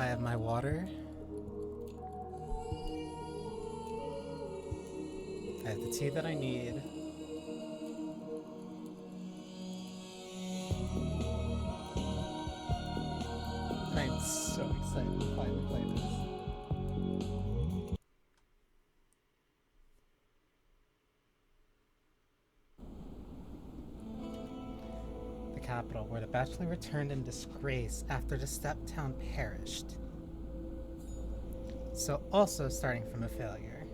I have my water. I have the tea that I need. I'm so excited to finally play this. The capital, where the bachelor returned in disgrace after the step town perished. So also starting from a failure.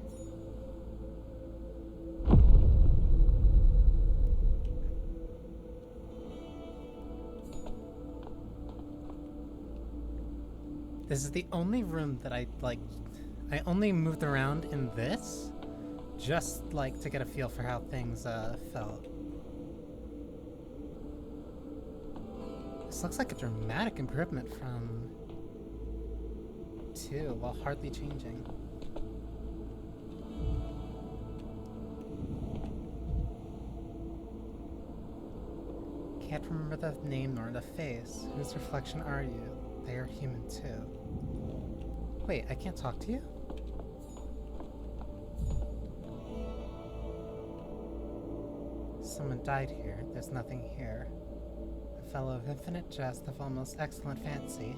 This is the only room that I only moved around in this, just to get a feel for how things felt. This looks like a dramatic improvement from 2, while hardly changing. Can't remember the name nor the face. Whose reflection are you? They are human too. Wait, I can't talk to you? Someone died here. There's nothing here. A fellow of infinite jest, of almost excellent fancy.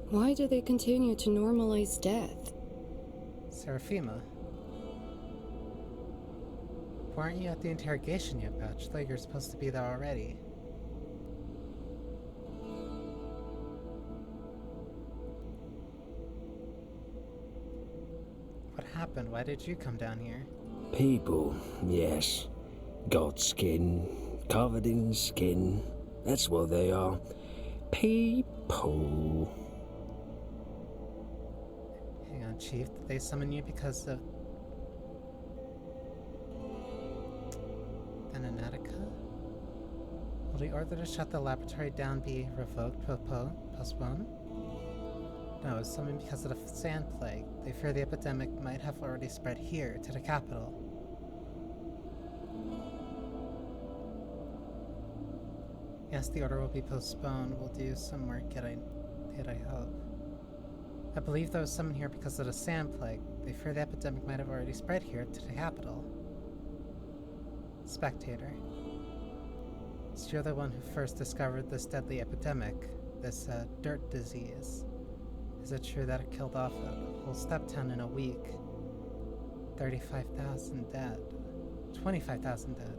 Why do they continue to normalize death? Seraphima. Why aren't you at the interrogation yet, Bachelor? You're supposed to be there already. What happened? Why did you come down here? People, yes. God's skin, covered in skin. That's what they are. People. Hang on, Chief. Did they summon you because of Anatica? Will the order to shut the laboratory down be revoked, postponed? No, it's summoned because of the sand plague. They fear the epidemic might have already spread here, to the capital. Yes, the order will be postponed. We'll do some work, yet I hope. I believe those summoned here because of the sand plague. They fear the epidemic might have already spread here, to the capital. Spectator. So you're the one who first discovered this deadly epidemic, this dirt disease. Is it true that it killed off a whole step town in a week? 35,000 dead. 25,000 dead.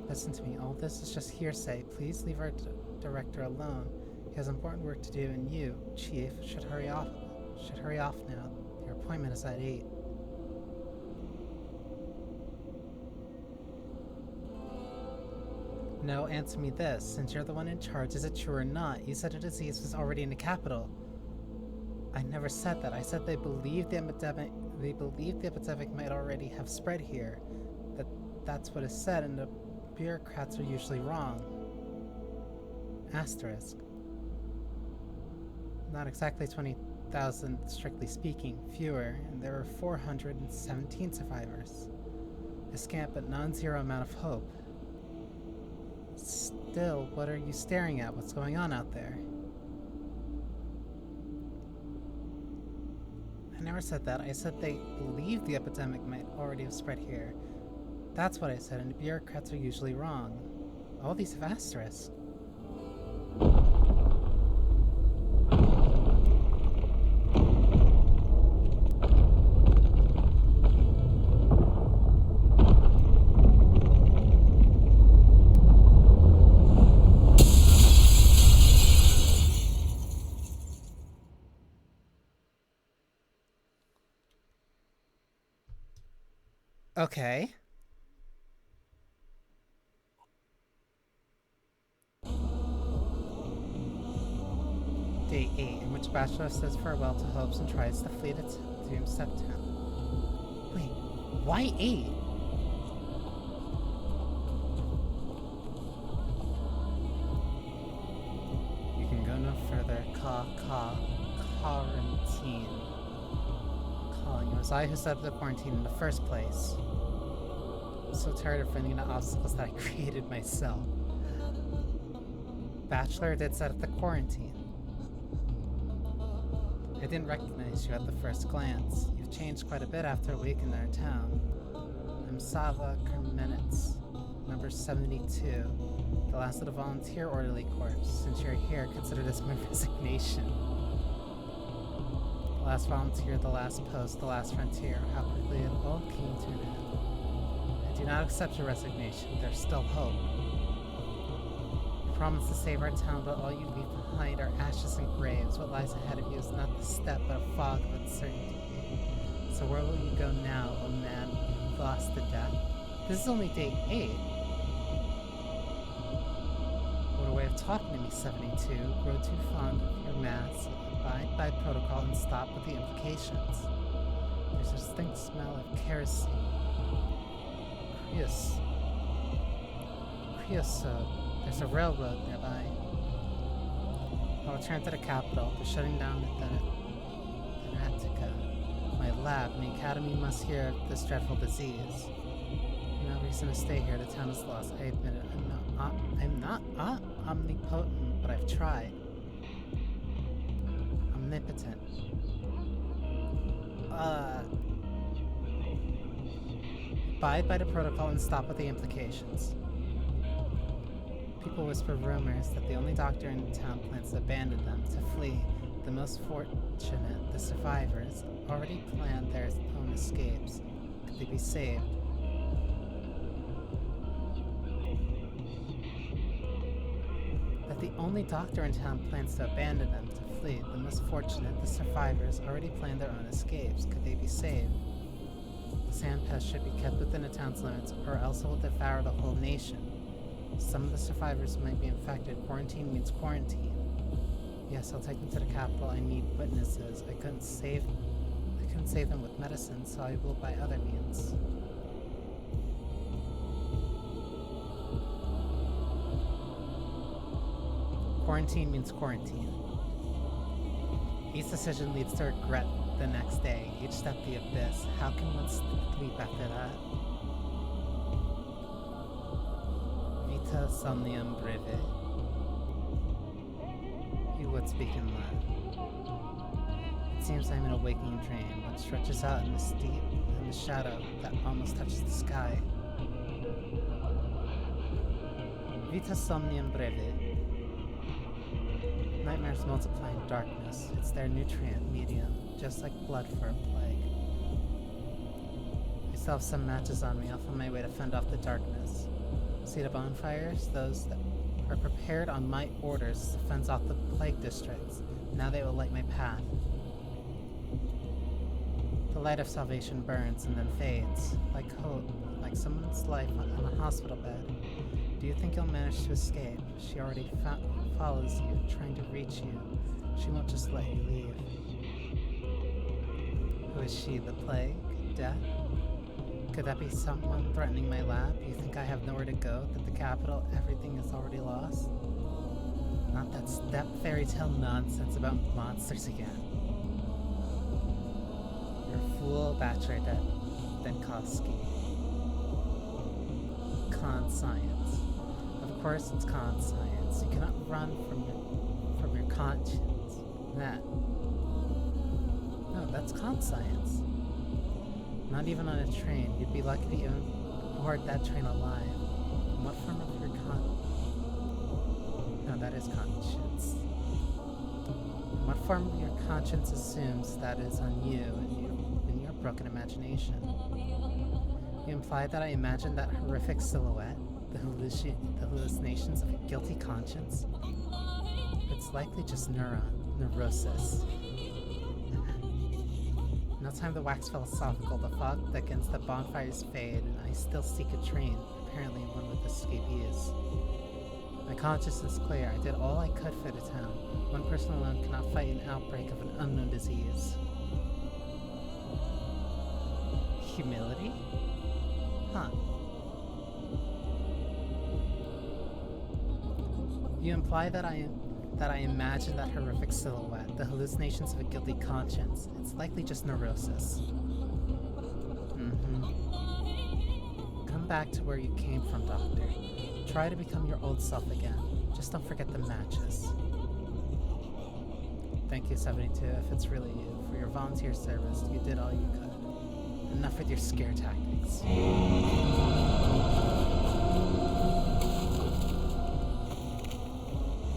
Listen to me, all this is just hearsay. Please leave our director alone. He has important work to do, and you, Chief, should hurry off now. Your appointment is at 8. No, answer me this. Since you're the one in charge, is it true or not? You said a disease was already in the capital. I never said that. I said they believed the epidemic might already have spread here. That's what is said, and the bureaucrats are usually wrong. Asterisk. Not exactly 20,000, strictly speaking, fewer, and there were 417 survivors. A scant but non-zero amount of hope. Still, what are you staring at? What's going on out there? I never said that. I said they believed the epidemic might already have spread here. That's what I said, and the bureaucrats are usually wrong. All these have asterisks. Okay. Day 8, in which Bachelor says farewell to hopes and tries to flee to doomed step town. Wait, why 8? You can go no further. Quarantine. Calling was I who set up the quarantine in the first place. I'm so tired of finding the obstacles that I created myself. Bachelor did set up the quarantine. I didn't recognize you at the first glance. You've changed quite a bit after a week in our town. I'm Sava Kermenitz, number 72, the last of the volunteer orderly corps. Since you're here, consider this my resignation. The last volunteer, the last post, the last frontier. How quickly it all came to an end. I do not accept your resignation. There's still hope. You promise to save our town, but all you leave behind are ashes and graves. What lies ahead of you is not the step, but a fog of uncertainty. So where will you go now, oh man who lost to death? This is only day 8. What a way of talking to me, 72. Grow too fond of your mass. Abide by protocol and stop with the implications. There's a distinct smell of kerosene. Creosote. There's a railroad nearby. I'll return to the capital. They're shutting down the Attica. My lab, the academy must hear of this dreadful disease. No reason to stay here. The town is lost. I admit it. I'm not omnipotent, but I've tried. Omnipotent. Abide by the protocol and stop with the implications. People whisper rumors that the only doctor in town plans to abandon them, to flee. The most fortunate, the survivors, already planned their own escapes. Could they be saved? That the only doctor in town plans to abandon them, to flee. The most fortunate, the survivors, already planned their own escapes. Could they be saved? The sand pest should be kept within the town's limits, or else it will devour the whole nation. Some of the survivors might be infected. Quarantine means quarantine. Yes, I'll take them to the capital. I need witnesses. I couldn't save them with medicine, so I will by other means. Quarantine means quarantine. Each decision leads to regret the next day. Each step the abyss. How can one sleep after that? Vita somnium breve. You would speak in Latin. It seems I'm in a waking dream, which stretches out in the steep and the shadow that almost touches the sky. Vita somnium breve. Nightmares multiply in darkness. It's their nutrient medium, just like blood for a plague. I still have some matches on me. I'll find my way to fend off the darkness. See the bonfires? Those that are prepared on my orders to fence off the plague districts. Now they will light my path. The light of salvation burns and then fades, like hope, like someone's life on a hospital bed. Do you think you'll manage to escape? She already follows you, trying to reach you. She won't just let you leave. Who is she? The plague? Death? Could that be someone threatening my lab? You think I have nowhere to go? That the capital, everything is already lost? Not that step fairy tale nonsense about monsters again. You're a fool, Bachelor Denkowski. Con science. Of course it's con science. You cannot run from your conscience. No, that's con science. Not even on a train. You'd be lucky to even board that train alive. In what form of your No, that is conscience. In what form of your conscience assumes that is on you and your broken imagination? You implied that I imagined that horrific silhouette, the hallucinations of a guilty conscience. It's likely just neurosis. No time to wax philosophical. The fog thickens, the bonfires fade, and I still seek a train, apparently one with escapees. My conscience is clear. I did all I could for the town. One person alone cannot fight an outbreak of an unknown disease. Humility? Huh. You imply that I imagined that horrific silhouette, the hallucinations of a guilty conscience. It's likely just neurosis. Come back to where you came from, Doctor. Try to become your old self again. Just don't forget the matches. Thank you, 72, if it's really you. For your volunteer service, you did all you could. Enough with your scare tactics.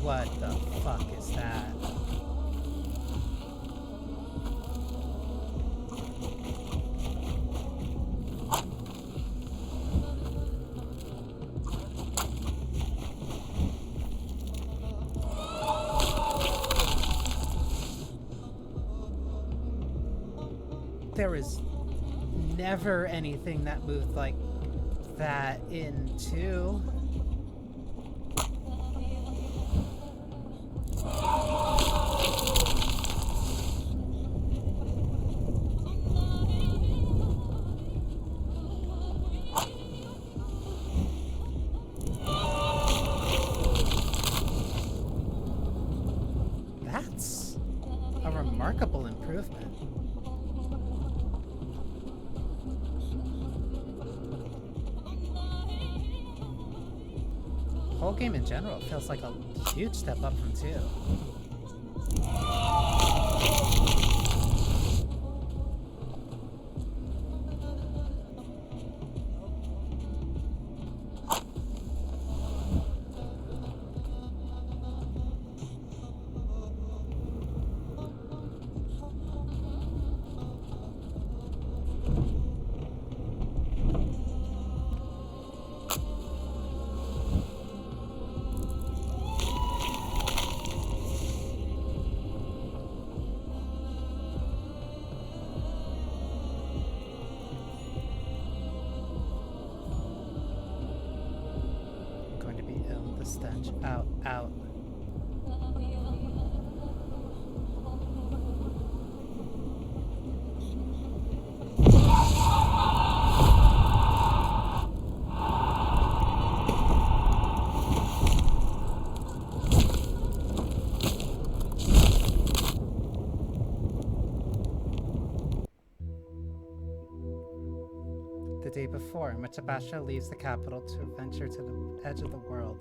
What the fuck is that? There was never anything that moved like that in 2. That's a remarkable improvement. Whole game in general feels like a huge step up from 2. Stench. Out, out. The day before, in which Abasha leaves the capital to venture to the edge of the world.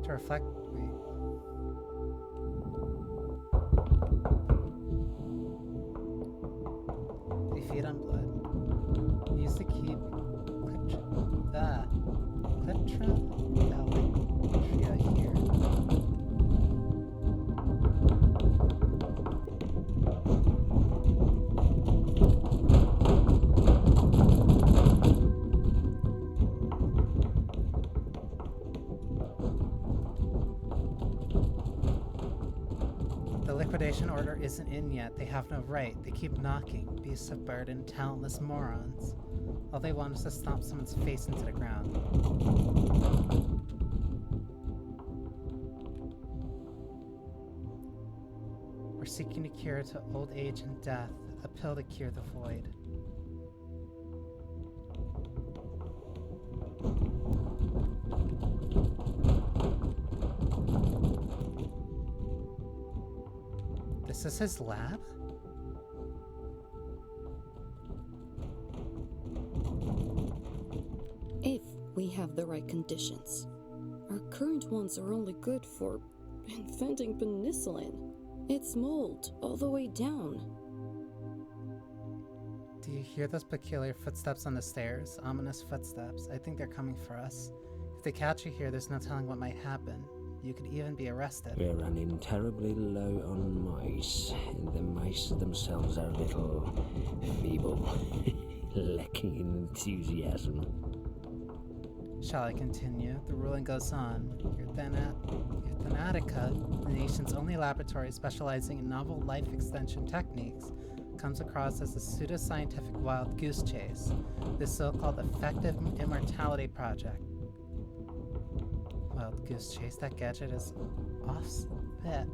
To reflect, they feed on blood. Use the key Clitria here. The liquidation order isn't in yet. They have no right. They keep knocking. Beasts of burden, talentless morons. All they want is to stomp someone's face into the ground. We're seeking a cure to old age and death, a pill to cure the void. This is his lab? If we have the right conditions. Our current ones are only good for inventing penicillin. It's mold all the way down. Do you hear those peculiar footsteps on the stairs? Ominous footsteps. I think they're coming for us. If they catch you here, there's no telling what might happen. You could even be arrested. We're running terribly low on mice, and the mice themselves are a little feeble, lacking in enthusiasm. Shall I continue? The ruling goes on. Your Thanatica, the nation's only laboratory specializing in novel life extension techniques, comes across as a pseudoscientific wild goose chase, this so-called effective immortality project. Wild goose chase, that gadget is that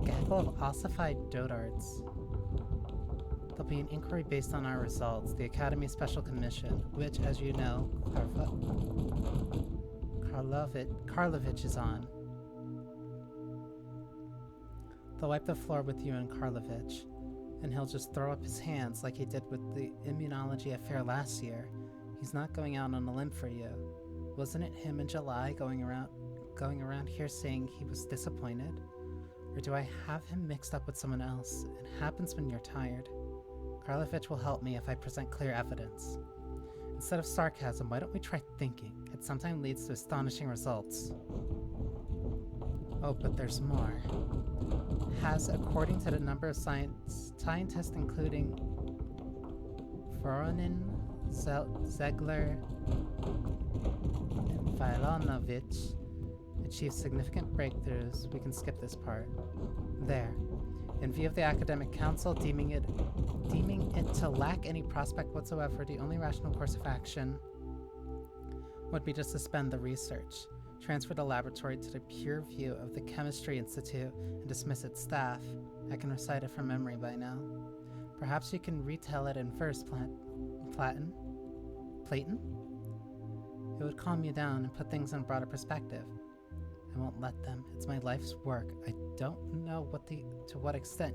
gaggle of ossified dotards. There'll be an inquiry based on our results. The Academy Special Commission, which, as you know, Karlovich is on. They'll wipe the floor with you and Karlovich, and he'll just throw up his hands like he did with the immunology affair last year. He's not going out on a limb for you. Wasn't it him in July going around here saying he was disappointed? Or do I have him mixed up with someone else? It happens when you're tired. Karlovich will help me if I present clear evidence. Instead of sarcasm, why don't we try thinking? It sometimes leads to astonishing results. Oh, but there's more. Has, according to the number of scientists including Voronin, Zegler, and Vilanovich, achieved significant breakthroughs, we can skip this part. There. In view of the Academic Council deeming it to lack any prospect whatsoever, the only rational course of action would be to suspend the research, transfer the laboratory to the Pure View of the Chemistry Institute, and dismiss its staff. I can recite it from memory by now. Perhaps you can retell it in verse, Platon? It would calm you down and put things in broader perspective. I won't let them. It's my life's work. I don't know to what extent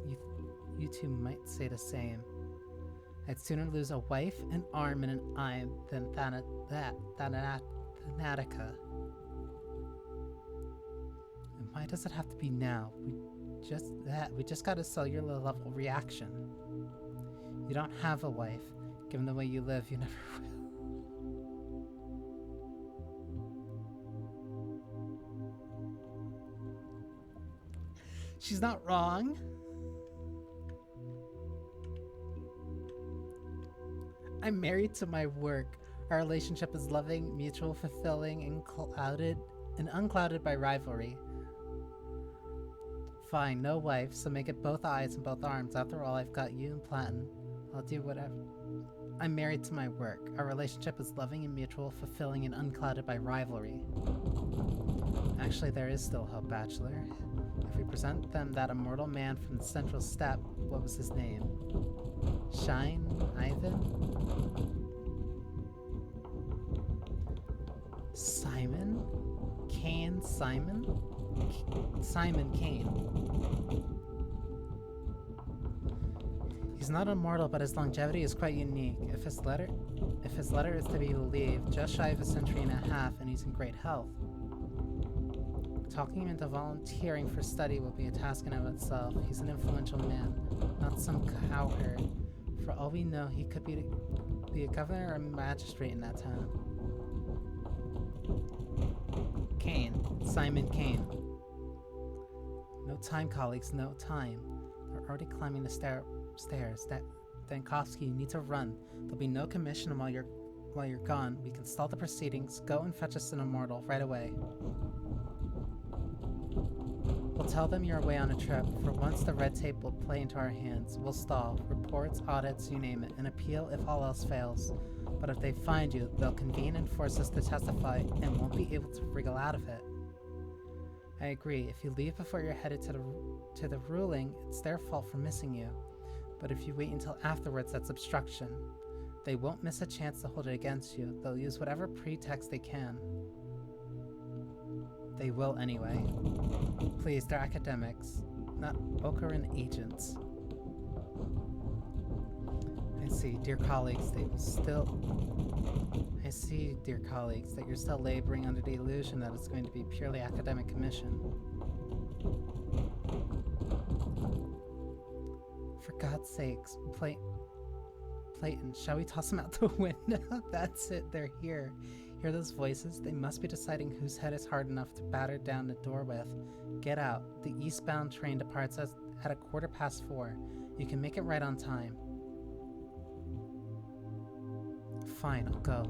you two might say the same. I'd sooner lose a wife, an arm, and an eye than Thanatica. And why does it have to be now? We just got a cellular level reaction. You don't have a wife. Given the way you live, you never will. She's not wrong. I'm married to my work. Our relationship is loving, mutual, fulfilling, and unclouded by rivalry. Fine, no wife, so make it both eyes and both arms. After all, I've got you and Platon. I'll do whatever. I'm married to my work. Our relationship is loving and mutual, fulfilling, and unclouded by rivalry. Actually, there is still hope, Bachelor. If we present them that immortal man from the central step, what was his name? Shine Ivan? Simon? Kane Simon? Simon Kane. He's not immortal, but his longevity is quite unique. If his letter is to be believed, just shy of a century and a half, and he's in great health. Talking him into volunteering for study will be a task in of itself. He's an influential man, not some cowherd. For all we know, he could be a governor or a magistrate in that town. Kane. Simon Kane. No time, colleagues, no time. They're already climbing the stairs. Dankovsky, you need to run. There'll be no commission while you're gone. We can stall the proceedings. Go and fetch us an immortal right away. We'll tell them you're away on a trip. For once, the red tape will play into our hands. We'll stall. Reports, audits, you name it. An appeal if all else fails. But if they find you, they'll convene and force us to testify and won't be able to wriggle out of it. I agree. If you leave before you're headed to the ruling, it's their fault for missing you. But if you wait until afterwards, that's obstruction. They won't miss a chance to hold it against you. They'll use whatever pretext they can. They will anyway. Please, they're academics, not Okaran agents. I see, dear colleagues, that you're still laboring under the illusion that it's going to be purely academic commission. For God's sakes, Clayton, shall we toss them out the window? That's it, they're here. Hear those voices? They must be deciding whose head is hard enough to batter down the door with. Get out. The eastbound train departs at 4:15. You can make it right on time. Fine, I'll go.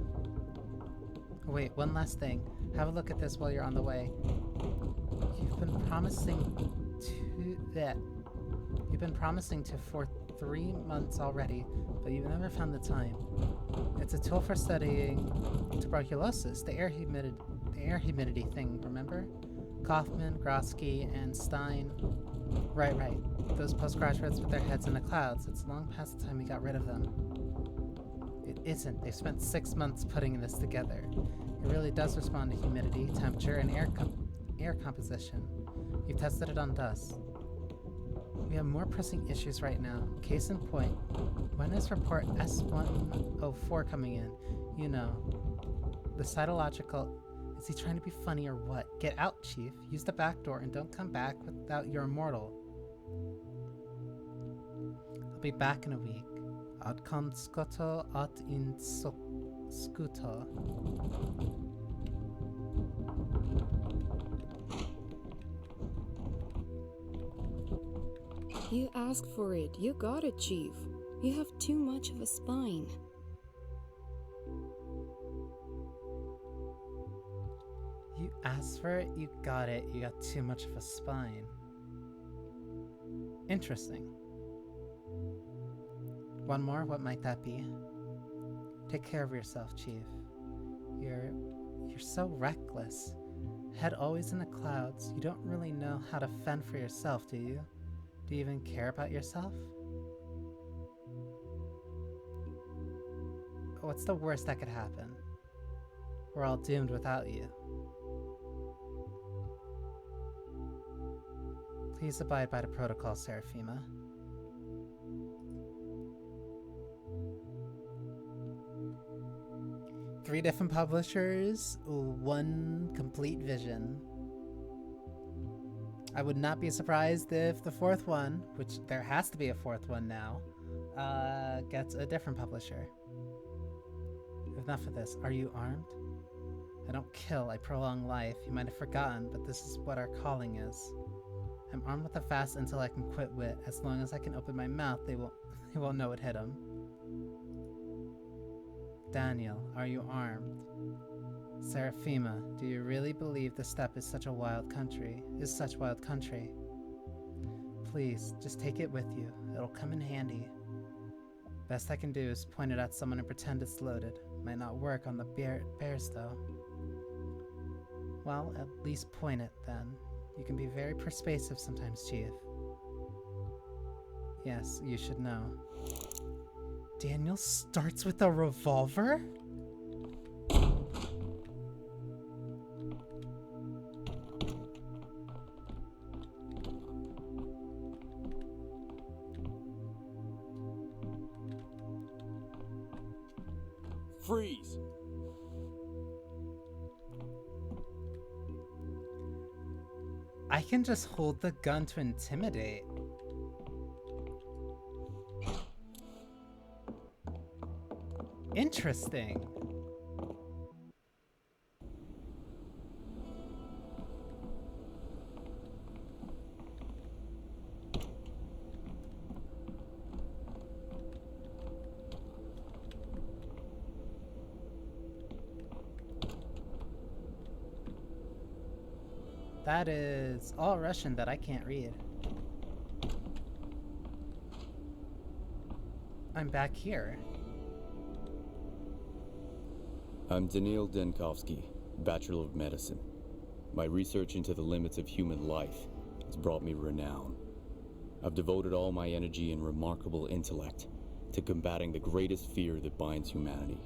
Oh, wait, one last thing. Have a look at this while you're on the way. You've been promising for 3 months already, but you've never found the time. It's a tool for studying tuberculosis, the air humidity thing, remember? Kaufman, Grosky, and Stein. Right. Those postgraduates with their heads in the clouds. It's long past the time we got rid of them. It isn't. They've spent 6 months putting this together. It really does respond to humidity, temperature, and air composition. You've tested it on dust. We have more pressing issues right now. Case in point, when is report S104 coming in? You know, the cytological... Is he trying to be funny or what? Get out, Chief. Use the back door and don't come back without your immortal. I'll be back in a week. Ad conscoto ad in scuto. You asked for it. You got it, Chief. You have too much of a spine. You asked for it, you got it. You got too much of a spine. Interesting. One more? What might that be? Take care of yourself, Chief. You're so reckless. Head always in the clouds. You don't really know how to fend for yourself, do you? Do you even care about yourself? What's the worst that could happen? We're all doomed without you. Please abide by the protocol, Seraphima. Three different publishers, one complete vision. I would not be surprised if the fourth one, which there has to be a fourth one now, gets a different publisher. Enough of this. Are you armed? I don't kill, I prolong life. You might have forgotten, but this is what our calling is. I'm armed with a fast intellect and quick wit. As long as I can open my mouth, they won't know what hit them. Daniel, are you armed? Seraphima, do you really believe the steppe is such wild country? Please, just take it with you. It'll come in handy. Best I can do is point it at someone and pretend it's loaded. Might not work on the bears though. Well, at least point it then. You can be very persuasive sometimes, Chief. Yes, you should know. Daniel starts with a revolver? Freeze! I can just hold the gun to intimidate. Interesting. That is all Russian that I can't read. I'm back here. I'm Daniil Denkovsky, Bachelor of Medicine. My research into the limits of human life has brought me renown. I've devoted all my energy and remarkable intellect to combating the greatest fear that binds humanity,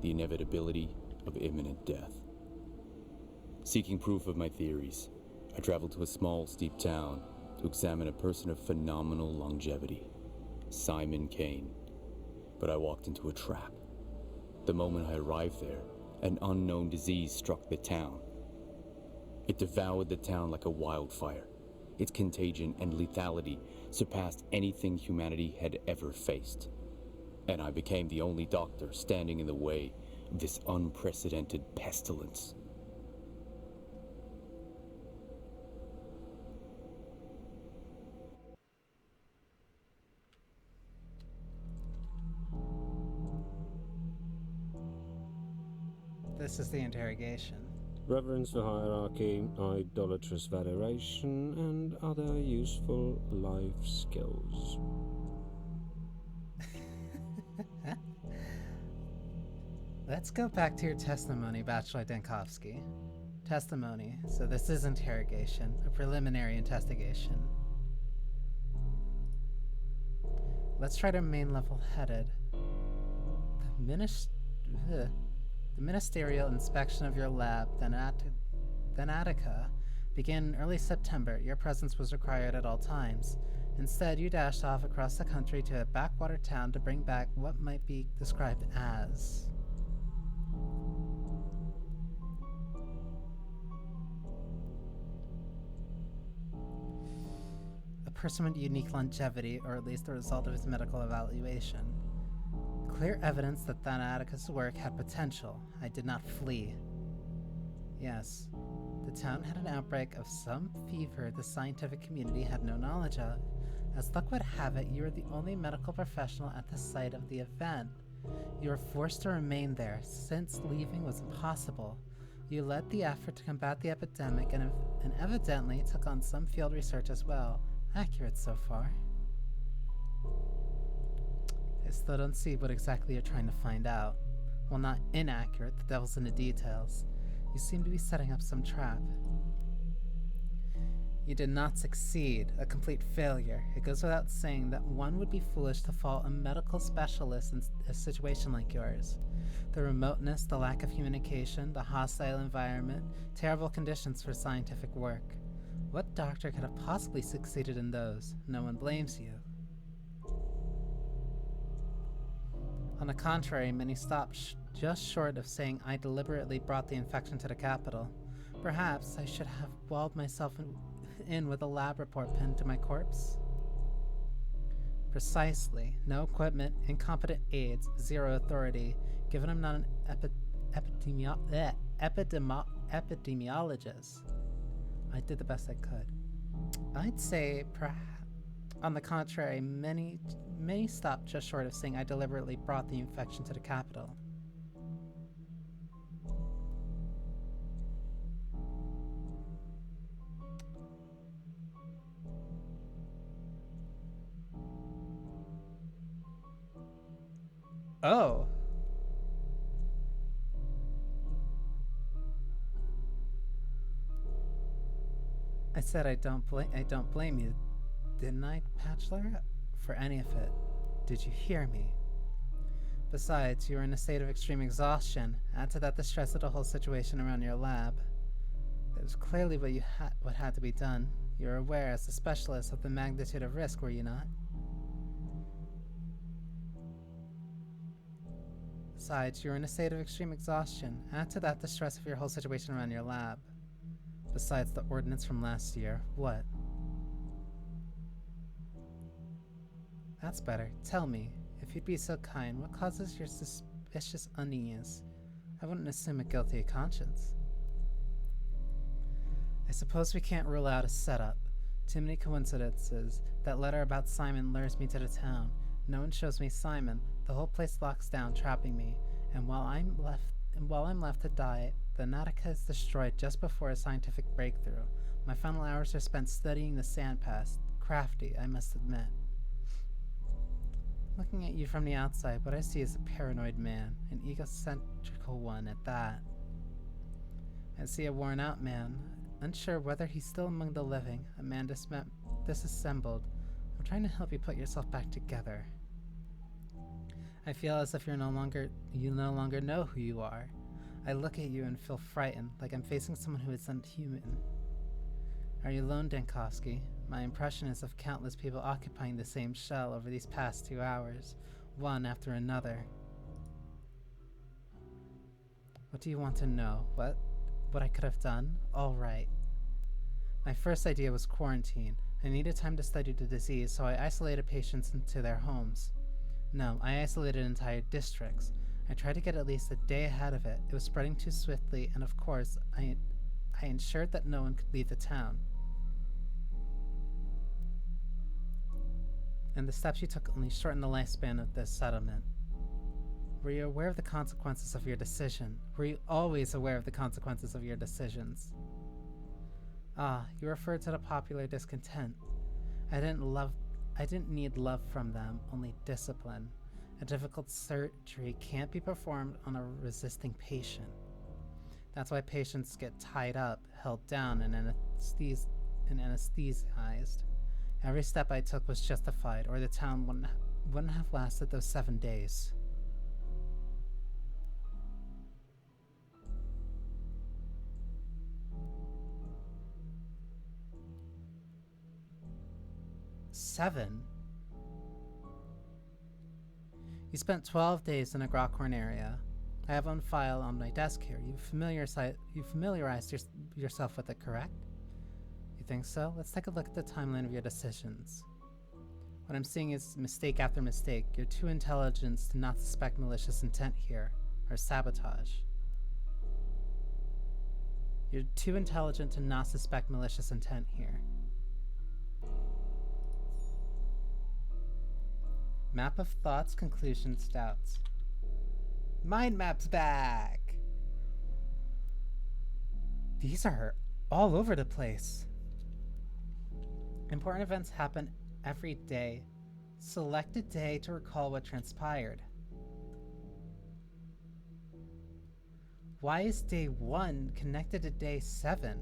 the inevitability of imminent death. Seeking proof of my theories, I traveled to a small, steep town to examine a person of phenomenal longevity, Simon Kane. But I walked into a trap. The moment I arrived there, an unknown disease struck the town. It devoured the town like a wildfire. Its contagion and lethality surpassed anything humanity had ever faced. And I became the only doctor standing in the way of this unprecedented pestilence. This is the interrogation. Reverence for hierarchy, idolatrous veneration, and other useful life skills. Let's go back to your testimony, Bachelor Denkovsky. Testimony. So this is interrogation, a preliminary investigation. Let's try to remain level-headed. The ministerial inspection of your lab, Thanatica, began in early September. Your presence was required at all times. Instead, you dashed off across the country to a backwater town to bring back what might be described as a person with unique longevity, or at least the result of his medical evaluation. Clear evidence that Atticus' work had potential. I did not flee. Yes, the town had an outbreak of some fever the scientific community had no knowledge of. As luck would have it, you were the only medical professional at the site of the event. You were forced to remain there, since leaving was impossible. You led the effort to combat the epidemic and evidently took on some field research as well. Accurate so far. I still don't see what exactly you're trying to find out. Well, not inaccurate, the devil's in the details. You seem to be setting up some trap. You did not succeed, a complete failure. It goes without saying that one would be foolish to fault a medical specialist in a situation like yours. The remoteness, the lack of communication, the hostile environment, terrible conditions for scientific work. What doctor could have possibly succeeded in those? No one blames you. On the contrary, many stopped just short of saying I deliberately brought the infection to the capital. Perhaps I should have walled myself in with a lab report pinned to my corpse. Precisely. No equipment, incompetent aides, zero authority. Given I'm not an epidemiologist, I did the best I could. I'd say, on the contrary, many stopped just short of saying I deliberately brought the infection to the capital. Oh. I said I don't blame you, didn't I, Bachelor? For any of it. Did you hear me? Besides, you were in a state of extreme exhaustion. Add to that the stress of the whole situation around your lab. It was clearly what had to be done. You were aware, as a specialist, of the magnitude of risk, were you not? Besides, you were in a state of extreme exhaustion. Add to that the stress of your whole situation around your lab. Besides the ordinance from last year, what? That's better. Tell me, if you'd be so kind, what causes your suspicious unease? I wouldn't assume a guilty conscience. I suppose we can't rule out a setup. Too many coincidences. That letter about Simon lures me to the town. No one shows me Simon. The whole place locks down, trapping me. And while I'm left to die, the Nautica is destroyed just before a scientific breakthrough. My final hours are spent studying the sandpass. Crafty, I must admit. Looking at you from the outside, what I see is a paranoid man, an egocentrical one at that. I see a worn-out man, unsure whether he's still among the living, a man disassembled. I'm trying to help you put yourself back together. I feel as if you no longer know who you are. I look at you and feel frightened, like I'm facing someone who isn't human. Are you alone, Denkovsky? My impression is of countless people occupying the same shell over these past 2 hours, one after another. What do you want to know? What I could have done? All right. My first idea was quarantine. I needed time to study the disease, so I isolated patients into their homes. No, I isolated entire districts. I tried to get at least a day ahead of it. It was spreading too swiftly, and of course, I ensured that no one could leave the town. And the steps you took only shortened the lifespan of this settlement. Were you aware of the consequences of your decision? Were you always aware of the consequences of your decisions? Ah, you referred to the popular discontent. I didn't need love from them, only discipline. A difficult surgery can't be performed on a resisting patient. That's why patients get tied up, held down, and anesthetized. Every step I took was justified, or the town wouldn't have lasted those 7 days. 7. You spent 12 days in a Grockhorn area. I have on file on my desk here. You familiarized yourself with it, correct? You think so? Let's take a look at the timeline of your decisions. What I'm seeing is mistake after mistake. You're too intelligent to not suspect malicious intent here, or sabotage. You're too intelligent to not suspect malicious intent here. Map of thoughts, conclusions, doubts. Mind map's back! These are all over the place. Important events happen every day. Select a day to recall what transpired. Why is day 1 connected to day 7?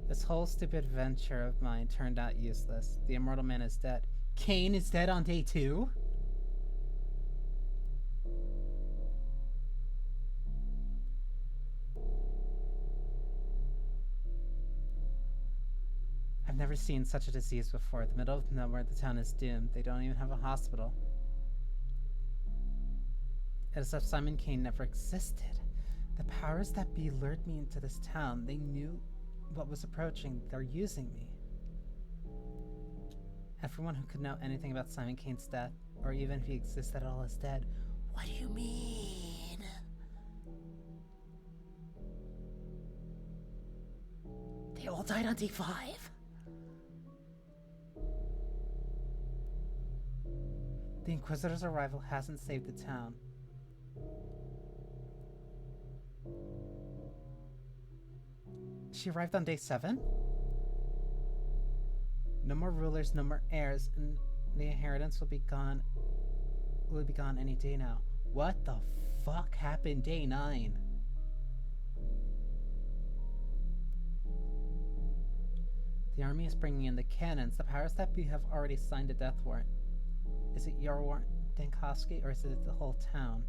This whole stupid venture of mine turned out useless. The immortal man is dead. Cain is dead on day 2? I've never seen such a disease before. The middle of nowhere, the town is doomed. They don't even have a hospital. As if Simon Cain never existed. The powers that be lured me into this town. They knew what was approaching. They're using me. Everyone who could know anything about Simon Cain's death, or even if he existed at all, is dead. What do you mean? They all died on day 5? The Inquisitor's arrival hasn't saved the town. She arrived on day 7? No more rulers, no more heirs, and the inheritance will be gone any day now. What the fuck happened day 9? The army is bringing in the cannons. The powers that be have already signed a death warrant. Is it your warrant, Dankowski, or is it the whole town?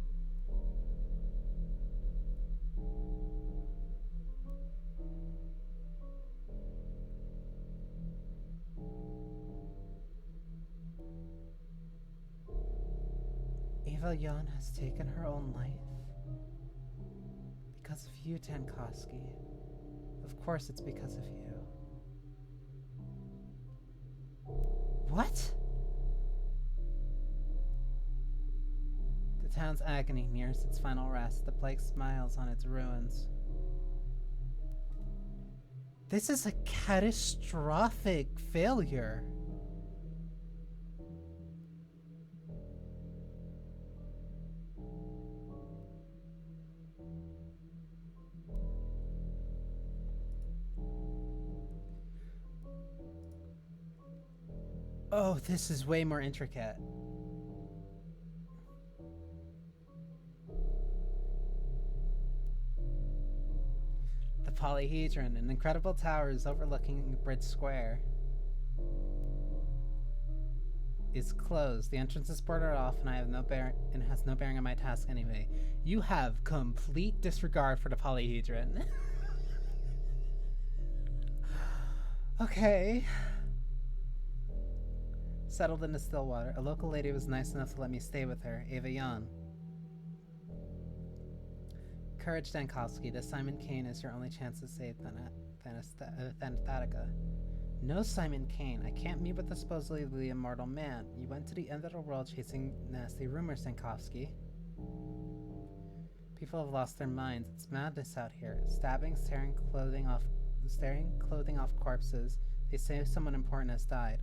Eva Yon has taken her own life? Because of you, Dankowski. Of course it's because of you. What? The town's agony nears its final rest. The plague smiles on its ruins. This is a catastrophic failure. Oh, this is way more intricate. The Polyhedron, an incredible tower is overlooking Bridge Square, is closed. The entrance is boarded off, and it has no bearing on my task anyway. You have complete disregard for the Polyhedron. Okay. Settled into Stillwater. A local lady was nice enough to let me stay with her, Eva Yon. Courage, Dankowski. This Simon Cain is your only chance to save Thanatica. No, Simon Cain. I can't meet with the supposedly immortal man. You went to the end of the world chasing nasty rumors, Dankowski. People have lost their minds. It's madness out here. Stabbing, tearing clothing off corpses. They say someone important has died.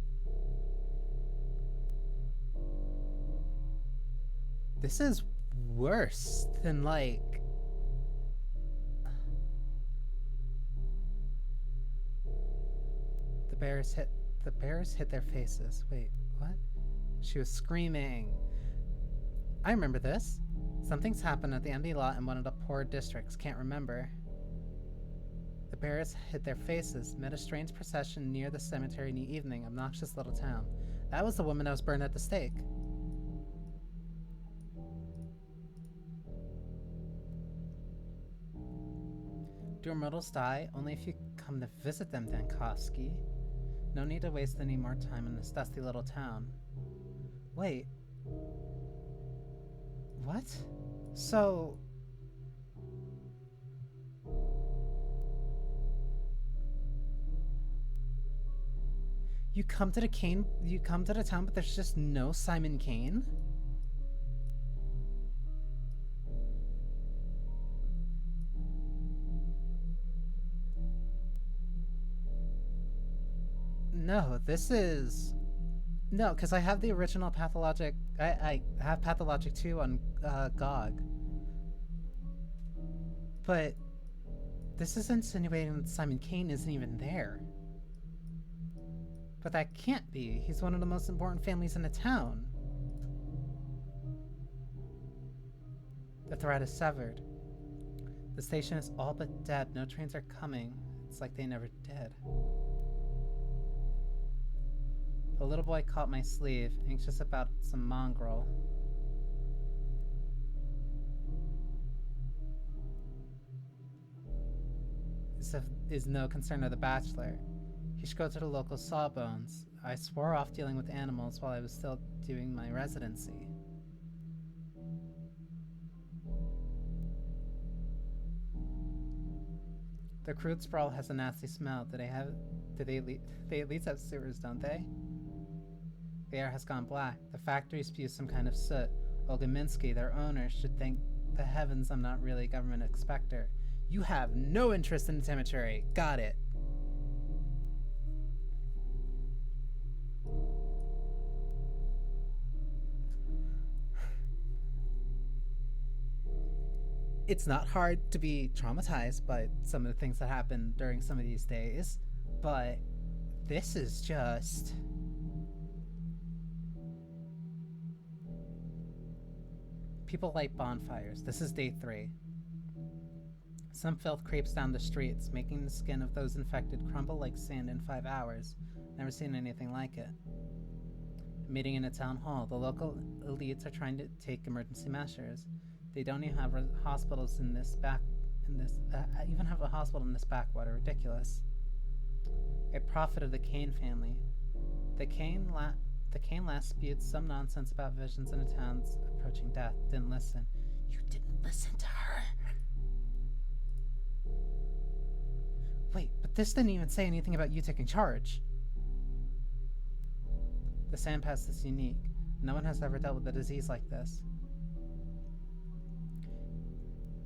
This is worse than, like... The bears hit their faces. Wait, what? She was screaming. I remember this. Something's happened at the empty lot in one of the poor districts. Can't remember. The bears hid their faces, met a strange procession near the cemetery in the evening. Obnoxious little town. That was the woman that was burned at the stake. Do immortals die? Only if you come to visit them, Dankovsky. No need to waste any more time in this dusty little town. Wait. What? So... You come to the town, but there's just no Simon Kane? No, this is... No, because I have the original Pathologic... I have Pathologic 2 on GOG. But this is insinuating that Simon Kane isn't even there. But that can't be. He's one of the most important families in the town. The thread is severed. The station is all but dead. No trains are coming. It's like they never did. The little boy caught my sleeve, anxious about some mongrel. Is no concern of the bachelor. He should go to the local sawbones. I swore off dealing with animals while I was still doing my residency. The crude sprawl has a nasty smell. They at least have sewers, don't they? The air has gone black. The factory spews some kind of soot. Olga-Minsky, their owner, should thank the heavens I'm not really a government inspector. You have no interest in the cemetery. Got it. It's not hard to be traumatized by some of the things that happen during some of these days, but this is just... People light bonfires. This is day 3. Some filth creeps down the streets, making the skin of those infected crumble like sand in 5 hours. Never seen anything like it. A meeting in a town hall. The local elites are trying to take emergency measures. They don't even have hospitals in this even have a hospital in this backwater. Ridiculous. A prophet of the Kane family. The Kane last spewed some nonsense about visions in the town's approaching death. Didn't listen. You didn't listen to her. Wait, but this didn't even say anything about you taking charge. The sandpass is unique. No one has ever dealt with a disease like this.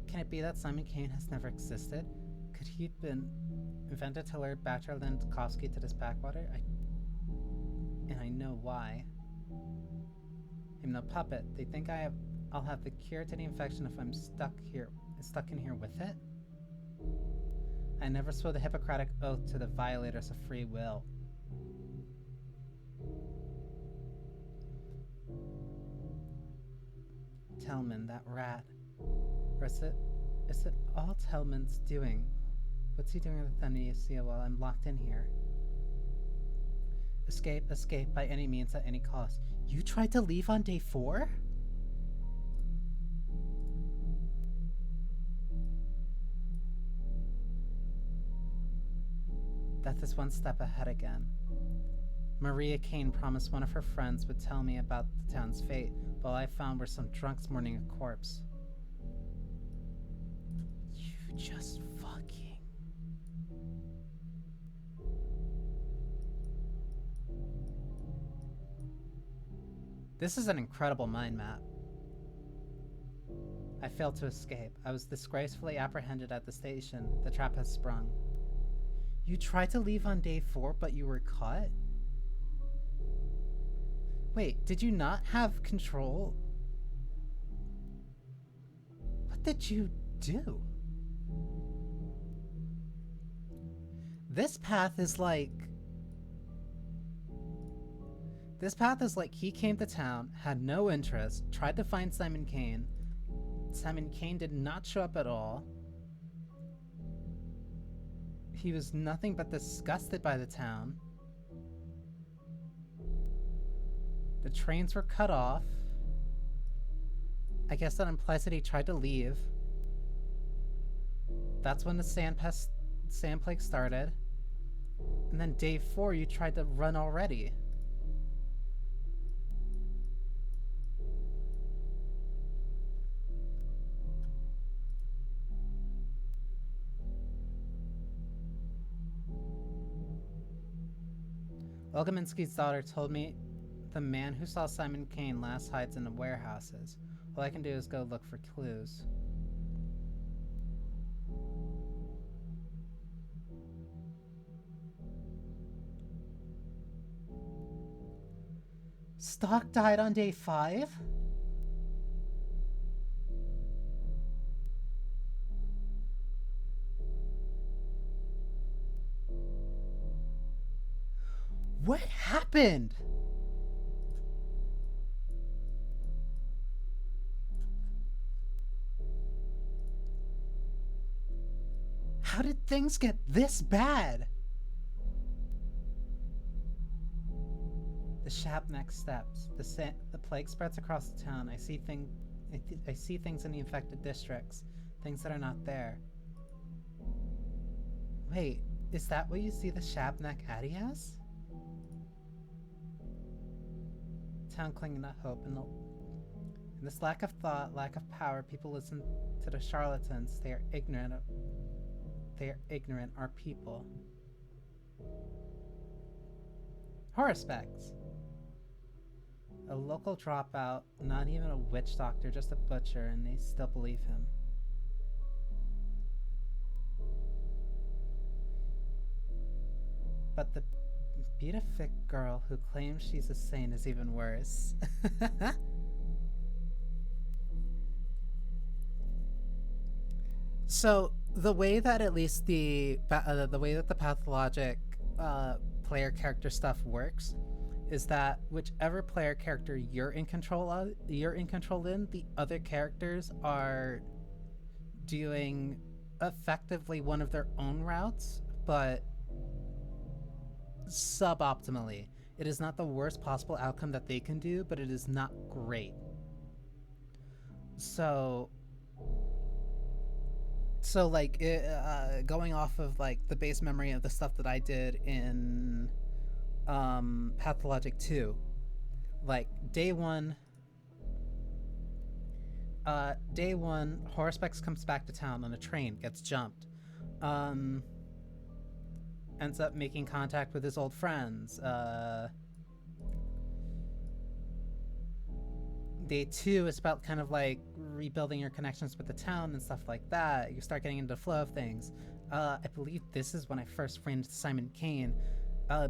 Can it be that Simon Kane has never existed? Could he have been invented to lure Bachelor Dankovsky to this backwater? And I know why. I'm no puppet. They think I'll have the cure to the infection if I'm stuck in here with it? I never swore the Hippocratic oath to the violators of free will. Tellman, that rat. Or is it all Tellman's doing? What's he doing with Anesia while I'm locked in here? Escape, escape by any means at any cost. You tried to leave on day 4? Death is one step ahead again. Maria Kane promised one of her friends would tell me about the town's fate, but all I found were some drunks mourning a corpse. You just fucking... This is an incredible mind map. I failed to escape. I was disgracefully apprehended at the station. The trap has sprung. You tried to leave on day 4, but you were caught? Wait, did you not have control? What did you do? This path is like he came to town, had no interest, tried to find Simon Kane. Simon Kane did not show up at all. He was nothing but disgusted by the town. The trains were cut off. I guess that implies that he tried to leave. That's when the sand plague started. And then day 4, you tried to run already. Olgaminski's daughter told me the man who saw Simon Kane last hides in the warehouses. All I can do is go look for clues. Stock died on day 5? What happened? How did things get this bad? The Shabnak steps. The plague spreads across the town. I see things in the infected districts. Things that are not there. Wait, is that what you see the Shabnak Addy as? Town clinging to hope. In this lack of thought, lack of power, people listen to the charlatans. They are ignorant. Our people. Horospex. A local dropout, not even a witch doctor, just a butcher, and they still believe him. But the beatific girl who claims she's a saint is even worse. So the way that at least the way that the pathologic player character stuff works is that whichever player character you're in control in, the other characters are doing effectively one of their own routes, but suboptimally. It is not the worst possible outcome that they can do, but it is not great. So like going off of like the base memory of the stuff that I did in Pathologic 2, like day one, Horospex comes back to town on a train, gets jumped, ends up making contact with his old friends. Day 2 is about kind of like rebuilding your connections with the town and stuff like that. You start getting into the flow of things. I believe this is when I first ran into Simon Kane,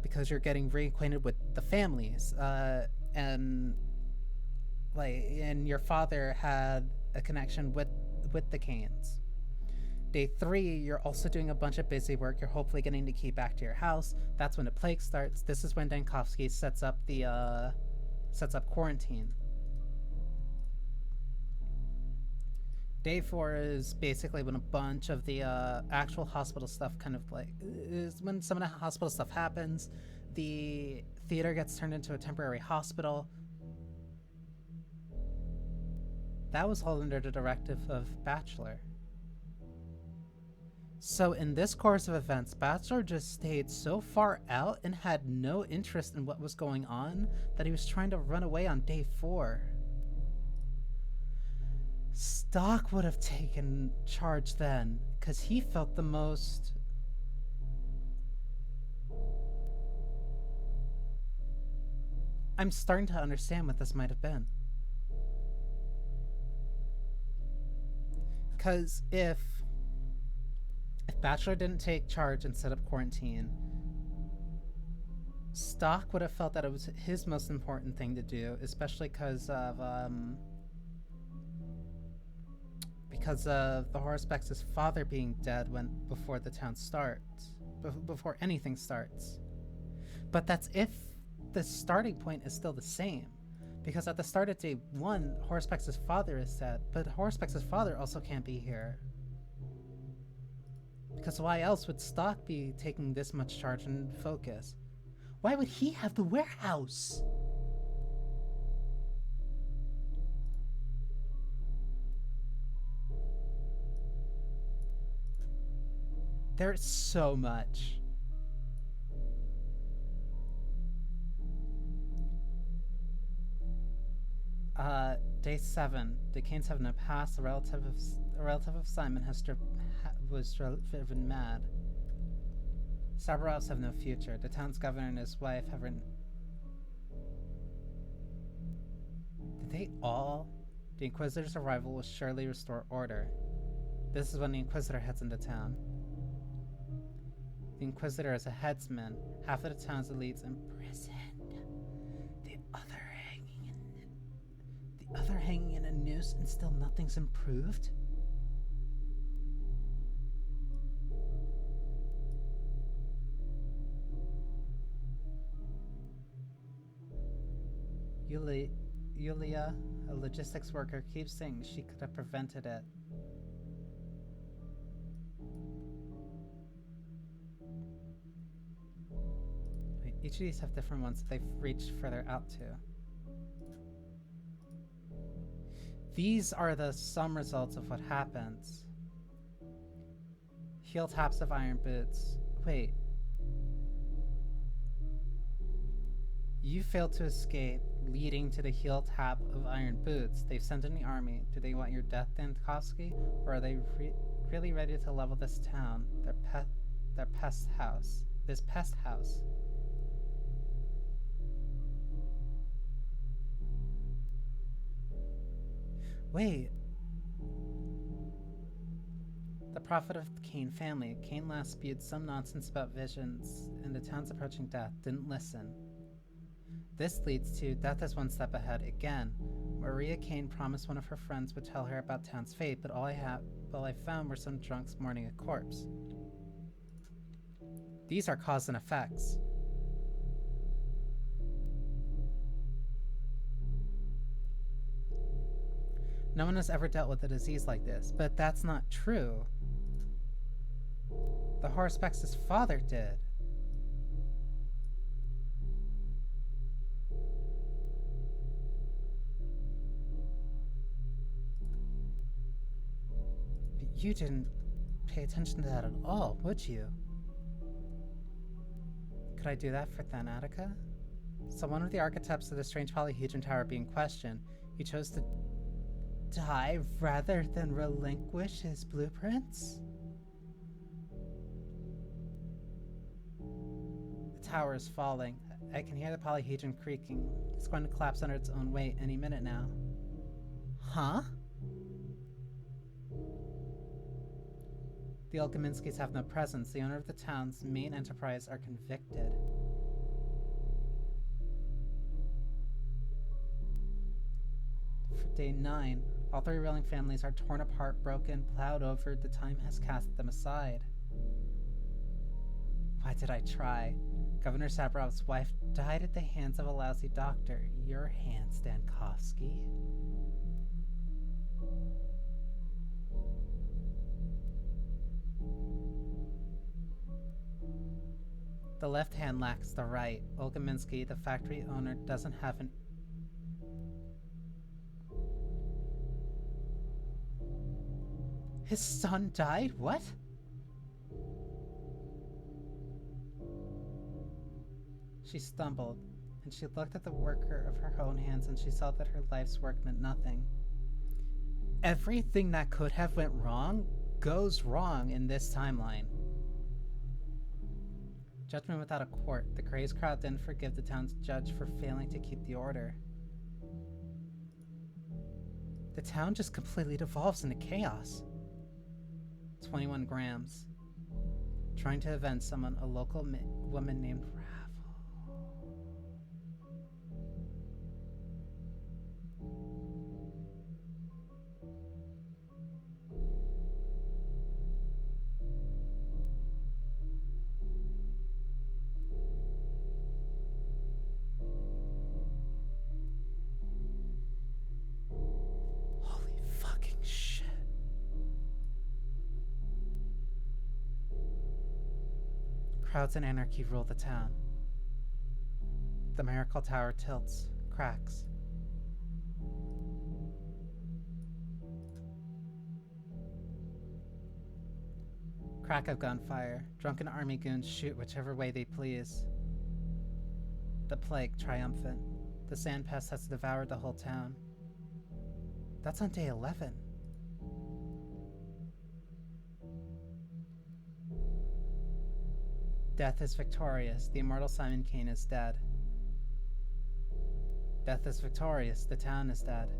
because you're getting reacquainted with the families, and your father had a connection with the Kanes. Day 3, you're also doing a bunch of busy work. You're hopefully getting the key back to your house. That's when the plague starts. This is when Dankovsky sets up quarantine. Day 4 is basically when a bunch of the actual hospital stuff is when some of the hospital stuff happens. The theater gets turned into a temporary hospital. That was all under the directive of Bachelor. So in this course of events, Bachelor just stayed so far out and had no interest in what was going on that he was trying to run away on day 4. Stock would have taken charge then, because he felt the most... I'm starting to understand what this might have been. Because if Bachelor didn't take charge and set up quarantine, Stock would have felt that it was his most important thing to do, especially because of the Horospex's father being dead before the town starts, before anything starts. But that's if the starting point is still the same, because at the start of day 1, Horospex's father is dead, but Horospex's father also can't be here. Because why else would Stock be taking this much charge and focus? Why would he have the warehouse? There's so much. Day 7. Decanes have no past. A relative of Simon was driven mad. Sabarovs have no future. The town's governor and his wife have written. Did they all? The Inquisitor's arrival will surely restore order. This is when the Inquisitor heads into town. The Inquisitor is a headsman. Half of the town's elites imprisoned. The other hanging in a noose, and still nothing's improved? Yulia, a logistics worker, keeps saying she could have prevented it. Each of these have different ones that they've reached further out to. These are the sum results of what happens. Heel taps of iron boots. Wait. You failed to escape, leading to the heel tap of iron boots. They've sent in the army. Do they want your death, Dankovsky? Or are they really ready to level this town? Their pest house. This pest house. Wait. The prophet of the Kane family. Kane last spewed some nonsense about visions and the town's approaching death. Didn't listen. This leads to Death is one step ahead again. Maria Kane promised one of her friends would tell her about town's fate, but all I found were some drunks mourning a corpse. These are cause and effects. No one has ever dealt with a disease like this, but that's not true. The Horsepex' father did. But you didn't pay attention to that at all, would you? Could I do that for Thanatica? So one of the archetypes of the strange polyhedron tower being questioned, he chose to die rather than relinquish his blueprints? The tower is falling. I can hear the polyhedron creaking. It's going to collapse under its own weight any minute now. Huh? The Alcheminskis have no presence. The owner of the town's main enterprise are convicted. For day 9, all 3 ruling families are torn apart, broken, plowed over. The time has cast them aside. Why did I try? Governor Sabarov's wife died at the hands of a lousy doctor. Your hands, Dankovsky. The left hand lacks the right. Olga Minsky, the factory owner, doesn't have an... His son died? What? She stumbled, and she looked at the worker of her own hands, and she saw that her life's work meant nothing. Everything that could have went wrong goes wrong in this timeline. Judgment without a court. The crazed crowd didn't forgive the town's judge for failing to keep the order. The town just completely devolves into chaos. 21 grams. Trying to avenge someone, a local woman named Ravel. Crowds and anarchy rule the town. The miracle tower tilts, cracks. Crack of gunfire. Drunken army goons shoot whichever way they please. The plague, triumphant. The sand pest has devoured the whole town. That's on day 11. Death is victorious. The immortal Simon Kane is dead. Death is victorious. The town is dead.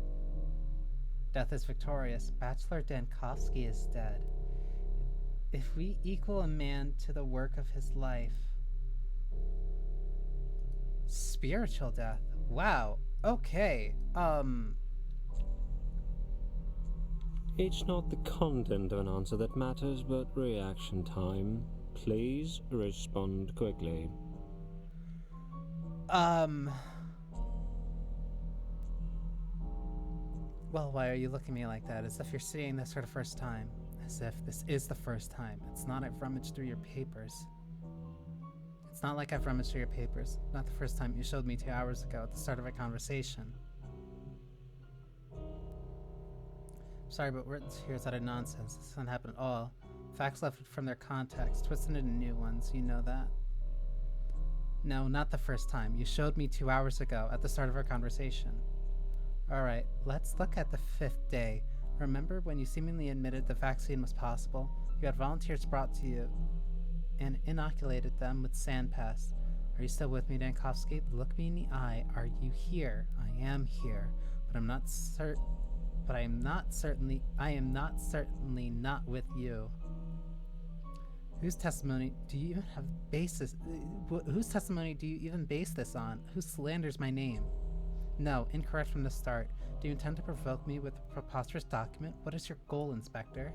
Death is victorious. Bachelor Dankovsky is dead. If we equal a man to the work of his life... Spiritual death. Wow. Okay. It's not the content of an answer that matters, but reaction time. Please respond quickly. Well, why are you looking at me like that? As if you're seeing this for the first time. As if this is the first time. It's not I've rummaged through your papers. It's not like I've rummaged through your papers. Not the first time you showed me 2 hours ago at the start of our conversation. Sorry, but words here is utter nonsense. This doesn't happen at all. Facts left from their context, twisted into new ones. You know that? No, not the first time. You showed me 2 hours ago at the start of our conversation. Alright, let's look at the 5th day. Remember when you seemingly admitted the vaccine was possible? You had volunteers brought to you and inoculated them with sand pest. Are you still with me, Dankovsky? Look me in the eye. Are you here? I am here, but I am not certainly not with you. Whose testimony do you even have basis? Whose testimony do you even base this on? Who slanders my name? No, incorrect from the start. Do you intend to provoke me with a preposterous document? What is your goal, Inspector?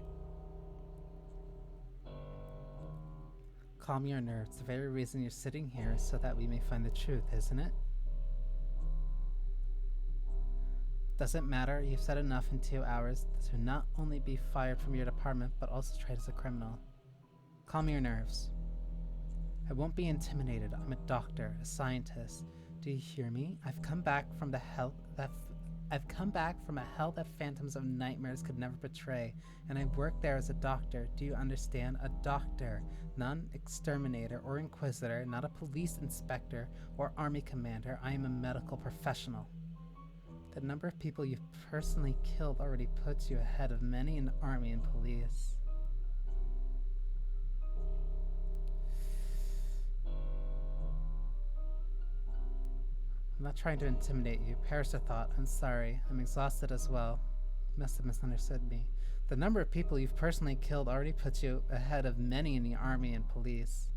Calm your nerves. The very reason you're sitting here is so that we may find the truth, isn't it? Doesn't matter. You've said enough in 2 hours to not only be fired from your department, but also tried as a criminal. Calm your nerves. I won't be intimidated. I'm a doctor, a scientist. Do you hear me? I've come back from a hell that phantoms of nightmares could never betray, and I work there as a doctor. Do you understand? A doctor, not an exterminator or inquisitor, not a police inspector or army commander. I am a medical professional. The number of people you've personally killed already puts you ahead of many in the army and police. I'm not trying to intimidate you. Perish the thought. I'm sorry. I'm exhausted as well. You must have misunderstood me. The number of people you've personally killed already puts you ahead of many in the army and police.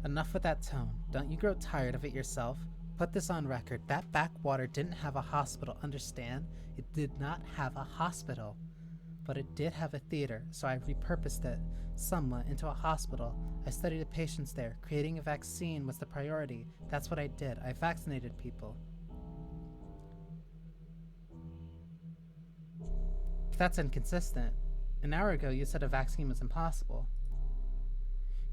Enough with that tone. Don't you grow tired of it yourself? Put this on record. That backwater didn't have a hospital, understand? It did not have a hospital. But it did have a theater, so I repurposed it somewhat into a hospital. I studied the patients there. Creating a vaccine was the priority. That's what I did. I vaccinated people. But that's inconsistent. An hour ago, you said a vaccine was impossible.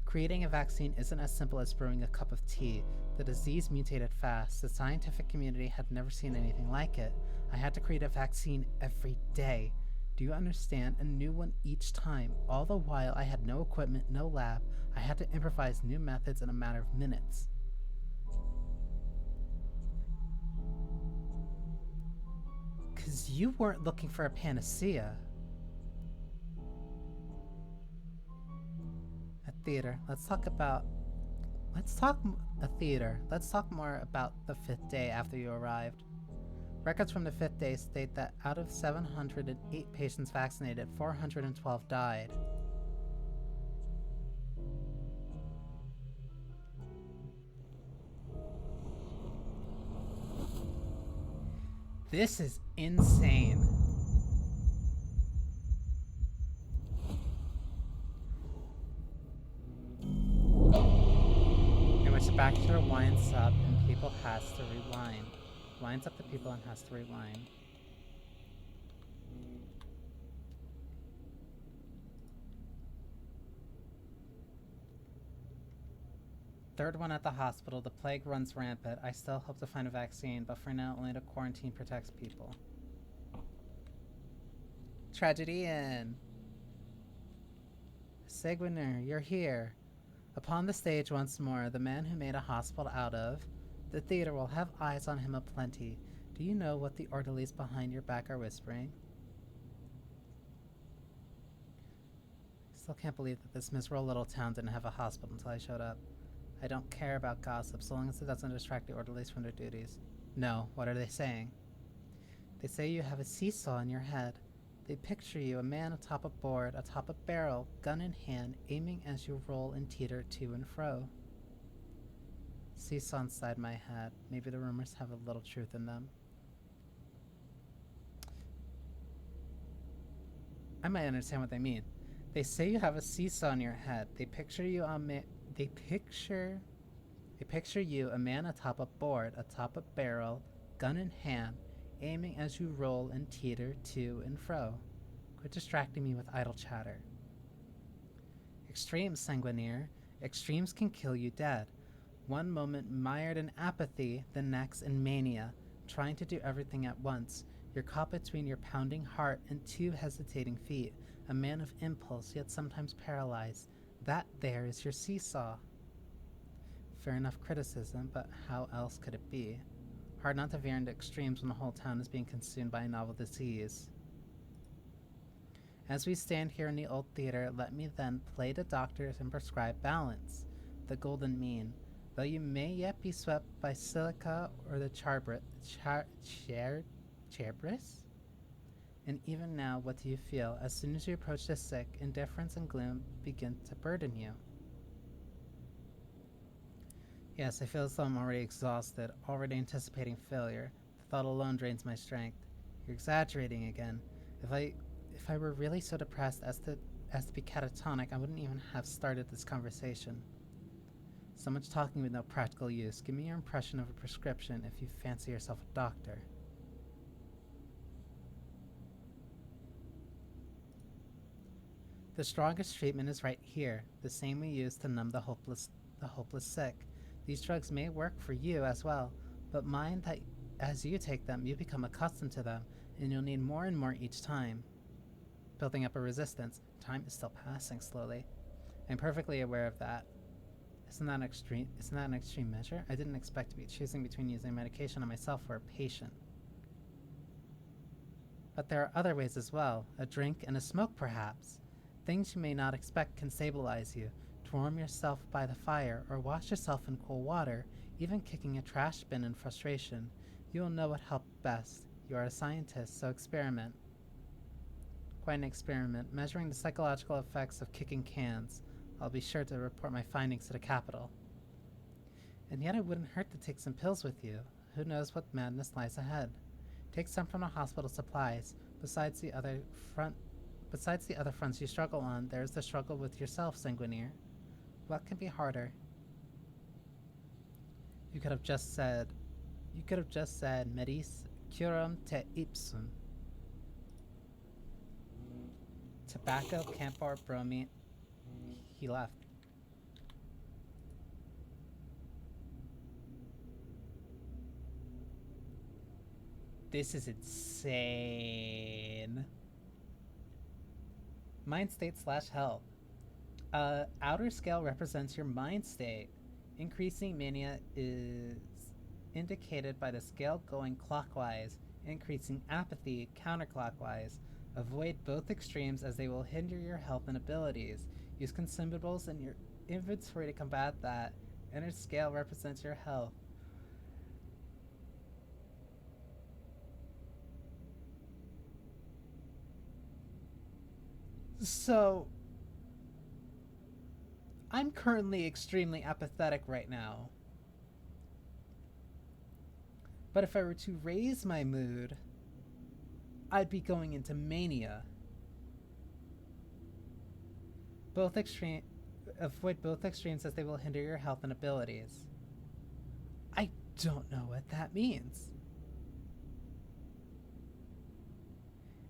Creating a vaccine isn't as simple as brewing a cup of tea. The disease mutated fast. The scientific community had never seen anything like it. I had to create a vaccine every day. Do you understand? A new one each time. All the while, I had no equipment, no lab. I had to improvise new methods in a matter of minutes. Because you weren't looking for a panacea. A theater. Let's talk more about the 5th day after you arrived. Records from the 5th day state that out of 708 patients vaccinated, 412 died. This is insane. In which the Baxter winds up and people has to rewind. Lines up the people and has to rewind. Third one at the hospital. The plague runs rampant. I still hope to find a vaccine, but for now only the quarantine protects people. Tragedy in. Seguiner, you're here. Upon the stage once more, the man who made a hospital out of. The theater will have eyes on him aplenty. Do you know what the orderlies behind your back are whispering? Still can't believe that this miserable little town didn't have a hospital until I showed up. I don't care about gossip, so long as it doesn't distract the orderlies from their duties. No, what are they saying? They say you have a seesaw in your head. They picture you, a man atop a board, atop a barrel, gun in hand, aiming as you roll and teeter to and fro. Seesaw inside my head. Maybe the rumors have a little truth in them. I might understand what they mean. They say you have a seesaw in your head. They picture you They picture you, a man atop a board, atop a barrel, gun in hand, aiming as you roll and teeter to and fro. Quit distracting me with idle chatter. Extremes, Sanguinier. Extremes can kill you dead. One moment mired in apathy, the next in mania, trying to do everything at once. You're caught between your pounding heart and two hesitating feet, a man of impulse, yet sometimes paralyzed. That there is your seesaw. Fair enough criticism, but how else could it be? Hard not to veer into extremes when the whole town is being consumed by a novel disease. As we stand here in the old theater, let me then play the doctors and prescribe balance, the golden mean. Though you may yet be swept by silica or the charbris. And even now, what do you feel? As soon as you approach the sick, indifference and gloom begin to burden you. Yes, I feel as though I'm already exhausted, already anticipating failure. The thought alone drains my strength. You're exaggerating again. If I were really so depressed as to be catatonic, I wouldn't even have started this conversation. So much talking with no practical use. Give me your impression of a prescription if you fancy yourself a doctor. The strongest treatment is right here, the same we use to numb the hopeless sick. These drugs may work for you as well, but mind that as you take them, you become accustomed to them, and you'll need more and more each time. Building up a resistance. Time is still passing slowly. I'm perfectly aware of that. Isn't that an extreme measure? I didn't expect to be choosing between using medication on myself or a patient. But there are other ways as well. A drink and a smoke, perhaps. Things you may not expect can stabilize you. To warm yourself by the fire, or wash yourself in cool water, even kicking a trash bin in frustration. You will know what helped best. You are a scientist, so experiment. Quite an experiment, measuring the psychological effects of kicking cans. I'll be sure to report my findings to the capital. And yet it wouldn't hurt to take some pills with you. Who knows what madness lies ahead? Take some from the hospital supplies. Besides the other fronts you struggle on, there is the struggle with yourself, Sanguinier. What can be harder? You could have just said, medis curum te ipsum. Tobacco, camphor, bromine. He left. This is insane. Mind state / health. Outer scale represents your mind state. Increasing mania is indicated by the scale going clockwise. Increasing apathy counterclockwise. Avoid both extremes as they will hinder your health and abilities. Use consumables in your inventory to combat that. Inner scale represents your health. So, I'm currently extremely apathetic right now. But if I were to raise my mood, I'd be going into mania. Avoid both extremes as they will hinder your health and abilities. I don't know what that means.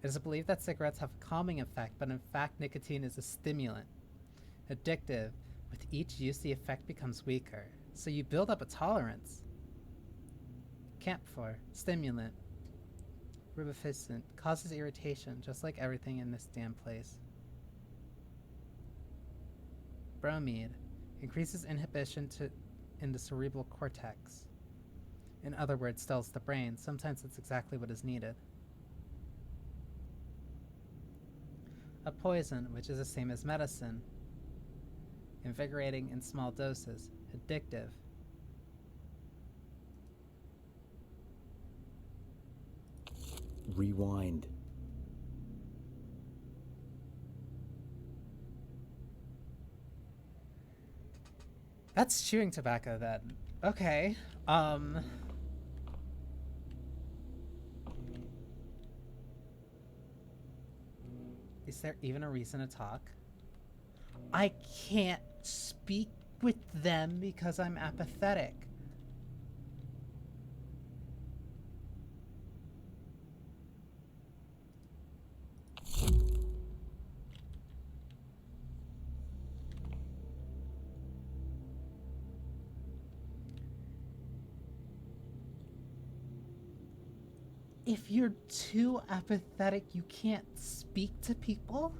It is believed that cigarettes have a calming effect, but in fact nicotine is a stimulant. Addictive. With each use the effect becomes weaker, so you build up a tolerance. Camphor. Stimulant. Rubefacient. Causes irritation, just like everything in this damn place. bromide increases inhibition in the cerebral cortex. In other words, dulls the brain. Sometimes it's exactly what is needed. A poison, which is the same as medicine. Invigorating in small doses. Addictive. Rewind. That's chewing tobacco then. Okay. Is there even a reason to talk? I can't speak with them because I'm apathetic. If you're too apathetic, you can't speak to people?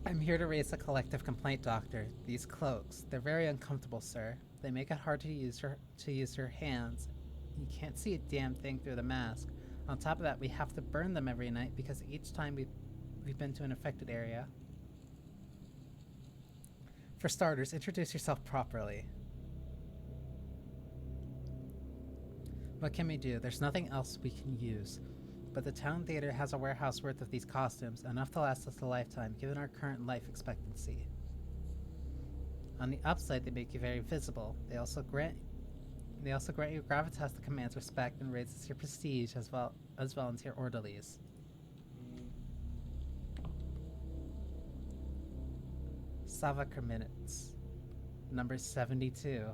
I'm here to raise a collective complaint, Doctor. These cloaks, they're very uncomfortable, sir. They make it hard to use your hands. You can't see a damn thing through the mask. On top of that, we have to burn them every night because each time we've been to an affected area. For starters, introduce yourself properly. What can we do? There's nothing else we can use. But the town theater has a warehouse worth of these costumes, enough to last us a lifetime, given our current life expectancy. On the upside, they make you very visible. They also grant you gravitas that commands respect and raises your prestige as volunteer orderlies. Sava Kerminitz, number 72.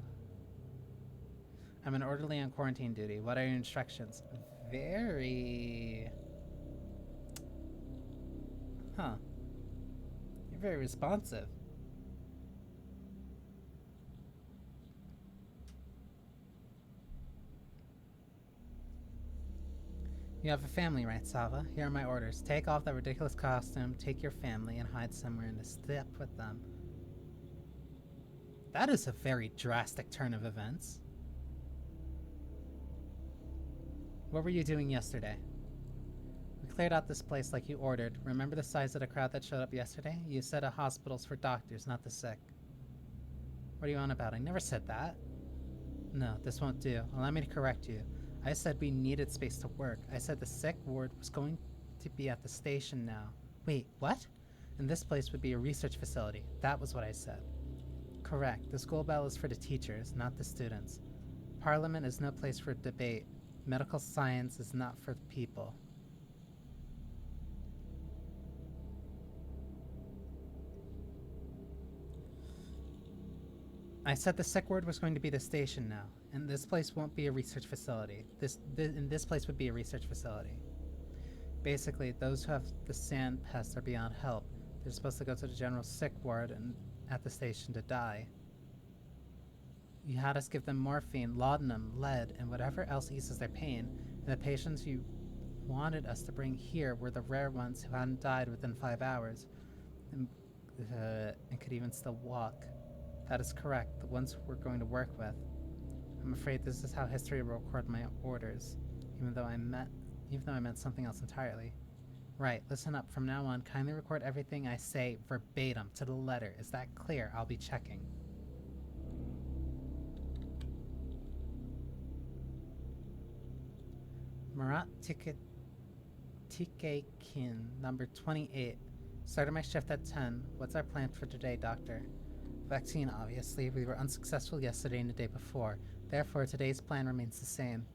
I'm an orderly on quarantine duty. What are your instructions? Very... Huh. You're very responsive. You have a family, right, Sava? Here are my orders. Take off that ridiculous costume, take your family, and hide somewhere in a step with them. That is a very drastic turn of events. What were you doing yesterday? We cleared out this place like you ordered. Remember the size of the crowd that showed up yesterday? You said a hospital's for doctors, not the sick. What are you on about? I never said that. No, this won't do. Allow me to correct you. I said we needed space to work. I said the sick ward was going to be at the station now. Wait, what? And this place would be a research facility. That was what I said. Correct. The school bell is for the teachers, not the students. Parliament is no place for debate. Medical science is not for the people. I said the sick ward was going to be the station now, and this place won't be a research facility. This place would be a research facility. Basically, those who have the sand pest are beyond help. They're supposed to go to the general sick ward and at the station to die. You had us give them morphine, laudanum, lead, and whatever else eases their pain, and the patients you wanted us to bring here were the rare ones who hadn't died within 5 hours, and could even still walk. That is correct, the ones we're going to work with. I'm afraid this is how history will record my orders, even though I meant something else entirely. Right, listen up. From now on, kindly record everything I say verbatim, to the letter. Is that clear? I'll be checking. Marat Tikekin, number 28. Started my shift at 10. What's our plan for today, Doctor? Vaccine, obviously. We were unsuccessful yesterday and the day before. Therefore, today's plan remains the same.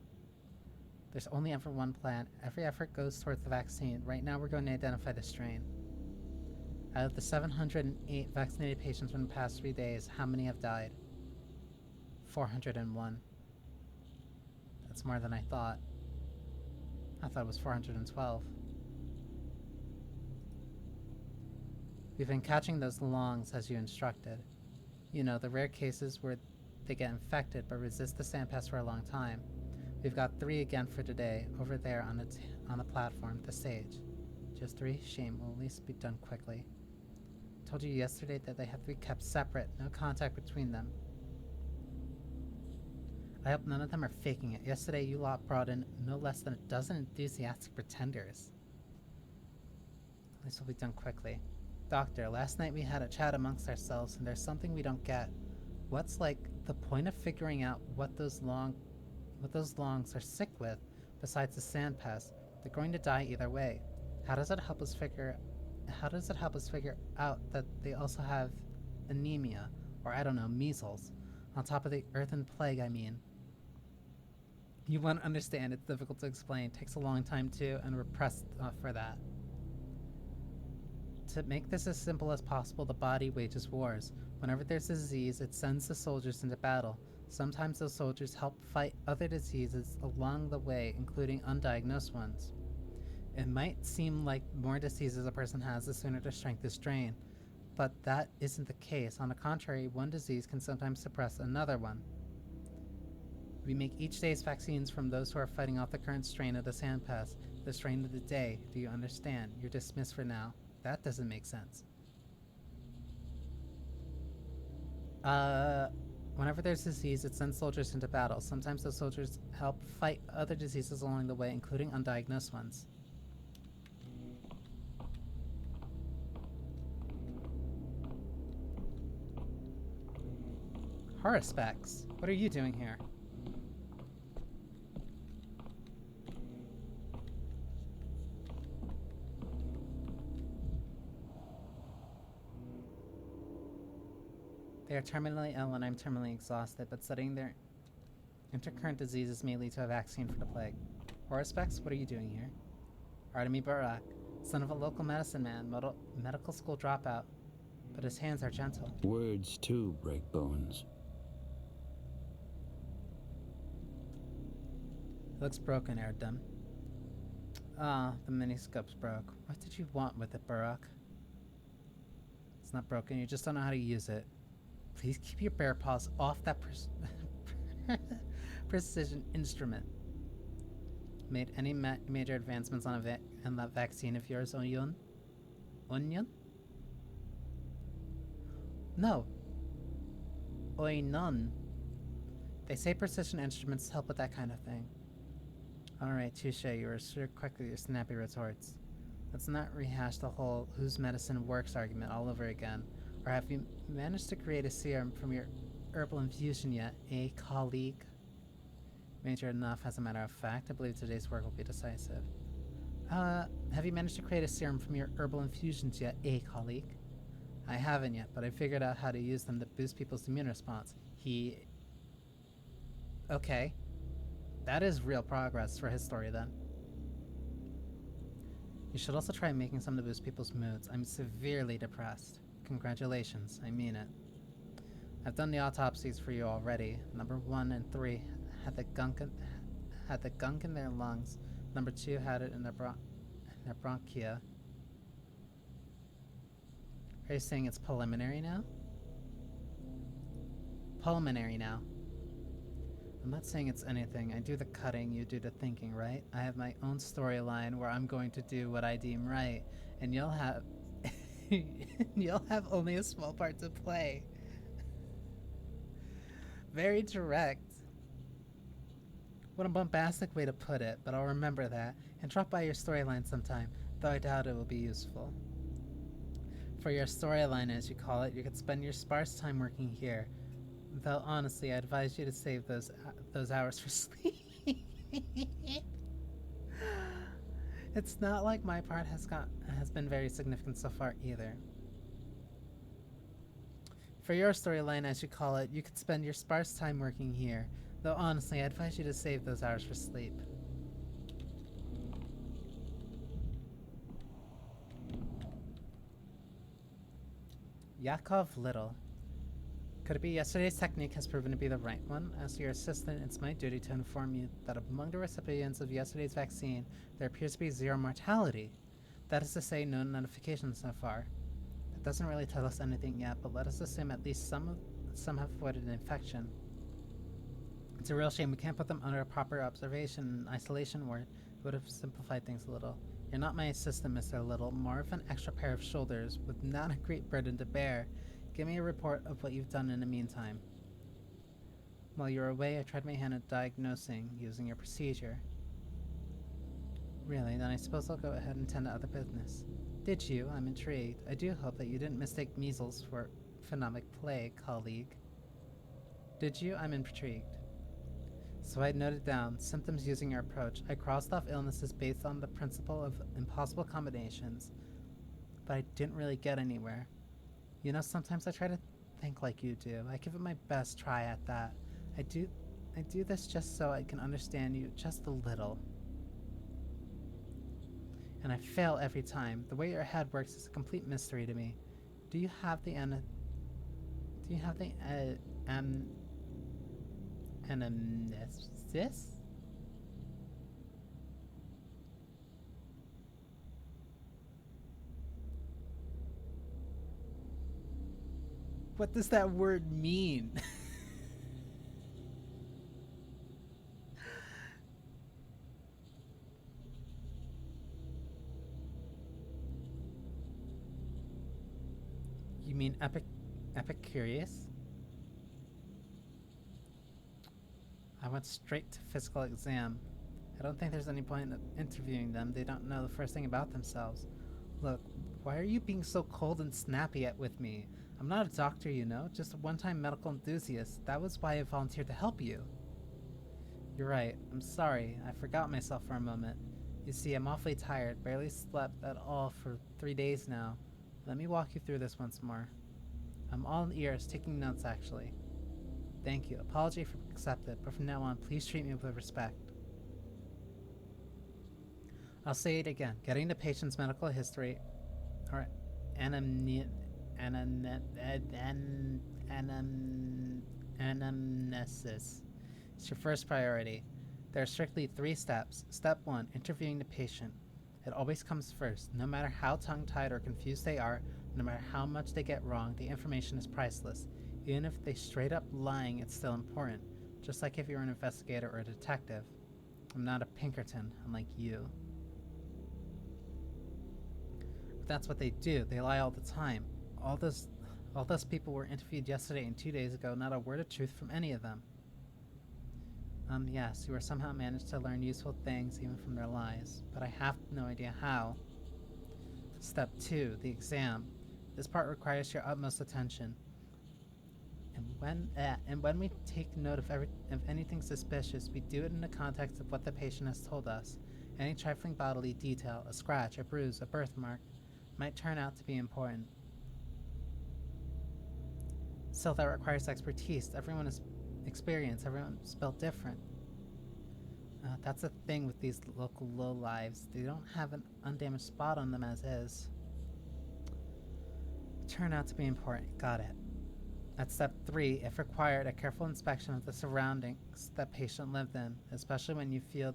There's only ever one plan. Every effort goes towards the vaccine. Right now, we're going to identify the strain. Out of the 708 vaccinated patients from the past 3 days, how many have died? 401. That's more than I thought. I thought it was 412. We've been catching those longs as you instructed. You know, the rare cases where they get infected but resist the sandpass for a long time. We've got 3 again for today, over there on the platform, the stage. Just 3? Shame, will at least be done quickly. Told you yesterday that they have to be kept separate, no contact between them. I hope none of them are faking it. Yesterday you lot brought in no less than a dozen enthusiastic pretenders. This will be done quickly. Doctor, last night we had a chat amongst ourselves and there's something we don't get. What's like the point of figuring out what those longs are sick with besides the sandpass? They're going to die either way. How does it help us figure out that they also have anemia, or I don't know, measles, on top of the earthen plague, I mean? You won't understand, it's difficult to explain, it takes a long time too, and we're pressed for that. To make this as simple as possible, the body wages wars. Whenever there's a disease, it sends the soldiers into battle. Sometimes those soldiers help fight other diseases along the way, including undiagnosed ones. It might seem like the more diseases a person has, the sooner their strength is drained, but that isn't the case. On the contrary, one disease can sometimes suppress another one. We make each day's vaccines from those who are fighting off the current strain of the sandpass, the strain of the day. Do you understand? You're dismissed for now. That doesn't make sense. Whenever there's disease, it sends soldiers into battle. Sometimes those soldiers help fight other diseases along the way, including undiagnosed ones. Horospecs, what are you doing here? They are terminally ill and I'm terminally exhausted, but studying their intercurrent diseases may lead to a vaccine for the plague. Horospecs, what are you doing here? Artemi Barak, son of a local medicine man, medical school dropout, but his hands are gentle. Words too break bones. Looks broken, Erdem. Ah, the miniscope's broke. What did you want with it, Barak? It's not broken, you just don't know how to use it. Please keep your bear paws off that precision instrument. Made any major advancements on that vaccine of yours, Onion? Onion? No. Oinon. They say precision instruments help with that kind of thing. Alright, touche, you were sure quick with your snappy retorts. Let's not rehash the whole whose medicine works argument all over again. Or have you managed to create a serum from your herbal infusion yet, eh, colleague? Major enough, as a matter of fact. I believe today's work will be decisive. Have you managed to create a serum from your herbal infusions yet, eh, colleague? I haven't yet, but I figured out how to use them to boost people's immune response. Okay. That is real progress for his story, then. You should also try making some to boost people's moods. I'm severely depressed. Congratulations, I mean it. I've done the autopsies for you already. Number 1 and 3 had the gunk in their lungs. Number 2 had it in their bronchia. Are you saying it's preliminary now? Pulmonary now. I'm not saying it's anything. I do the cutting, you do the thinking, right? I have my own storyline where I'm going to do what I deem right, and you'll have you'll have only a small part to play. Very direct. What a bombastic way to put it, but I'll remember that, and drop by your storyline sometime, though I doubt it will be useful. For your storyline, as you call it, you could spend your sparse time working here. Though honestly, I advise you to save those hours for sleep. It's not like my part has been very significant so far either. For your storyline, as you call it, you could spend your sparse time working here. Though honestly, I advise you to save those hours for sleep. Yakov Little. Could it be yesterday's technique has proven to be the right one? As your assistant, it's my duty to inform you that among the recipients of yesterday's vaccine, there appears to be 0 mortality. That is to say, no notifications so far. doesn't really tell us anything yet, but let us assume at least some have avoided an infection. It's a real shame we can't put them under a proper observation and isolation ward. It would have simplified things a little. You're not my assistant, Mr. Little, more of an extra pair of shoulders with not a great burden to bear. Give me a report of what you've done in the meantime. While you were away, I tried my hand at diagnosing using your procedure. Really? Then I suppose I'll go ahead and tend to other business. Did you? I'm intrigued. I do hope that you didn't mistake measles for phonemic plague, colleague. Did you? I'm intrigued. So I noted down symptoms using your approach. I crossed off illnesses based on the principle of impossible combinations, but I didn't really get anywhere. You know, sometimes I try to think like you do. I give it my best try at that. I do this just so I can understand you just a little. And I fail every time. The way your head works is a complete mystery to me. Do you have the anamnesis? What does that word mean? You mean Epicurious? I went straight to physical exam. I don't think there's any point in interviewing them. They don't know the first thing about themselves. Look, why are you being so cold and snappy with me? I'm not a doctor, you know, just a one-time medical enthusiast. That was why I volunteered to help you. You're right. I'm sorry. I forgot myself for a moment. You see, I'm awfully tired. Barely slept at all for 3 days now. Let me walk you through this once more. I'm all ears, taking notes actually. Thank you. Apology for accepted, but from now on, please treat me with respect. I'll say it again. Getting the patient's medical history, or anamnesis, is your first priority. There are strictly 3 steps. Step 1, interviewing the patient. It always comes first. No matter how tongue-tied or confused they are, no matter how much they get wrong, the information is priceless. Even if they straight up lying, it's still important. Just like if you were an investigator or a detective. I'm not a Pinkerton, unlike you. But that's what they do. They lie all the time. All those people were interviewed yesterday and 2 days ago, not a word of truth from any of them. Yes, you were somehow managed to learn useful things even from their lies, but I have no idea how. Step 2, the exam. This part requires your utmost attention. And when we take note of anything suspicious, we do it in the context of what the patient has told us. Any trifling bodily detail, a scratch, a bruise, a birthmark, might turn out to be important. Still, that requires expertise. Everyone is experienced. Everyone's built different. That's the thing with these local lowlives. They don't have an undamaged spot on them as is. Turn out to be important. Got it. At step 3, if required, a careful inspection of the surroundings that patient lived in, especially when you feel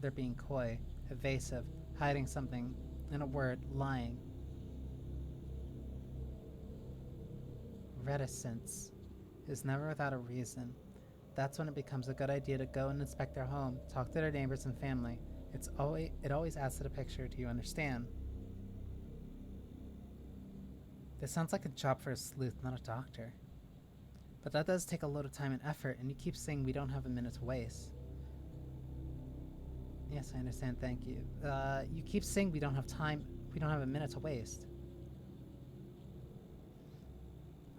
they're being coy, evasive, hiding something, in a word, lying. Reticence is never without a reason. That's when it becomes a good idea to go and inspect their home, talk to their neighbors and family. It always adds to the picture, do you understand? This sounds like a job for a sleuth, not a doctor. But that does take a lot of time and effort, and you keep saying we don't have a minute to waste. Yes, I understand, thank you. You keep saying we don't have a minute to waste.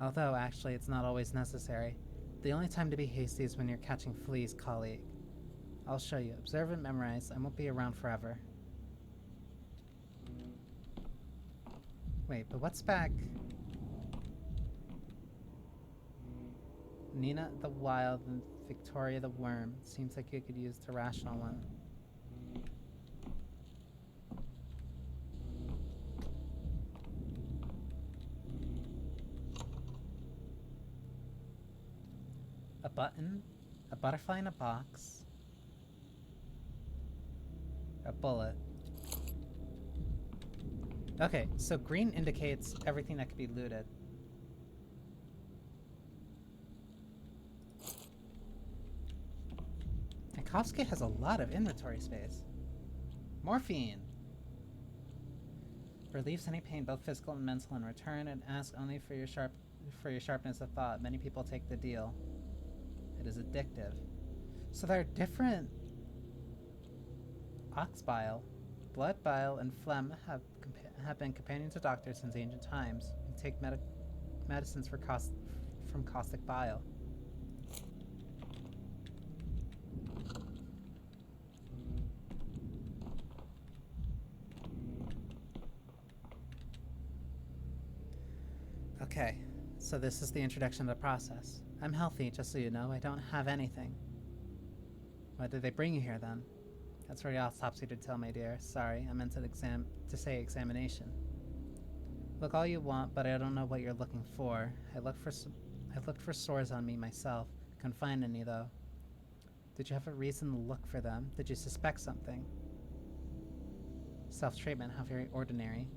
Although, actually, it's not always necessary. The only time to be hasty is when you're catching fleas, colleague. I'll show you. Observe and memorize. I won't be around forever. Wait, but what's back? Nina the Wild and Victoria the Worm. Seems like you could use the rational one. A button, a butterfly in a box, a bullet. Okay, so green indicates everything that could be looted. And Kofsky has a lot of inventory space. Morphine! Relieves any pain, both physical and mental, in return, and ask only for your sharpness of thought. Many people take the deal. It is addictive. So there are different ox bile. Blood, bile, and phlegm have been companions of doctors since ancient times. You take medicines from caustic bile. Okay, so this is the introduction to the process. I'm healthy, just so you know. I don't have anything. Why did they bring you here, then? That's very autopsy to tell, my dear. Sorry, I meant to say examination. Look all you want, but I don't know what you're looking for. I looked for sores on me myself. Couldn't find any, though. Did you have a reason to look for them? Did you suspect something? Self-treatment, how very ordinary.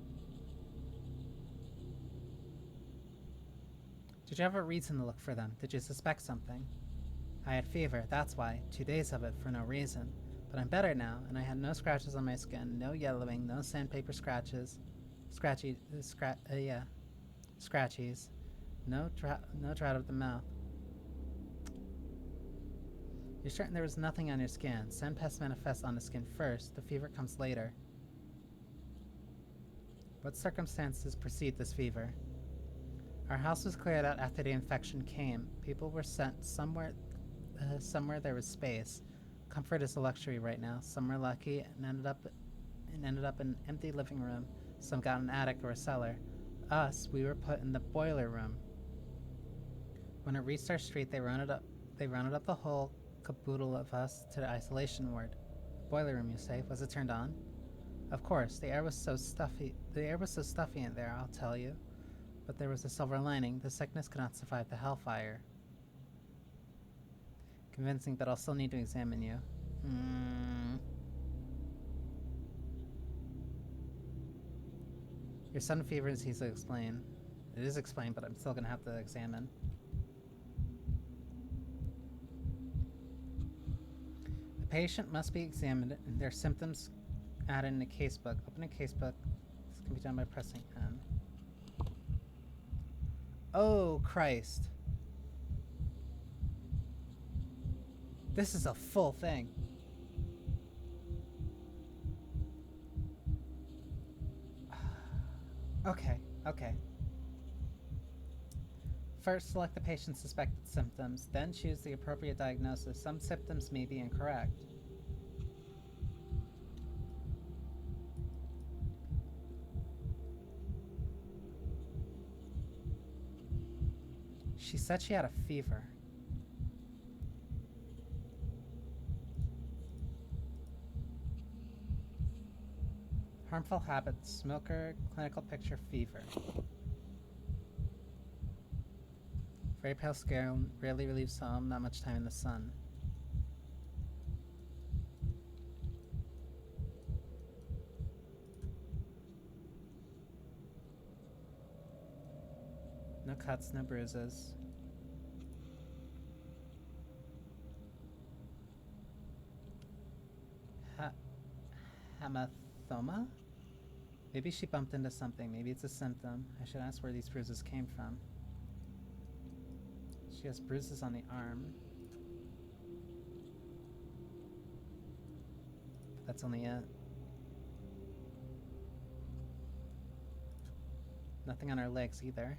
Did you have a reason to look for them? Did you suspect something? I had fever, that's why. 2 days of it, for no reason. But I'm better now, and I had no scratches on my skin, no yellowing, no sandpaper scratches. Scratchies. No drought of the mouth. You're certain there was nothing on your skin. Sand pests manifest on the skin first, the fever comes later. What circumstances precede this fever? Our house was cleared out after the infection came. People were sent somewhere there was space. Comfort is a luxury right now. Some were lucky and ended up in an empty living room. Some got an attic or a cellar. Us, we were put in the boiler room. When it reached our street, they rounded up the whole caboodle of us to the isolation ward. Boiler room, you say? Was it turned on? Of course, the air was so stuffy in there, I'll tell you. But there was a silver lining. The sickness could not survive the hellfire. Convincing, but I'll still need to examine you. Your sudden fever is easily explained. It is explained, but I'm still gonna have to examine. The patient must be examined and their symptoms added in a casebook. Open a casebook. This can be done by pressing N. Oh, Christ. This is a full thing. Okay. First, select the patient's suspected symptoms, then choose the appropriate diagnosis. Some symptoms may be incorrect. She said she had a fever. Harmful habits, smoker, clinical picture, fever. Very pale skin, rarely leaves home, not much time in the sun. No cuts, no bruises. Hemathoma? Maybe she bumped into something. Maybe it's a symptom. I should ask where these bruises came from. She has bruises on the arm. But that's only it. Nothing on her legs either.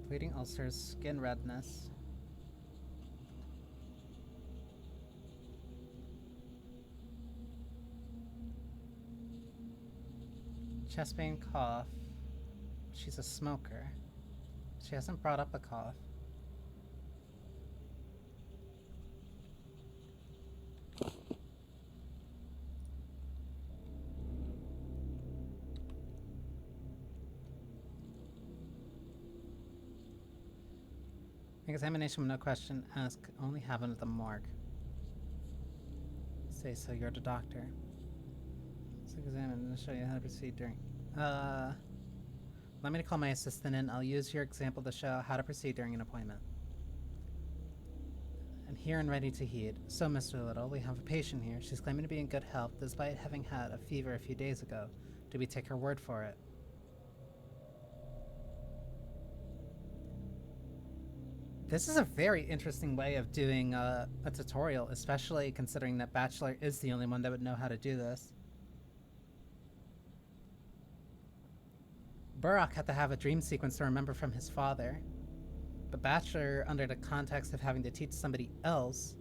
Bleeding ulcers, skin redness. Chest pain, cough. She's a smoker. She hasn't brought up a cough. Examination with no question asked only happened at the morgue. Say so, you're the doctor. Let's examine and show you how to proceed during. Let me call my assistant in. I'll use your example to show how to proceed during an appointment. I'm here and ready to heed. So, Mr. Little, we have a patient here. She's claiming to be in good health despite having had a fever a few days ago. Do we take her word for it? This is a very interesting way of doing a tutorial, especially considering that Bachelor is the only one that would know how to do this. Burrock had to have a dream sequence to remember from his father, but Bachelor, under the context of having to teach somebody else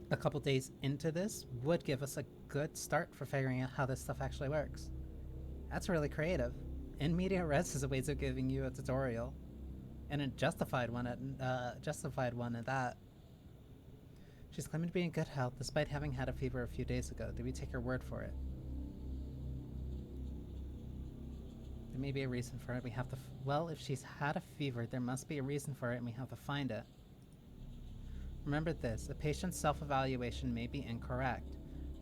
a couple days into this, would give us a good start for figuring out how this stuff actually works. That's really creative. In media res is a way of giving you a tutorial. And a justified one at that. She's claiming to be in good health despite having had a fever a few days ago. Did we take her word for it? There may be a reason for it. We have to. Well, if she's had a fever, there must be a reason for it, and we have to find it. Remember this: a patient's self-evaluation may be incorrect.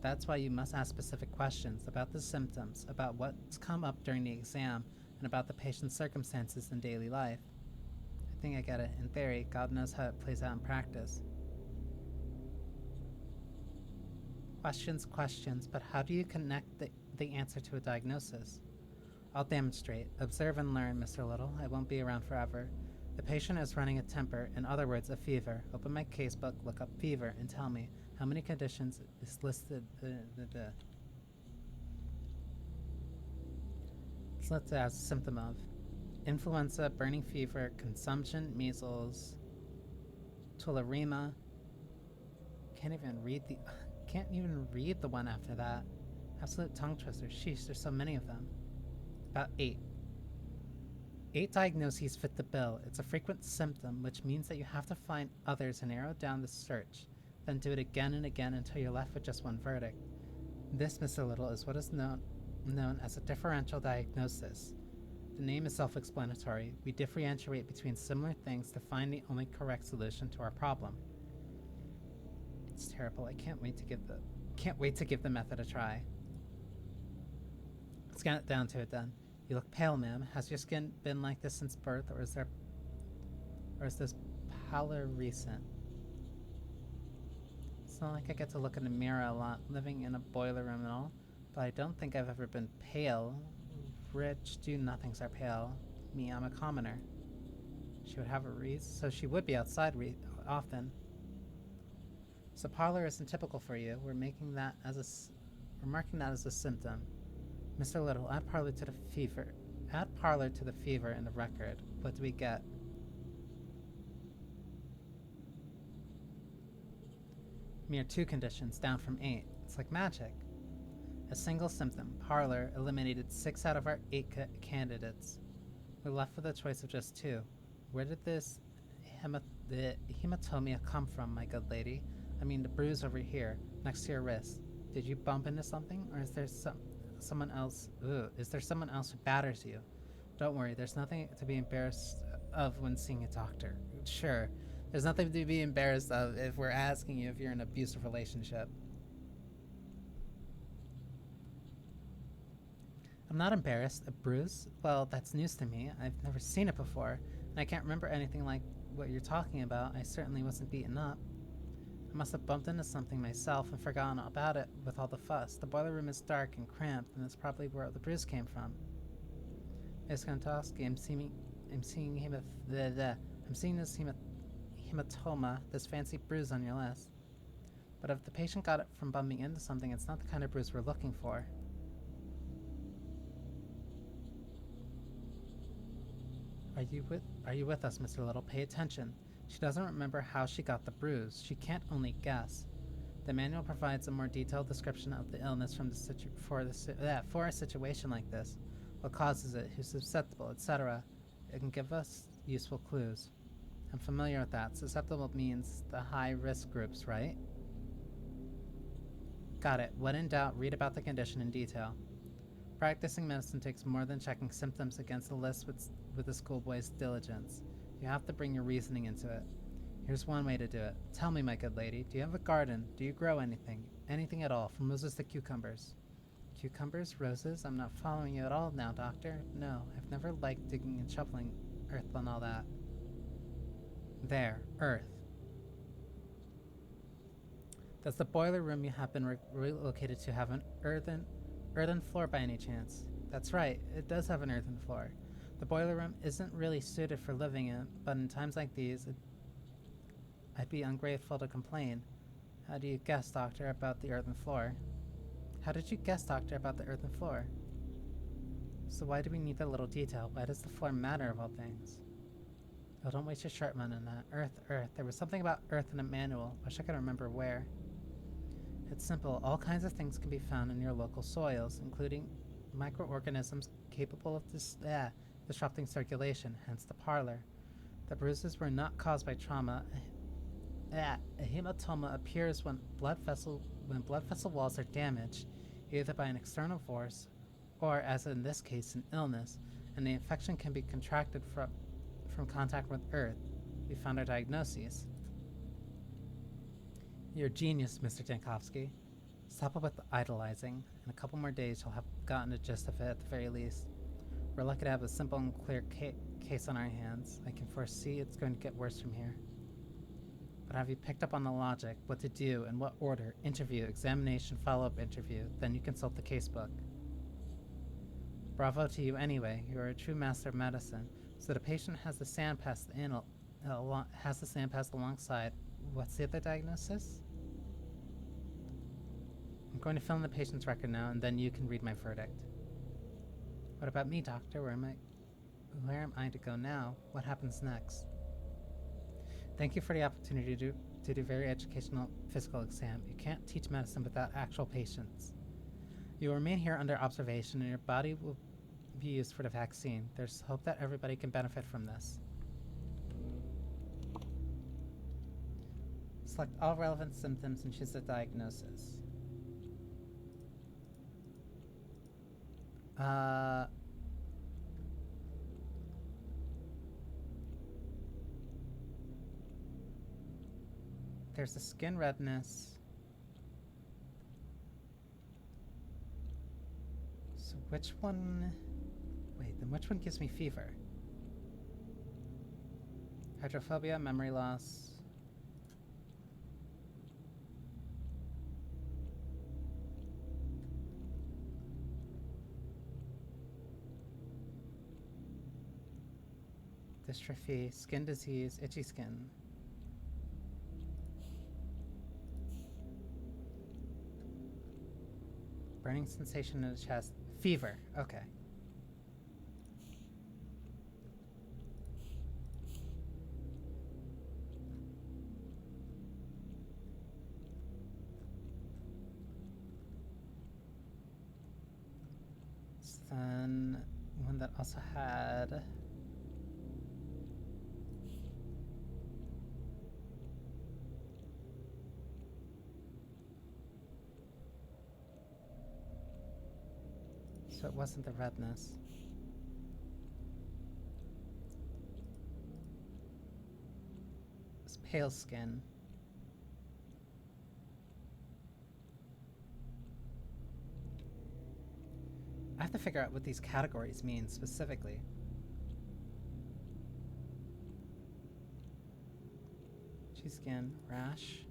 That's why you must ask specific questions about the symptoms, about what's come up during the exam, and about the patient's circumstances in daily life. I think I get it. In theory, God knows how it plays out in practice. Questions, but how do you connect the answer to a diagnosis? I'll demonstrate. Observe and learn, Mr. Little. I won't be around forever. The patient is running a temper, in other words, a fever. Open my casebook, look up fever, and tell me how many conditions is listed. It's listed as a symptom of influenza, burning fever, consumption, measles, tularemia. Can't even read the one after that. Absolute tongue twister. Sheesh, there's so many of them. About 8. 8 diagnoses fit the bill. It's a frequent symptom, which means that you have to find others and narrow down the search, then do it again and again until you're left with just one verdict. This, Mr. Little, is what is known as a differential diagnosis. The name is self-explanatory. We differentiate between similar things to find the only correct solution to our problem. It's terrible. I can't wait to give the method a try. Let's get down to it then. You look pale, ma'am. Has your skin been like this since birth, or is this pallor recent? It's not like I get to look in the mirror a lot, living in a boiler room and all, but I don't think I've ever been pale. Rich do-nothings are pale. Me, I'm a commoner. She would have a reason, so she would be outside often. So parlor isn't typical for you. We're marking that as a symptom. Mr. Little, add parlor to the fever. Add parlor to the fever in the record. What do we get? Mere 2 conditions, down from 8. It's like magic. A single symptom, parlor, eliminated 6 out of our 8 candidates. We're left with a choice of just 2. Where did this hematomia come from, my good lady? I mean the bruise over here, next to your wrist. Did you bump into something, or is there someone else? Is there someone else who batters you? Don't worry, there's nothing to be embarrassed of when seeing a doctor. Sure, there's nothing to be embarrassed of if we're asking you if you're in an abusive relationship. I'm not embarrassed. A bruise? Well, that's news to me. I've never seen it before, and I can't remember anything like what you're talking about. I certainly wasn't beaten up. I must have bumped into something myself and forgotten all about it with all the fuss. The boiler room is dark and cramped, and that's probably where the bruise came from. Ms. Kontowski, I'm seeing this hematoma, this fancy bruise on your list. But if the patient got it from bumping into something, it's not the kind of bruise we're looking for. Are you with us, Mr. Little? Pay attention. She doesn't remember how she got the bruise. She can't only guess. The manual provides a more detailed description of the illness for a situation like this. What causes it, who's susceptible, etc. It can give us useful clues. I'm familiar with that. Susceptible means the high-risk groups, right? Got it. When in doubt, read about the condition in detail. Practicing medicine takes more than checking symptoms against the list with a schoolboy's diligence. You have to bring your reasoning into it. Here's one way to do it. Tell me, my good lady, do you have a garden? Do you grow anything? Anything at all, from roses to cucumbers? Cucumbers? Roses? I'm not following you at all now, Doctor. No, I've never liked digging and shoveling earth and all that. There, earth. Does the boiler room you have been relocated to have an earthen floor by any chance? That's right, it does have an earthen floor. The boiler room isn't really suited for living in, but in times like these, I'd be ungrateful to complain. How do you guess, Doctor, about the earthen floor? How did you guess, Doctor, about the earthen floor? So why do we need that little detail? Why does the floor matter of all things? Oh, don't waste your sharp mind on that. Earth. There was something about earth in a manual. Wish I could remember where. It's simple. All kinds of things can be found in your local soils, including microorganisms capable of disrupting circulation, hence the parlor. The bruises were not caused by trauma. A hematoma appears when blood vessel walls are damaged, either by an external force or, as in this case, an illness, and the infection can be contracted from contact with earth. We found our diagnoses. You're a genius, Mr. Dankovsky. Stop it with the idolizing. In a couple more days, you'll have gotten the gist of it at the very least. We're lucky to have a simple and clear case on our hands. I can foresee it's going to get worse from here. But have you picked up on the logic, what to do, in what order, interview, examination, follow-up interview, then you consult the casebook. Bravo to you anyway, you are a true master of medicine. So the patient has the sand passed alongside. What's the other diagnosis? I'm going to fill in the patient's record now, and then you can read my verdict. What about me, Doctor? Where am I to go now? What happens next? Thank you for the opportunity to do very educational physical exam. You can't teach medicine without actual patients. You will remain here under observation, and your body will be used for the vaccine. There's hope that everybody can benefit from this. Select all relevant symptoms and choose the diagnosis. There's the skin redness. So which one? Wait, then which one gives me fever? Hydrophobia, memory loss. Dystrophy, skin disease, itchy skin. Burning sensation in the chest. Fever. Okay. Then one that also had so it wasn't the redness. It was pale skin. I have to figure out what these categories mean specifically. Itchy skin, rash.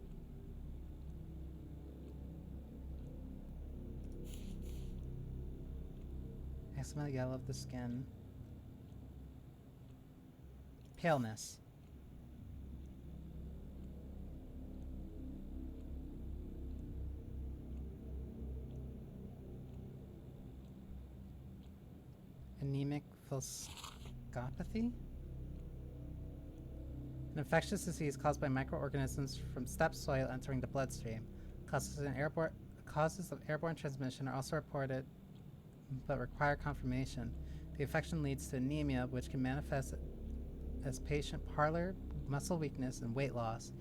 Eczema, yellow of the skin. Paleness. Anemic philoscopathy? An infectious disease caused by microorganisms from steppe soil entering the bloodstream. Causes of airborne transmission are also reported but require confirmation. The infection leads to anemia, which can manifest as patient pallor, muscle weakness, and weight loss.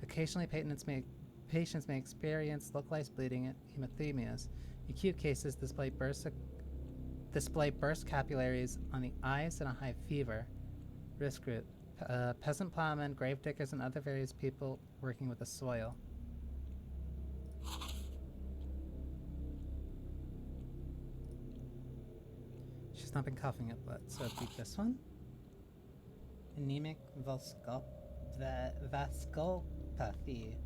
Occasionally, patients may experience localized bleeding and hemathemias. Acute cases display burst capillaries on the eyes and a high fever. Risk group: Peasant plowmen, grave diggers, and other various people working with the soil. She's not been coughing up blood, so it'd be this one. Anemic vasculopathy.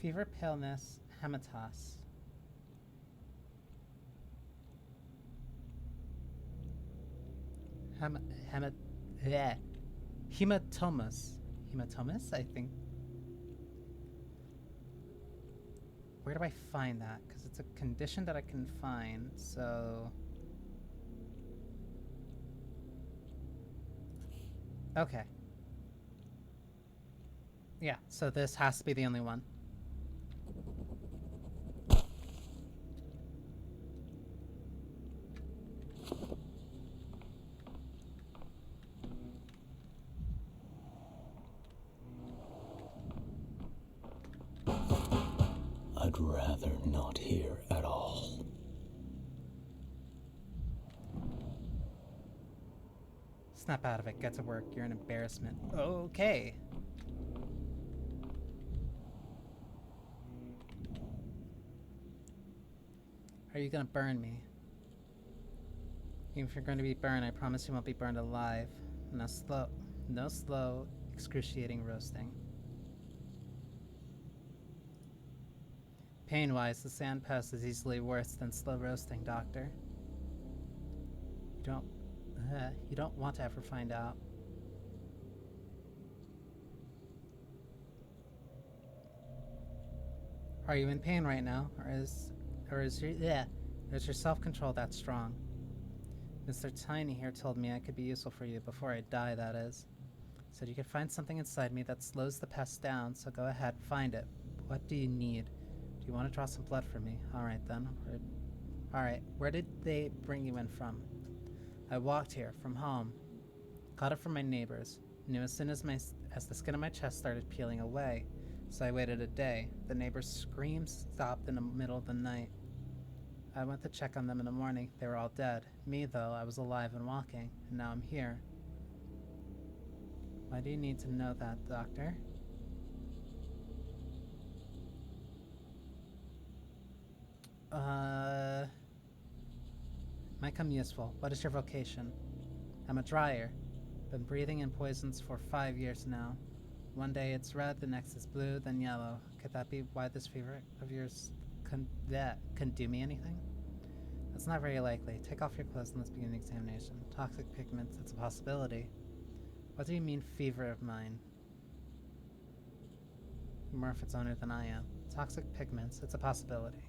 Fever, paleness, hematos. Hematomas. Hematomas, I think. Where do I find that? Because it's a condition that I can find, so... Okay. Yeah, so this has to be the only one. I'd rather not hear at all. Snap out of it, get to work, you're an embarrassment. Okay. Are you gonna burn me? Even if you're going to be burned, I promise you won't be burned alive. No slow, excruciating roasting. Pain-wise, the sand pest is easily worse than slow roasting, Doctor. You don't want to ever find out. Are you in pain right now, or is your self-control that strong? Mr. Tiny here told me I could be useful for you before I die, that is. Said you could find something inside me that slows the pest down, so go ahead, find it. What do you need? Do you want to draw some blood from me? Alright then. Alright, where did they bring you in from? I walked here, from home. Got it from my neighbors. Knew as soon as the skin of my chest started peeling away. So I waited a day. The neighbors' screams stopped in the middle of the night. I went to check on them in the morning. They were all dead. Me, though, I was alive and walking, and now I'm here. Why do you need to know that, Doctor? Might come useful. What is your vocation? I'm a dryer. Been breathing in poisons for 5 years now. One day it's red, the next is blue, then yellow. Could that be why this fever of yours couldn't do me anything? That's not very likely. Take off your clothes and let's begin the examination. Toxic pigments, it's a possibility. What do you mean, fever of mine? You're more of its owner than I am. Toxic pigments, it's a possibility.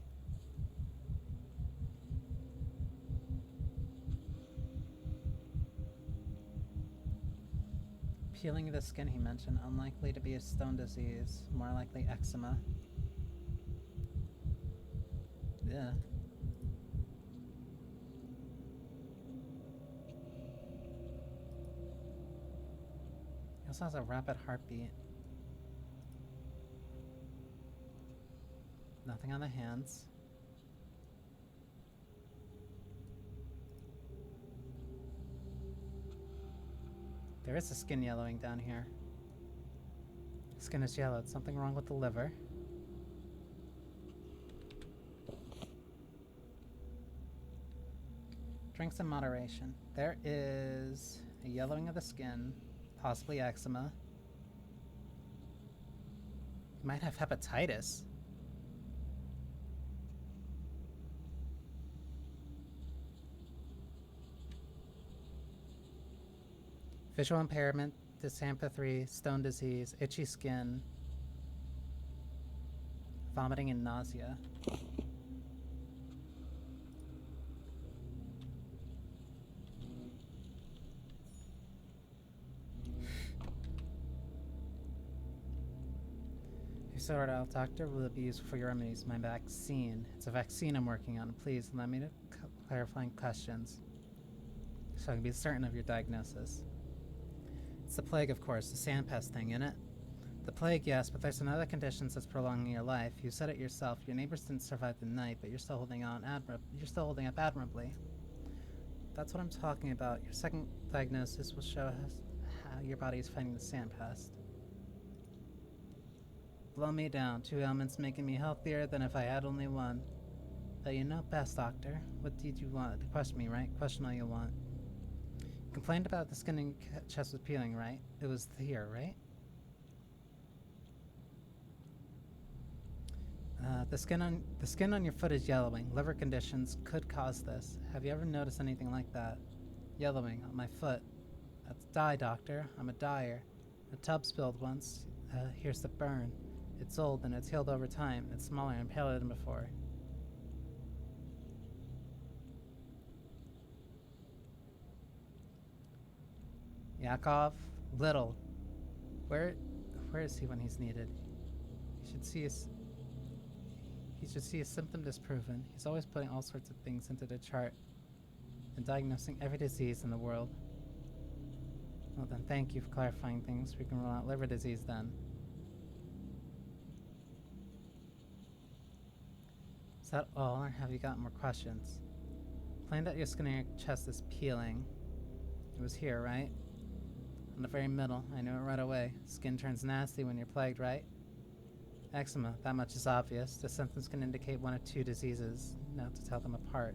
Peeling of the skin, he mentioned. Unlikely to be a stone disease. More likely eczema. Yeah. He also has a rapid heartbeat. Nothing on the hands. There is a skin yellowing down here. Skin is yellowed. Something wrong with the liver. Drinks in moderation. There is a yellowing of the skin, possibly eczema. You might have hepatitis. Visual impairment, dysampathy, stone disease, itchy skin, vomiting and nausea. Sort out, Doctor. Will it be useful for your remedies? My vaccine. It's a vaccine I'm working on. Please allow me to clarifying questions so I can be certain of your diagnosis. It's the plague, of course, the sand pest thing, innit? The plague, yes, but there's another condition that's prolonging your life. You said it yourself. Your neighbors didn't survive the night, but you're still holding up admirably. That's what I'm talking about. Your second diagnosis will show us how your body is fighting the sand pest. Blow me down. 2 ailments making me healthier than if I had only one. But you know best, doctor. What did you want? Question me, right? Question all you want. You complained about the skin in your chest was peeling, right? It was here, right? The skin on your foot is yellowing. Liver conditions could cause this. Have you ever noticed anything like that? Yellowing on my foot. That's dye, doctor. I'm a dyer. A tub spilled once. Here's the burn. It's old and it's healed over time. It's smaller and paler than before. Yakov, little. Where is he when he's needed? He should see a symptom disproven. He's always putting all sorts of things into the chart and diagnosing every disease in the world. Well then, thank you for clarifying things. We can rule out liver disease then. Is that all, or have you got more questions? Plain that your skin on your chest is peeling. It was here, right? In the very middle. I knew it right away. Skin turns nasty when you're plagued, right? Eczema, that much is obvious. The symptoms can indicate 1 or 2 diseases. Now to tell them apart.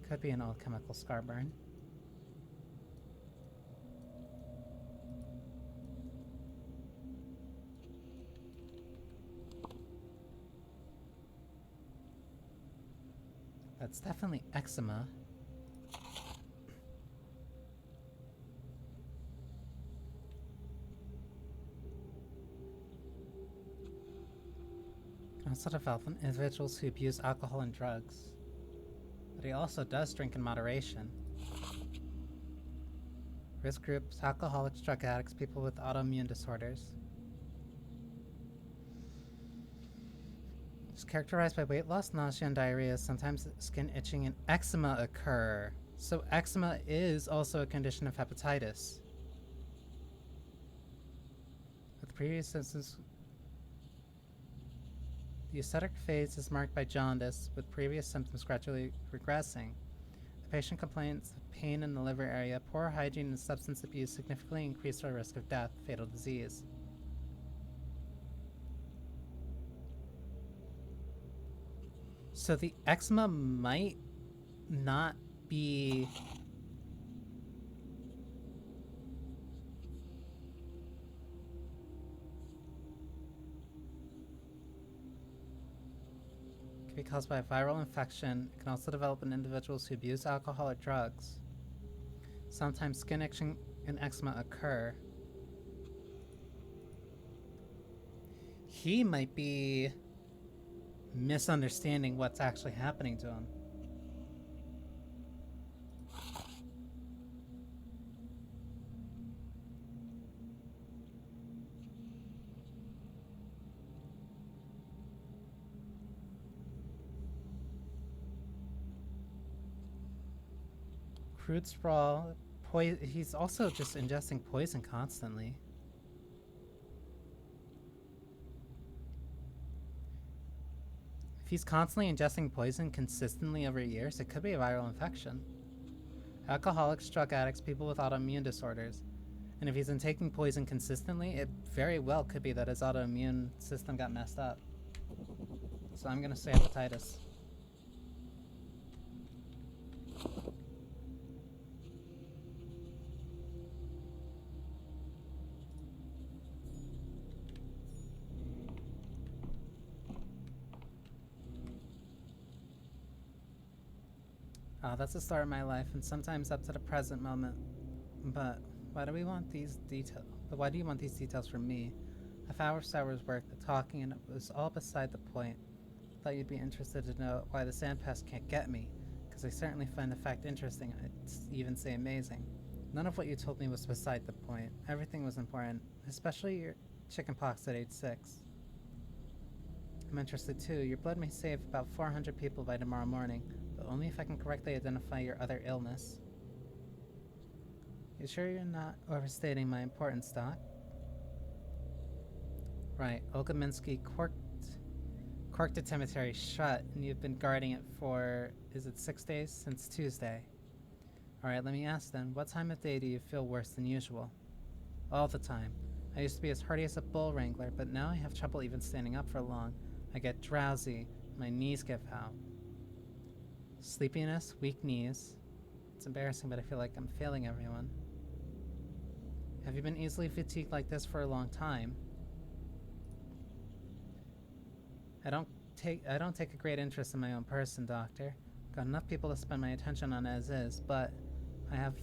Could be an old chemical scar burn. That's definitely eczema. Can also develop in individuals who abuse alcohol and drugs. But he also does drink in moderation. Risk groups, alcoholics, drug addicts, people with autoimmune disorders. It's characterized by weight loss, nausea, and diarrhea. Sometimes skin itching and eczema occur. So eczema is also a condition of hepatitis. With previous symptoms, the acidic phase is marked by jaundice, with previous symptoms gradually regressing. The patient complains of pain in the liver area. Poor hygiene and substance abuse significantly increase our risk of death, fatal disease. So the eczema might not be can be caused by a viral infection. It can also develop in individuals who abuse alcohol or drugs. Sometimes skin itching and eczema occur. He might be misunderstanding what's actually happening to him. Crude sprawl. He's also just ingesting poison constantly. If he's constantly ingesting poison consistently over years, it could be a viral infection. Alcoholics, drug addicts, people with autoimmune disorders. And if he's been taking poison consistently, it very well could be that his autoimmune system got messed up. So I'm gonna say hepatitis. That's the start of my life, and sometimes up to the present moment. But why do you want these details from me? A 5 hours worth of talking, and it was all beside the point. I thought you'd be interested to know why the sand pest can't get me, because I certainly find the fact interesting. I'd even say amazing. None of what you told me was beside the point. Everything was important, especially your chickenpox at age 6. I'm interested too. Your blood may save about 400 people by tomorrow morning, but only if I can correctly identify your other illness. You sure you're not overstating my importance, Doc? Right, Olga-Minsky corked the cemetery shut, and you've been guarding it for, is it 6 days? Since Tuesday. Alright, let me ask then, what time of day do you feel worse than usual? All the time. I used to be as hardy as a bull wrangler, but now I have trouble even standing up for long. I get drowsy, my knees give out. Sleepiness, weak knees. It's embarrassing, but I feel like I'm failing everyone. Have you been easily fatigued like this for a long time? I don't take a great interest in my own person, Doctor. Got enough people to spend my attention on as is, but I have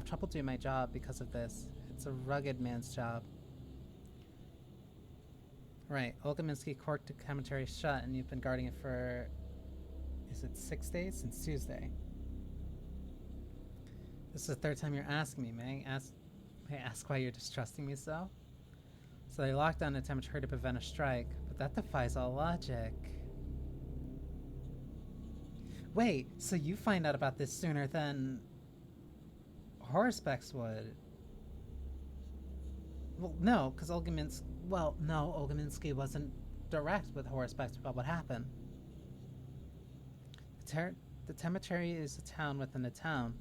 trouble doing my job because of this. It's a rugged man's job. Right, Olga-Minsky corked the cemetery shut, and you've been guarding it for, is it 6 days? Since Tuesday. This is the third time you're asking me. May I ask why you're distrusting me so? So they locked down the cemetery to prevent a strike, but that defies all logic. Wait, so you find out about this sooner than Horspex would? Well, no, because Olga-Minsky wasn't direct with Horspex about what happened. The cemetery is a town within a town.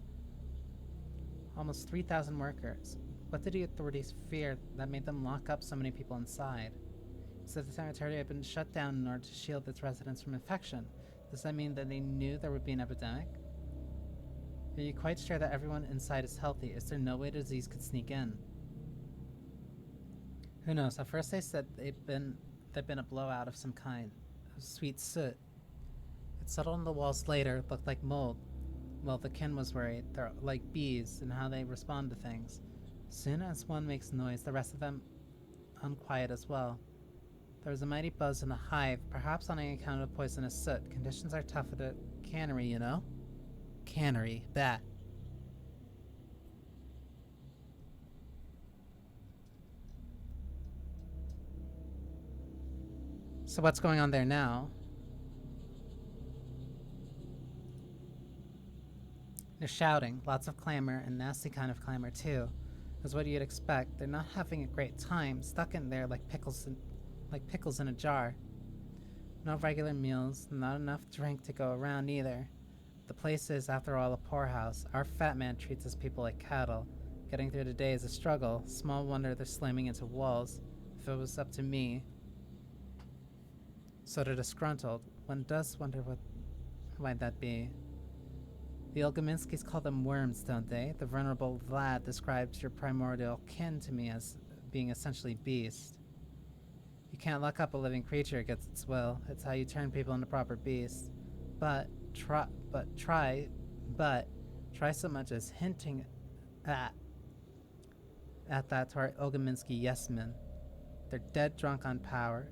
Almost 3,000 workers. What did the authorities fear that made them lock up so many people inside? So the cemetery had been shut down in order to shield its residents from infection. Does that mean that they knew there would be an epidemic? Are you quite sure that everyone inside is healthy? Is there no way the disease could sneak in? Who knows? At first they said there'd been a blowout of some kind, of sweet soot. It settled on the walls later, looked like mold. Well, the kin was worried. They're like bees in how they respond to things. Soon as one makes noise, the rest of them unquiet as well. There was a mighty buzz in the hive, perhaps on account of poisonous soot. Conditions are tough at a cannery, you know? Cannery, that. So what's going on there now? They're shouting, lots of clamor, and nasty kind of clamor too. Is what you'd expect. They're not having a great time, stuck in there like pickles in a jar. No regular meals, not enough drink to go around either. The place is, after all, a poorhouse. Our fat man treats his people like cattle. Getting through the day is a struggle. Small wonder they're slamming into walls. If it was up to me. So they're disgruntled. One does wonder what might that be. The Olga-Minskys call them worms, don't they? The venerable Vlad described your primordial kin to me as being essentially beast. You can't lock up a living creature against its will. It's how you turn people into proper beasts. But try so much as hinting at that to our Olga-Minsky yes-men. They're dead drunk on power.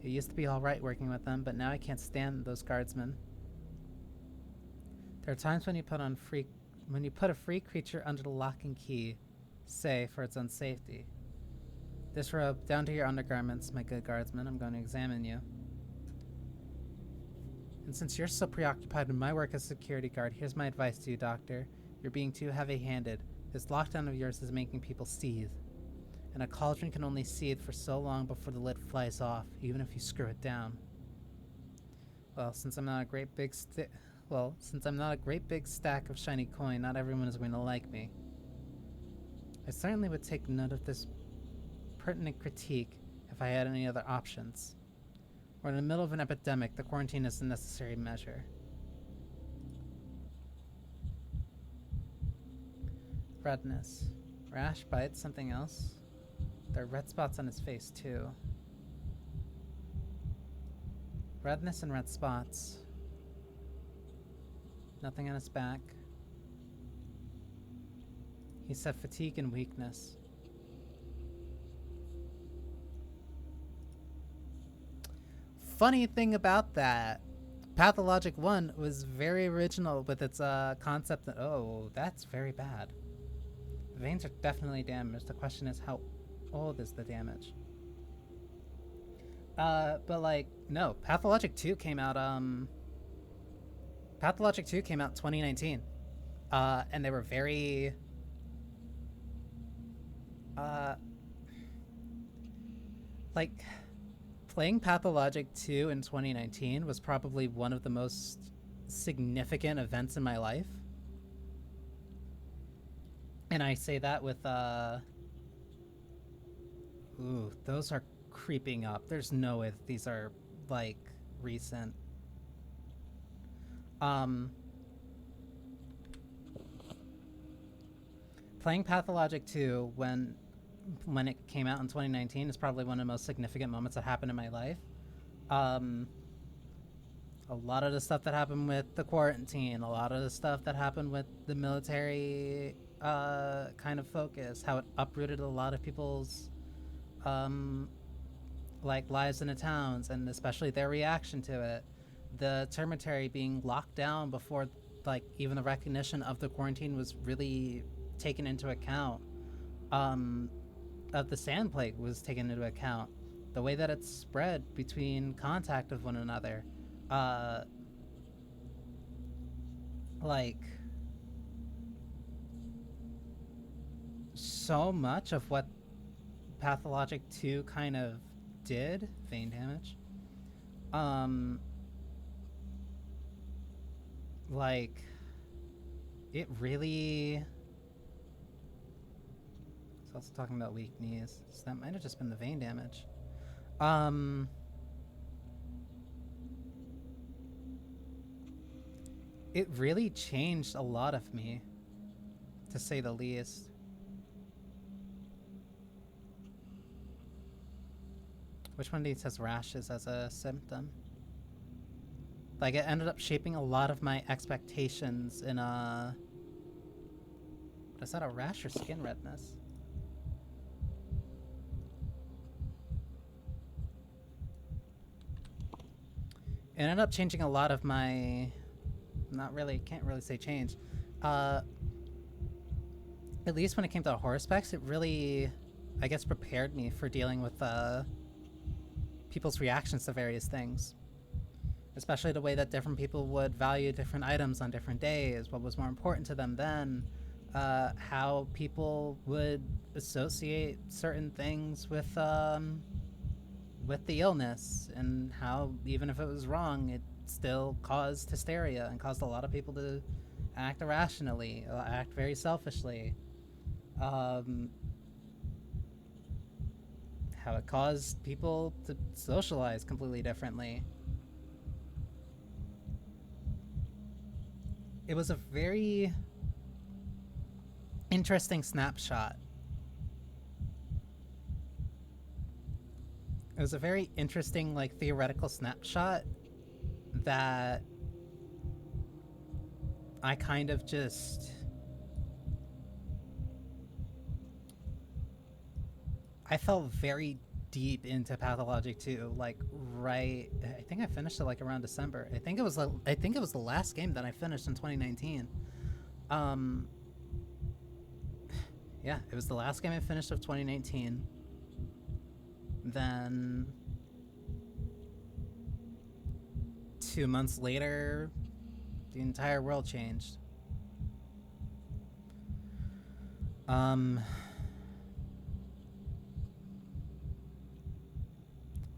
It used to be alright working with them, but now I can't stand those guardsmen. There are times when you put a free creature under the lock and key, say, for its own safety. This robe, down to your undergarments, my good guardsman, I'm going to examine you. And since you're so preoccupied with my work as security guard, here's my advice to you, Doctor. You're being too heavy-handed. This lockdown of yours is making people seethe. And a cauldron can only seethe for so long before the lid flies off, even if you screw it down. Well, since I'm not a great big stack of shiny coin, not everyone is going to like me. I certainly would take note of this pertinent critique if I had any other options. We're in the middle of an epidemic. The quarantine is a necessary measure. Redness. Rash, bite, something else? There are red spots on his face, too. Redness and red spots. Nothing on his back. He said fatigue and weakness. Funny thing about that, Pathologic 1 was very original with its concept that, oh, that's very bad. The veins are definitely damaged. The question is, how old is the damage? But like, no, Pathologic 2 came out, Pathologic 2 came out 2019. And they were very Uh, like, playing Pathologic 2 in 2019 was probably one of the most significant events in my life. And I say that with, ooh, those are creeping up. There's no way that these are, like, recent. Playing Pathologic 2 when it came out in 2019 is probably one of the most significant moments that happened in my life. A lot of the stuff that happened with the quarantine, a lot of the stuff that happened with the military kind of focus, how it uprooted a lot of people's like lives in the towns, and especially their reaction to it. The Termitary being locked down before like even the recognition of the quarantine was really taken into account. Of the sand plague was taken into account. The way that it's spread between contact of one another. Like, so much of what Pathologic 2 kind of did, vein damage, like, it really... It's also talking about weak knees, so that might have just been the vein damage. It really changed a lot of me, to say the least. Which one of these has rashes as a symptom? Like, it ended up shaping a lot of my expectations in a... Is that a rash or skin redness? It ended up changing a lot of my... can't really say change. At least when it came to horror specs, it really, I guess, prepared me for dealing with people's reactions to various things. Especially the way that different people would value different items on different days, what was more important to them then, how people would associate certain things with the illness, and how, even if it was wrong, it still caused hysteria and caused a lot of people to act irrationally, act very selfishly. How it caused people to socialize completely differently. It was a very interesting snapshot. It was a very interesting, like, theoretical snapshot that I kind of just... I fell very deep into Pathologic 2, like, right... I think I finished it, like, around December. I think it was the last game that I finished in 2019. Yeah, it was the last game I finished of 2019. Then 2 months later, the entire world changed.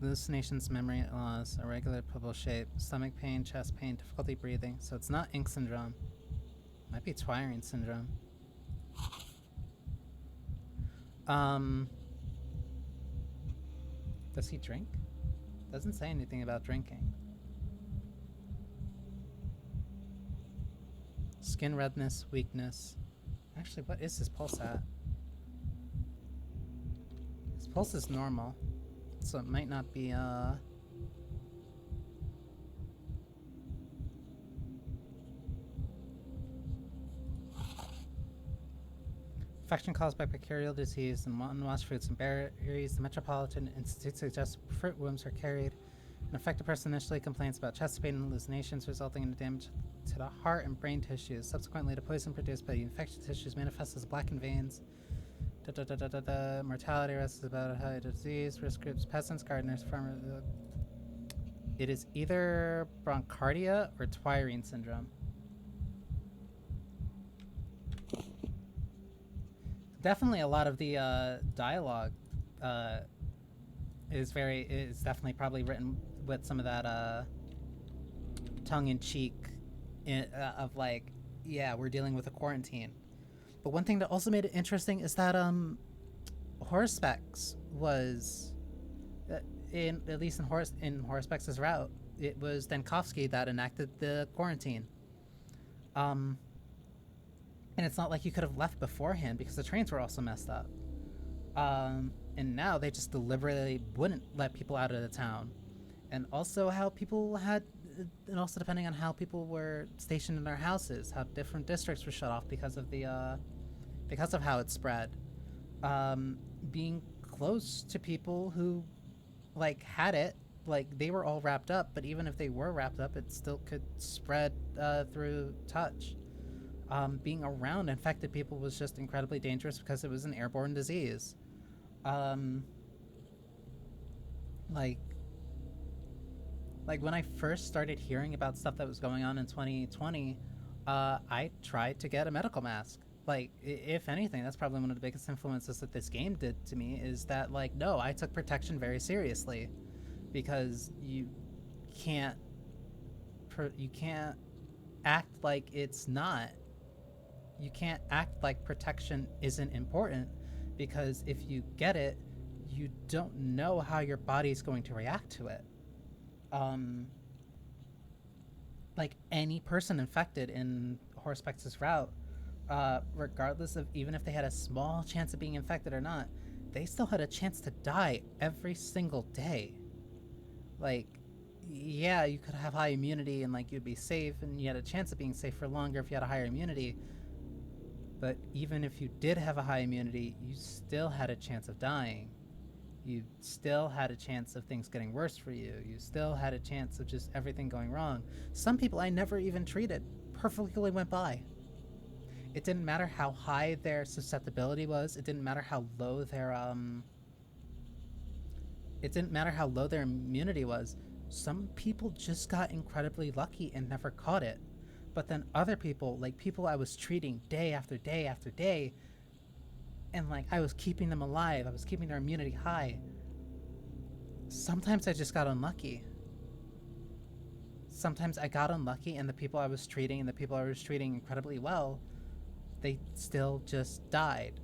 Hallucinations, memory loss, irregular pupil shape, stomach pain, chest pain, difficulty breathing. So it's not ink syndrome. Might be Twirine syndrome. Does he drink? Doesn't say anything about drinking. Skin redness, weakness. Actually, what is his pulse at? His pulse is normal, so it might not be, Infection caused by bacterial disease and unwashed fruits and berries. The Metropolitan Institute suggests fruit wounds are carried. An affected person initially complains about chest pain and hallucinations, resulting in damage to the heart and brain tissues. Subsequently, the poison produced by the infected tissues manifests as blackened veins. Mortality risk is about high disease. Risk groups: peasants, gardeners, farmers. It is either bronchitis or Twirine syndrome. definitely a lot of the dialogue uh, is definitely probably written with some of that tongue in cheek of like, yeah, we're dealing with a quarantine. But one thing that also made it interesting is that Horspex was in at least in Horsepex's route, it was Denkovsky that enacted the quarantine. Um, and it's not like you could have left beforehand because the trains were also messed up. And now they just deliberately wouldn't let people out of the town. And also how people had, and also depending on how people were stationed in their houses, how different districts were shut off because of how it spread. Being close to people who like had it, like they were all wrapped up, but even if they were wrapped up, it still could spread through touch. Being around infected people was just incredibly dangerous because it was an airborne disease. Um, like like when I first started hearing about stuff that was going on in 2020, I tried to get a medical mask. Like, if anything, that's probably one of the biggest influences that this game did to me is that, like, no, I took protection very seriously because can't you can't act like it's not. You can't act like protection isn't important because if you get it, you don't know how your body's going to react to it. Um, like any person infected in Horsepex's route, regardless of even if they had a small chance of being infected or not, they still had a chance to die every single day. Like, yeah, you could have high immunity and like you'd be safe and you had a chance of being safe for longer if you had a higher immunity. But even if you did have a high immunity, you still had a chance of dying. You still had a chance of things getting worse for you. You still had a chance of just everything going wrong. Some people I never even treated perfectly went by. It didn't matter how high their susceptibility was. It didn't matter how low their immunity was. Some people just got incredibly lucky and never caught it. But then other people, like people I was treating day after day after day, and like I was keeping them alive, I was keeping their immunity high. Sometimes I just got unlucky. Sometimes I got unlucky and the people I was treating incredibly well, they still just died.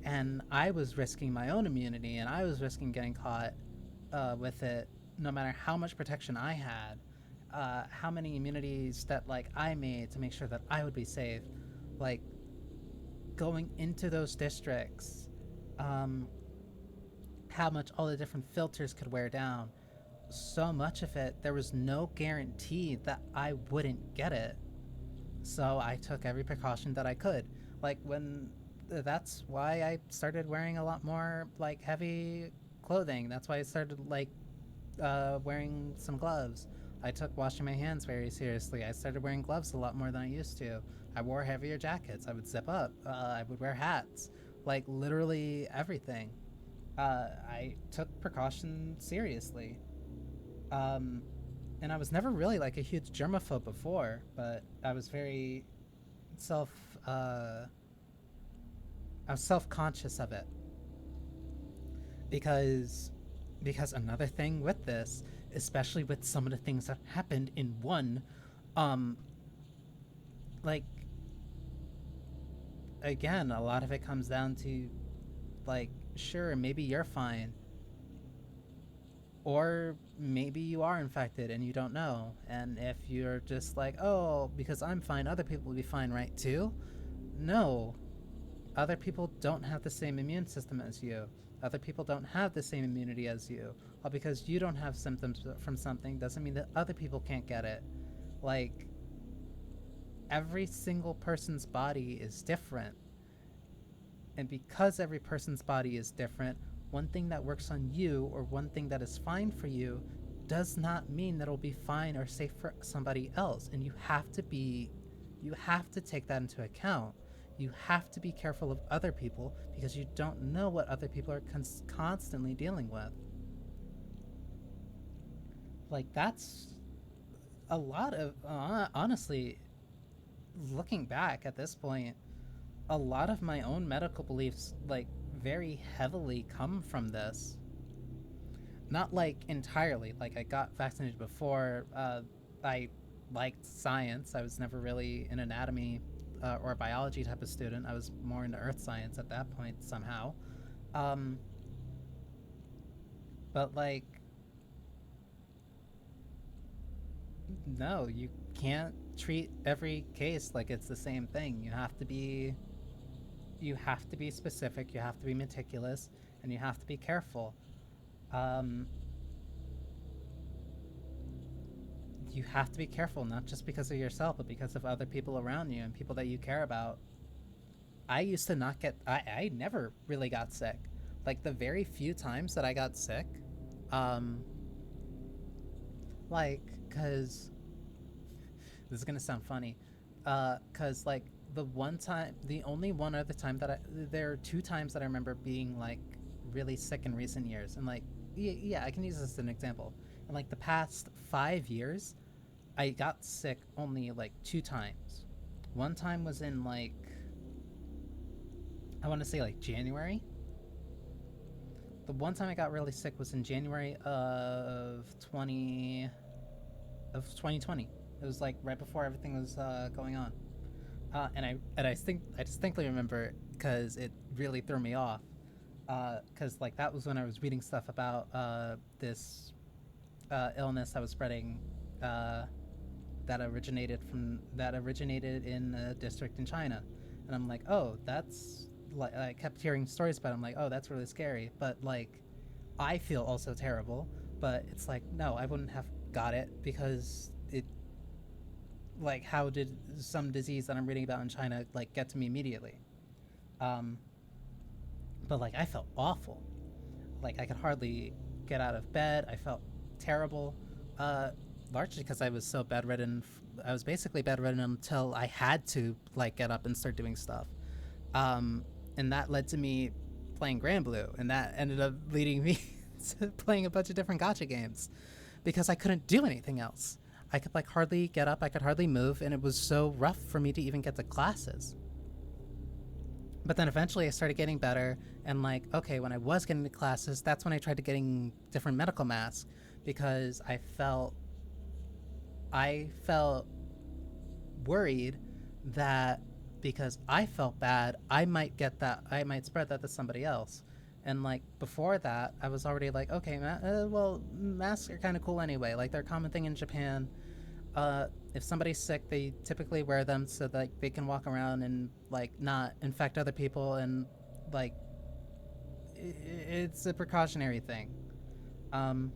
And I was risking my own immunity and I was risking getting caught with it no matter how much protection I had, how many immunities that like I made to make sure that I would be safe. Like going into those districts, how much all the different filters could wear down. So much of it, there was no guarantee that I wouldn't get it. So I took every precaution that I could. Like that's why I started wearing a lot more like heavy clothing. That's why I started like wearing some gloves. I took washing my hands very seriously. I started wearing gloves a lot more than I used to. I wore heavier jackets. I would zip up. I would wear hats. Like literally everything. I took precautions seriously. And I was never really like a huge germaphobe before, but I was very self. I was self-conscious of it because another thing with this, especially with some of the things that happened in one, like again, a lot of it comes down to like, sure, maybe you're fine. Or maybe you are infected and you don't know. And if you're just like, oh, because I'm fine, other people will be fine, right, too? No. Other people don't have the same immune system as you. Other people don't have the same immunity as you. Well, because you don't have symptoms from something doesn't mean that other people can't get it. Like, every single person's body is different. And because every person's body is different, one thing that works on you or one thing that is fine for you does not mean that it'll be fine or safe for somebody else. And you have to take that into account. You have to be careful of other people because you don't know what other people are constantly dealing with. Like, that's a lot of, honestly, looking back at this point, a lot of my own medical beliefs, like, very heavily come from this. Not, like, entirely. Like, I got vaccinated before. I liked science. I was never really an anatomy or biology type of student. I was more into earth science at that point, somehow. Um, but, like, no, you can't treat every case like it's the same thing. You have to be specific, you have to be meticulous, and you have to be careful. Um, you have to be careful, not just because of yourself, but because of other people around you and people that you care about. I used to not get, I never really got sick. Like, the very few times that I got sick, like, cause, this is gonna sound funny, cause, like, the only one other time there are 2 times that I remember being, like, really sick in recent years, and, like, yeah, I can use this as an example. In, like, the past 5 years, I got sick only, like, 2 times. One time was in, like, I want to say, like, January. The one time I got really sick was in January of 2020. It was, like, right before everything was going on. And I distinctly remember because it really threw me off. Because, like, that was when I was reading stuff about this illness that was spreading, that originated in a district in China, and I'm like, oh, that's, like, I kept hearing stories about it. I'm like, oh, that's really scary, but, like, I feel also terrible, but it's like, no, I wouldn't have got it because it, like, how did some disease that I'm reading about in China, like, get to me immediately? But, like, I felt awful. Like, I could hardly get out of bed. I felt terrible, largely because I was so bedridden. I was basically bedridden until I had to, like, get up and start doing stuff. And that led to me playing Grand Blue, and that ended up leading me to playing a bunch of different gacha games because I couldn't do anything else. I could, like, hardly get up, I could hardly move, and it was so rough for me to even get to classes. But then eventually I started getting better, and, like, okay, when I was getting to classes, that's when I tried to getting different medical masks because I felt worried that because I felt bad, I might spread that to somebody else. And, like, before that, I was already like, okay, well, masks are kind of cool anyway. Like, they're a common thing in Japan. If somebody's sick, they typically wear them so that, like, they can walk around and, like, not infect other people, and, like, it's a precautionary thing. And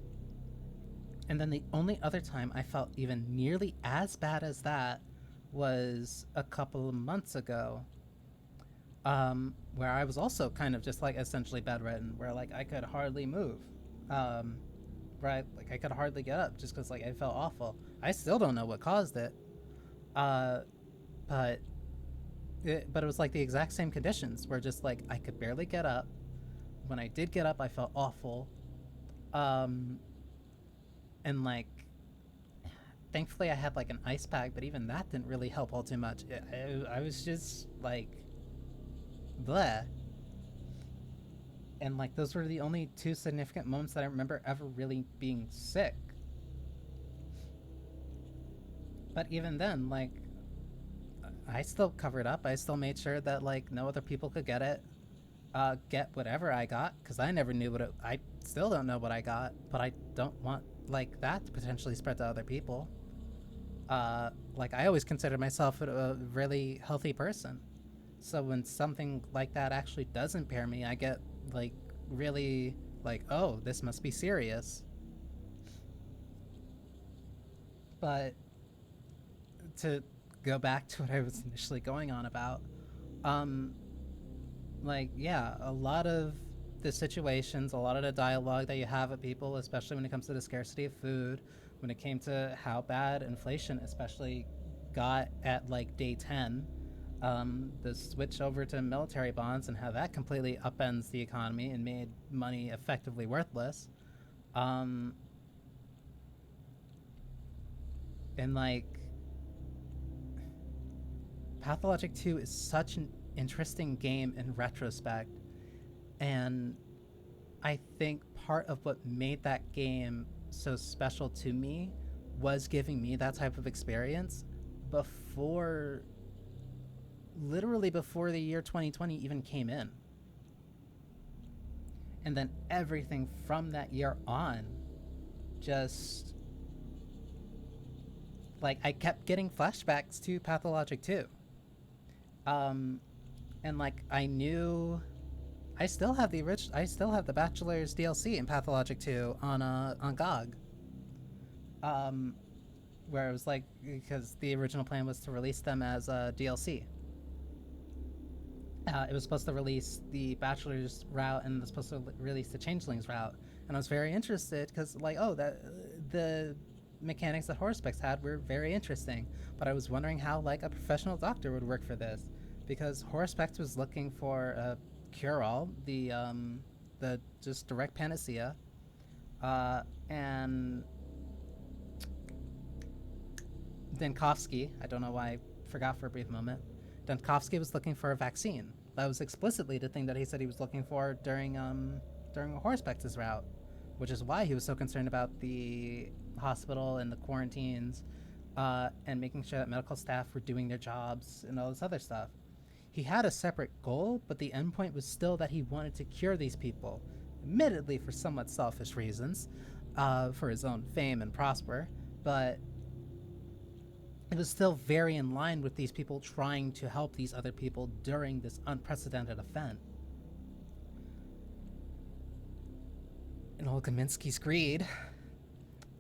then the only other time I felt even nearly as bad as that was a couple of months ago, where I was also kind of just, like, essentially bedridden, where, like, I could hardly move. Right, like, I could hardly get up just because, like, I felt awful. I still don't know what caused it, but it was, like, the exact same conditions, where just, like, I could barely get up. When I did get up, I felt awful, and, like, thankfully I had, like, an ice pack, but even that didn't really help all too much. I was just, like, bleh. And, like, those were the only 2 significant moments that I remember ever really being sick. But even then, like, I still covered up. I still made sure that, like, no other people could get it. Get whatever I got, because I never knew I still don't know what I got, but I don't want, like, that to potentially spread to other people. Like, I always considered myself a really healthy person. So when something like that actually does impair me, I get, like, really, like, oh, this must be serious. But to go back to what I was initially going on about, like, yeah, a lot of the situations, a lot of the dialogue that you have with people, especially when it comes to the scarcity of food, when it came to how bad inflation especially got at, like, day 10, the switch over to military bonds and how that completely upends the economy and made money effectively worthless. And, like, Pathologic 2 is such an interesting game in retrospect. And I think part of what made that game so special to me was giving me that type of experience before, literally before the year 2020 even came in. And then everything from that year on, just like I kept getting flashbacks to Pathologic 2. And like I knew I still have the Bachelor's DLC in Pathologic 2 on GOG. Where it was like, because the original plan was to release them as a DLC. It was supposed to release the Bachelor's route and it was supposed to release the Changelings route. And I was very interested because, like, the mechanics that Horospex had were very interesting. But I was wondering how, like, a professional doctor would work for this. Because Horospex was looking for a cure-all, the just direct panacea. And Denkovsky, I don't know why I forgot for a brief moment, Denkovsky was looking for a vaccine. That was explicitly the thing that he said he was looking for during Horsepex's route, which is why he was so concerned about the hospital and the quarantines, and making sure that medical staff were doing their jobs and all this other stuff. He had a separate goal, but the endpoint was still that he wanted to cure these people, admittedly for somewhat selfish reasons, for his own fame and prosper, but it was still very in line with these people trying to help these other people during this unprecedented event. And old Kaminsky's greed,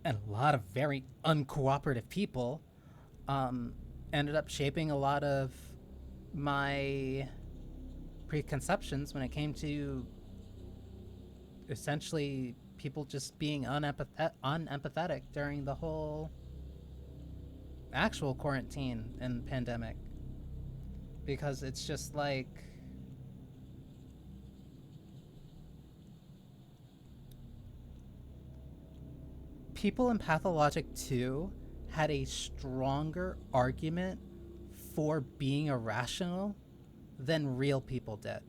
and a lot of very uncooperative people, ended up shaping a lot of my preconceptions when it came to essentially people just being unempathetic during the whole actual quarantine and pandemic. Because it's just like, people in Pathologic 2 had a stronger argument for being irrational than real people did.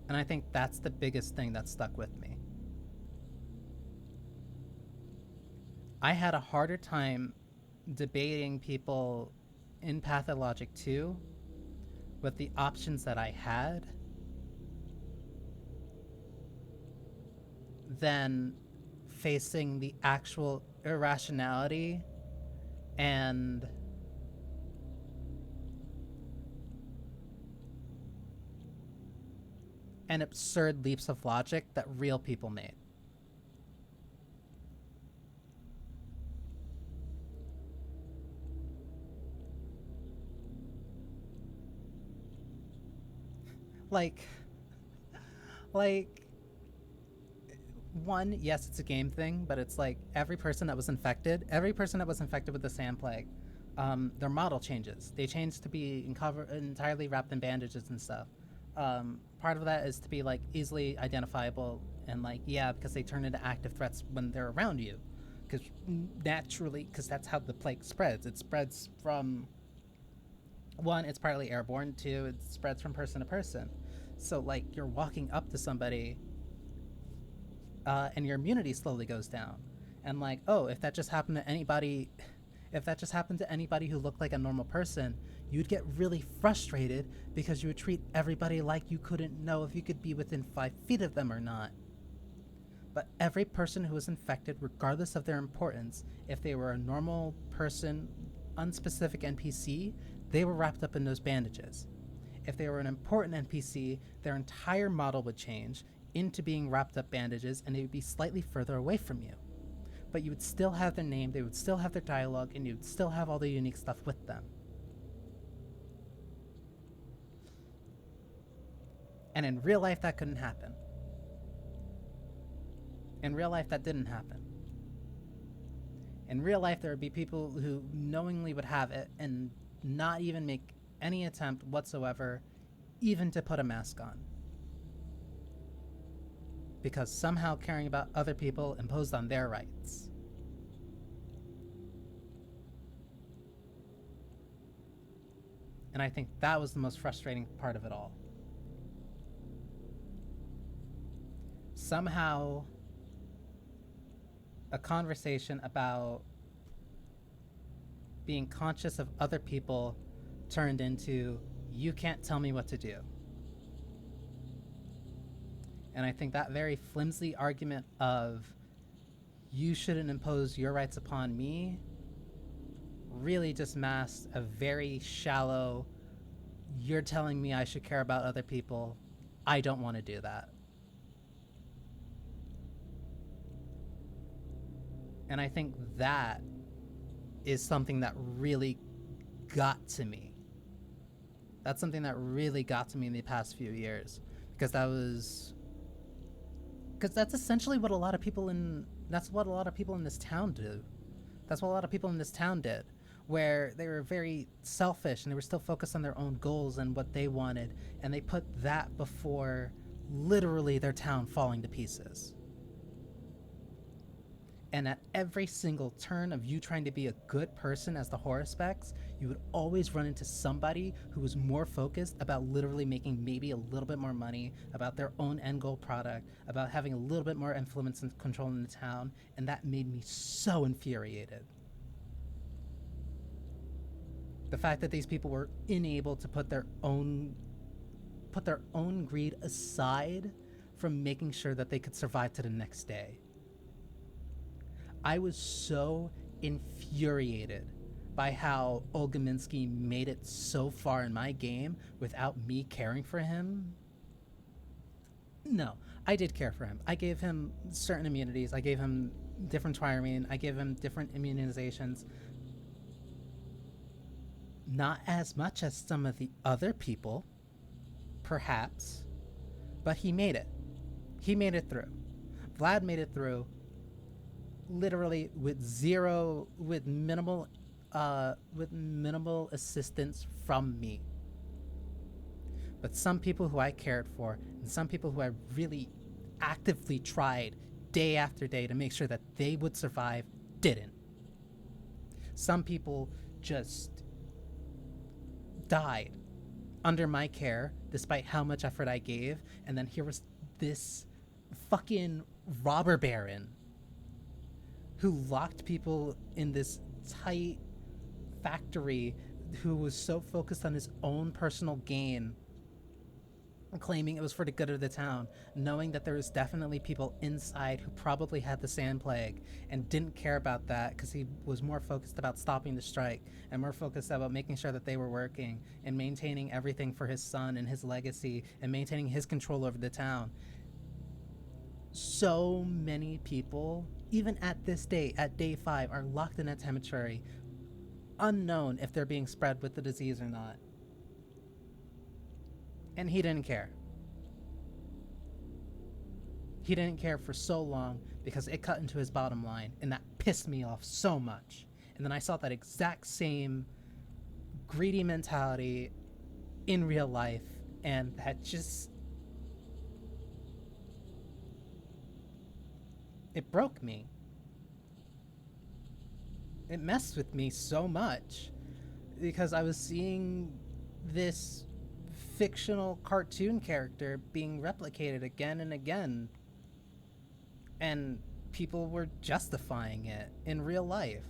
And I think that's the biggest thing that stuck with me. I had a harder time debating people in Pathologic 2 with the options that I had than facing the actual irrationality and absurd leaps of logic that real people made. Like, one, yes, it's a game thing, but it's like every person that was infected with the sand plague, their model changes. They change to be entirely wrapped in bandages and stuff. Part of that is to be like easily identifiable and like, yeah, because they turn into active threats when they're around you. Because naturally, because that's how the plague spreads. It spreads from, one, it's partly airborne, two, it spreads from person to person. So like you're walking up to somebody and your immunity slowly goes down. And like, oh, if that just happened to anybody who looked like a normal person, you'd get really frustrated because you would treat everybody like you couldn't know if you could be within 5 feet of them or not. But every person who was infected, regardless of their importance, if they were a normal person, unspecific NPC, they were wrapped up in those bandages. If they were an important NPC, their entire model would change into being wrapped up bandages and they would be slightly further away from you. But you would still have their name, they would still have their dialogue, and you would still have all the unique stuff with them. And in real life, that couldn't happen. In real life, that didn't happen. In real life, there would be people who knowingly would have it and not even make any attempt whatsoever even to put a mask on. Because somehow caring about other people imposed on their rights. And I think that was the most frustrating part of it all. Somehow, a conversation about being conscious of other people turned into, you can't tell me what to do. And I think that very flimsy argument of, you shouldn't impose your rights upon me, really just masked a very shallow, you're telling me I should care about other people. I don't want to do that. And I think that is something that really got to me. That's something that really got to me in the past few years. Because that's essentially what a lot of people in this town do. That's what a lot of people in this town did, where they were very selfish and they were still focused on their own goals and what they wanted, and they put that before literally their town falling to pieces. And at every single turn of you trying to be a good person as the horror specs, you would always run into somebody who was more focused about literally making maybe a little bit more money, about their own end goal product, about having a little bit more influence and control in the town, and that made me so infuriated. The fact that these people were unable to put their own greed aside from making sure that they could survive to the next day. I was so infuriated by how Olgaminsky made it so far in my game without me caring for him. No, I did care for him. I gave him certain immunities. I gave him different triarine. I gave him different immunizations. Not as much as some of the other people, perhaps, but he made it. He made it through. Vlad made it through literally with minimal assistance from me. But some people who I cared for, and some people who I really actively tried day after day to make sure that they would survive, didn't. Some people just died under my care despite how much effort I gave, and then here was this fucking robber baron who locked people in this tight factory, who was so focused on his own personal gain, claiming it was for the good of the town, knowing that there was definitely people inside who probably had the sand plague and didn't care about that because he was more focused about stopping the strike and more focused about making sure that they were working and maintaining everything for his son and his legacy and maintaining his control over the town. So many people, even at this day, at day 5, are locked in a cemetery, unknown if they're being spread with the disease or not. And he didn't care. He didn't care for so long because it cut into his bottom line, and that pissed me off so much. And then I saw that exact same greedy mentality in real life, and that just... it broke me. It messed with me so much because I was seeing this fictional cartoon character being replicated again and again, and people were justifying it in real life.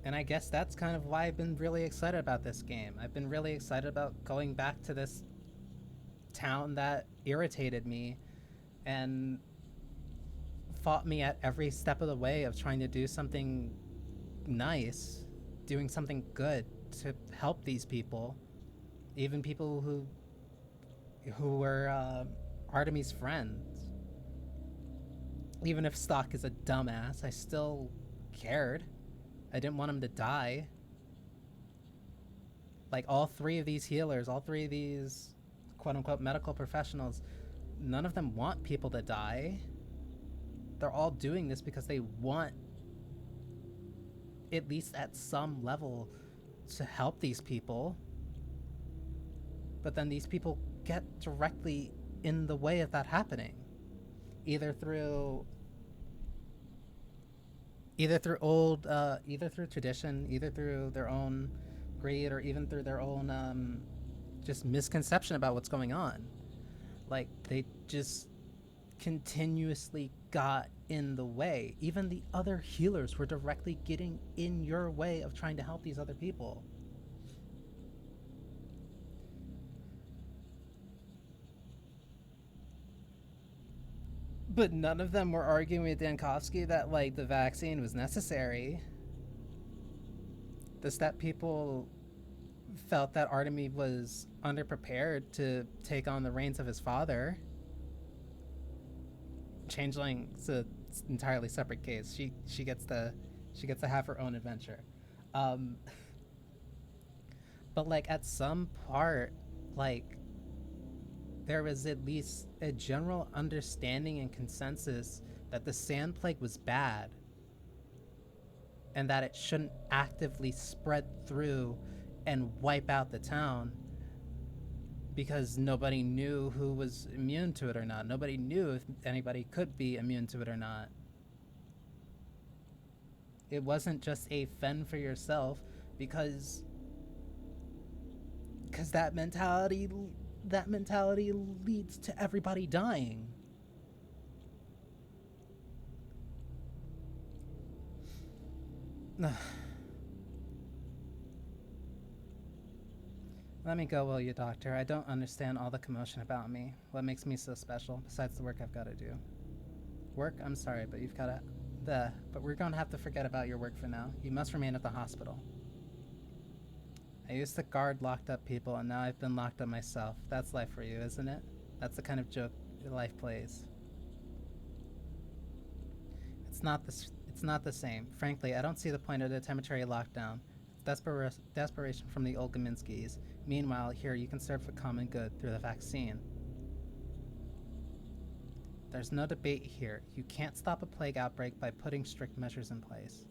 And I guess that's kind of why I've been really excited about this game. I've been really excited about going back to this town that irritated me and fought me at every step of the way of trying to do something nice, doing something good to help these people, even people who were Artemis' friends. Even if Stock is a dumbass, I still cared. I didn't want him to die. Like, all 3 of these healers, all 3 of these quote-unquote medical professionals, none of them want people to die. They're all doing this because they want, at least at some level, to help these people. But then these people get directly in the way of that happening. either through either through tradition, either through their own greed, or even through their own just misconception about what's going on. Like, they just continuously got in the way. Even the other healers were directly getting in your way of trying to help these other people. But none of them were arguing with Dankovsky that, like, the vaccine was necessary. The step people felt that Artemy was underprepared to take on the reins of his father. Changeling's an entirely separate case. She gets to have her own adventure. But like, at some part, like, there was at least a general understanding and consensus that the Sand Plague was bad and that it shouldn't actively spread through and wipe out the town because nobody knew who was immune to it or not. Nobody knew if anybody could be immune to it or not. It wasn't just a fend for yourself, because that mentality leads to everybody dying. Let me go, will you, Doctor? I don't understand all the commotion about me. What makes me so special, besides the work I've got to do? Work? I'm sorry, but you've got to... But we're going to have to forget about your work for now. You must remain at the hospital. I used to guard locked up people, and now I've been locked up myself. That's life for you, isn't it? That's the kind of joke life plays. It's not the same. Frankly, I don't see the point of the temporary lockdown. It's desperation from the old Gaminskis. Meanwhile, here you can serve for common good through the vaccine. There's no debate here. You can't stop a plague outbreak by putting strict measures in place.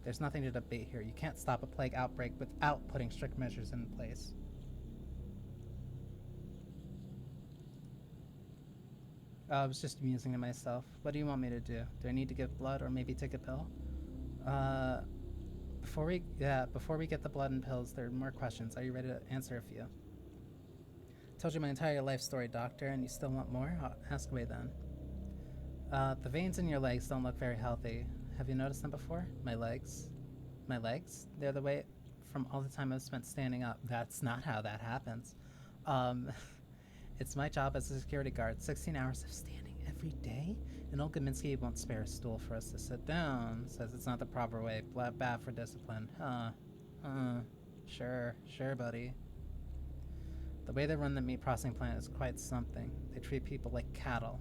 There's nothing to debate here. You can't stop a plague outbreak without putting strict measures in place. I was just amusing to myself. What do you want me to do? Do I need to give blood or maybe take a pill? Before we get the blood and pills, there are more questions. Are you ready to answer a few? I told you my entire life story, Doctor, and you still want more? I'll ask away then. The veins in your legs don't look very healthy. Have you noticed them before? My legs? My legs? They're the way from all the time I've spent standing up. That's not how that happens. It's my job as a security guard. 16 hours of standing every day? And old Gaminsky won't spare a stool for us to sit down. Says it's not the proper way. Bad for discipline. Sure, buddy. The way they run the meat processing plant is quite something. They treat people like cattle.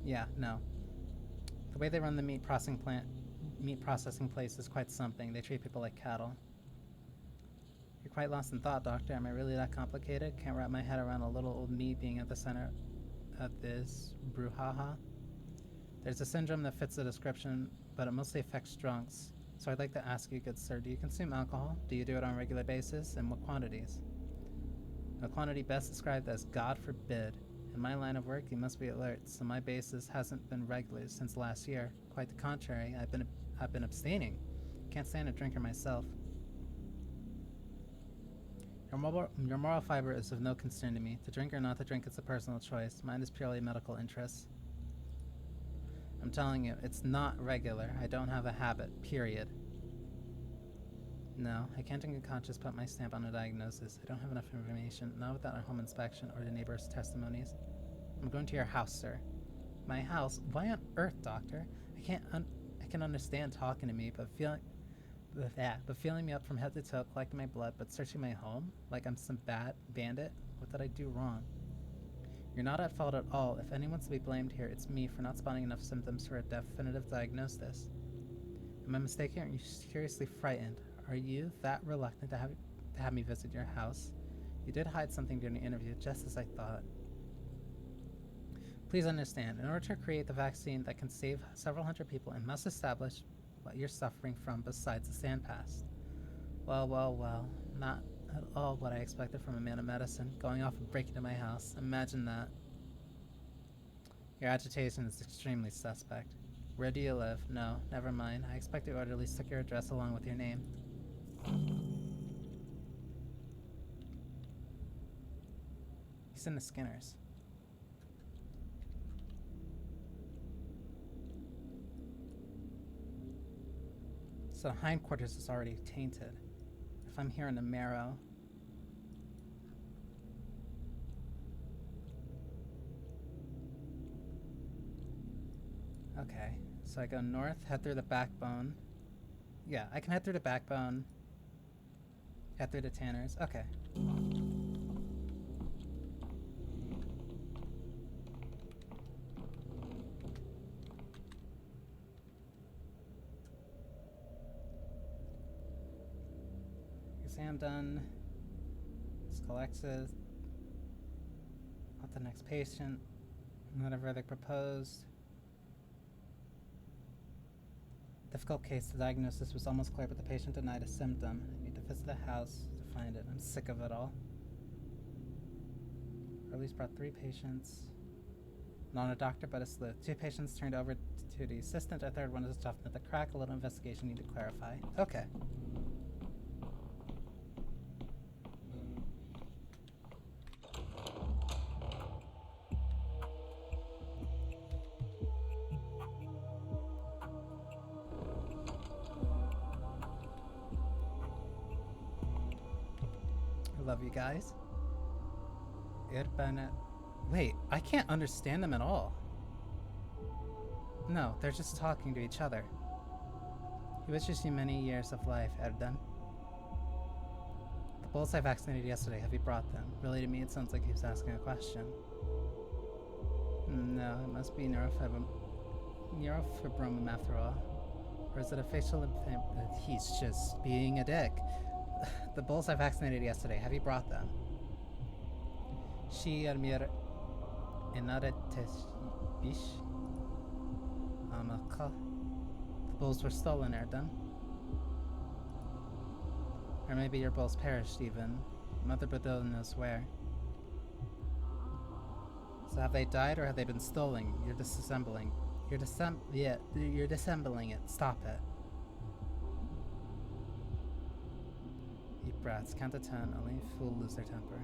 Yeah, no. The way they run the meat processing place is quite something. They treat people like cattle. You're quite lost in thought, Doctor. Am I really that complicated? Can't wrap my head around a little old me being at the center of this brouhaha. There's a syndrome that fits the description, but it mostly affects drunks. So I'd like to ask you, good sir, do you consume alcohol? Do you do it on a regular basis? And what quantities? A quantity best described as God forbid. In my line of work, you must be alert, so my basis hasn't been regular since last year. Quite the contrary, I've been abstaining. Can't stand a drinker myself. Your moral fiber is of no concern to me. To drink or not to drink is a personal choice. Mine is purely medical interest. I'm telling you, it's not regular. I don't have a habit, period. No, I can't in good conscience put my stamp on a diagnosis. I don't have enough information, not without a home inspection or the neighbors' testimonies. I'm going to your house, sir. My house? Why on earth, Doctor? I can understand talking to me, but feeling me up from head to toe, collecting my blood, but searching my home like I'm some bad bandit? What did I do wrong? You're not at fault at all. If anyone's to be blamed here, it's me for not spotting enough symptoms for a definitive diagnosis. Am I mistaken? Are you seriously frightened? Are you that reluctant to have me visit your house? You did hide something during the interview, just as I thought. Please understand, in order to create the vaccine that can save several hundred people, I must establish what you're suffering from besides the sand past. Well, well, well. Not at all what I expected from a man of medicine. Going off and breaking into my house. Imagine that. Your agitation is extremely suspect. Where do you live? No, never mind. I expect you orderly took your address along with your name. He's in the Skinners. So hindquarters is already tainted. If I'm here in the marrow. Okay, so I go north, head through the backbone. Yeah, I can head through the backbone. Head through the Tanners. Okay. Exam done. Scalexis. Not the next patient. Not a verdict proposed. Difficult case. The diagnosis was almost clear, but the patient denied a symptom. I need to visit the house to find it. I'm sick of it all. Or at least brought 3 patients. Not a doctor, but a sleuth. 2 patients turned over to the assistant. A third one is tough at the crack. A little investigation need to clarify. Okay. Love you guys. Wait, I can't understand them at all. No, they're just talking to each other. He wishes you many years of life, Erdem. The bulls I vaccinated yesterday, have you brought them? Really, to me, it sounds like he was asking a question. No, it must be neurofibromum after all. Or is it a facial implant? He's just being a dick. The bulls I vaccinated yesterday, have you brought them? She admir inareteshbish. Amaka. The bulls were stolen, Erdem. Or maybe your bulls perished even. Mother Badil knows where. So have they died or have they been stolen? You're disassembling. You're disassembling it. Stop it. You brats, count to 10. Only a fool lose their temper.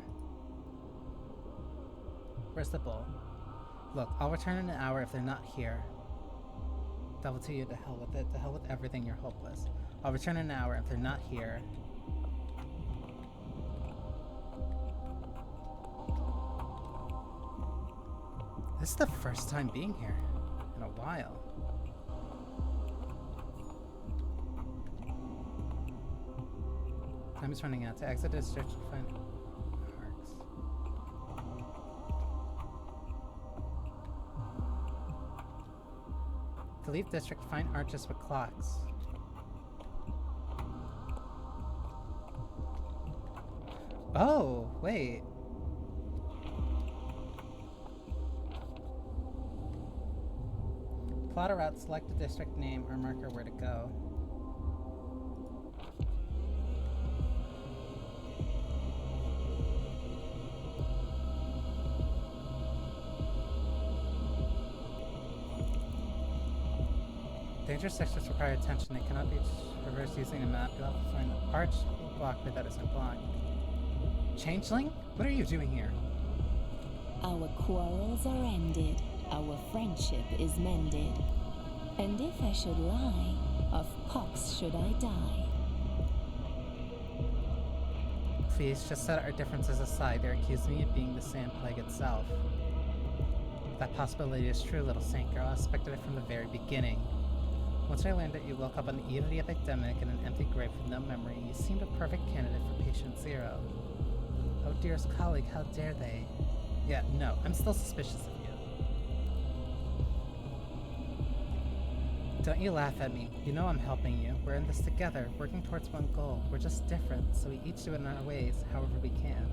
Where's the bull? Look, I'll return in an hour if they're not here. Devil to you, to hell with it. To hell with everything, you're hopeless. I'll return in an hour if they're not here. This is the first time being here in a while. Time is running out. To exit district, find arcs. To leave district, find arches with clocks. Oh, wait. Plot a route, select a district name or marker where to go. Dangerous sections require attention. They cannot be traversed using a map. You'll have to find the arch blockway that isn't blocked. Changeling? What are you doing here? Our quarrels are ended. Our friendship is mended. And if I should lie, of pox should I die. Please, just set our differences aside. They're accusing me of being the Sand Plague itself. If that possibility is true, little Saint Girl. I suspected it from the very beginning. Once I learned that you woke up on the eve of the epidemic in an empty grave with no memory, you seemed a perfect candidate for patient 0. Oh, dearest colleague, how dare they? Yeah, no, I'm still suspicious of you. Don't you laugh at me. You know I'm helping you. We're in this together, working towards one goal. We're just different, so we each do it in our ways, however we can.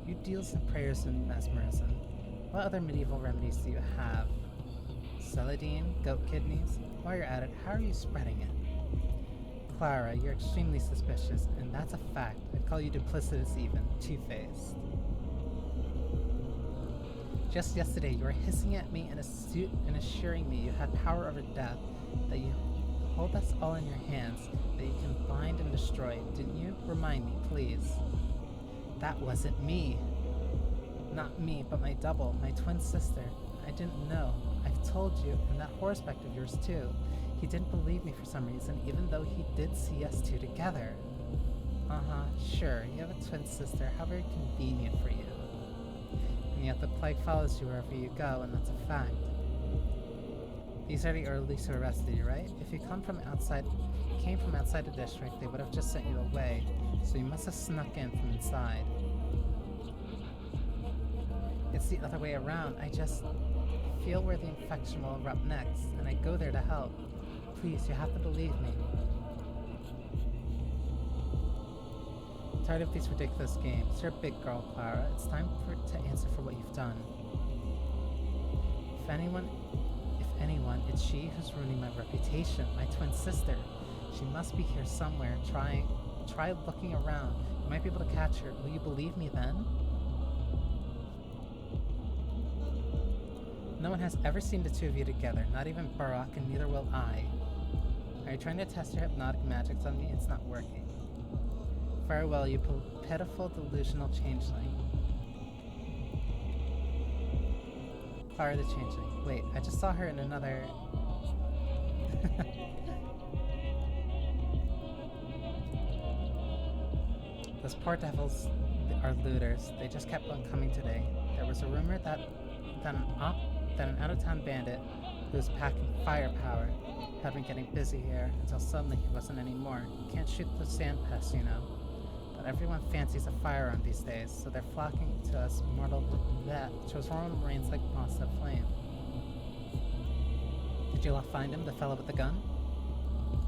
You deals in prayers and mesmerism. What other medieval remedies do you have? Celadine? Goat kidneys? While you're at it, how are you spreading it? Clara, you're extremely suspicious, and that's a fact. I'd call you duplicitous even, two-faced. Just yesterday, you were hissing at me in a suit and assuring me you had power over death, that you hold us all in your hands, that you can bind and destroy, didn't you? Remind me, please. That wasn't me. Not me, but my double, my twin sister. I didn't know. I've told you, and that horseback of yours too. He didn't believe me for some reason, even though he did see us two together. Sure, you have a twin sister, how very convenient for you. And yet the plague follows you wherever you go, and that's a fact. These are the earlies who arrested you, right? If you came from outside the district, they would have just sent you away, so you must have snuck in from inside. It's the other way around. I just feel where the infection will erupt next, and I go there to help. Please, you have to believe me. Tired of these ridiculous games. You're a big girl, Clara. It's time to answer for what you've done. If anyone, it's she who's ruining my reputation, my twin sister. She must be here somewhere. Try looking around. You might be able to catch her. Will you believe me then? No one has ever seen the two of you together, not even Barak, and neither will I. Are you trying to test your hypnotic magics on me? It's not working. Farewell, you pitiful, delusional changeling. Clara the changeling. Wait, I just saw her in another... Those poor devils are looters. They just kept on coming today. There was a rumor that an out-of-town bandit who was packing firepower had been getting busy here until suddenly he wasn't anymore. You can't shoot the sand pests, you know. But everyone fancies a firearm these days, so they're flocking to us mortal Marines like moths to flame. Did you all find him, the fellow with the gun?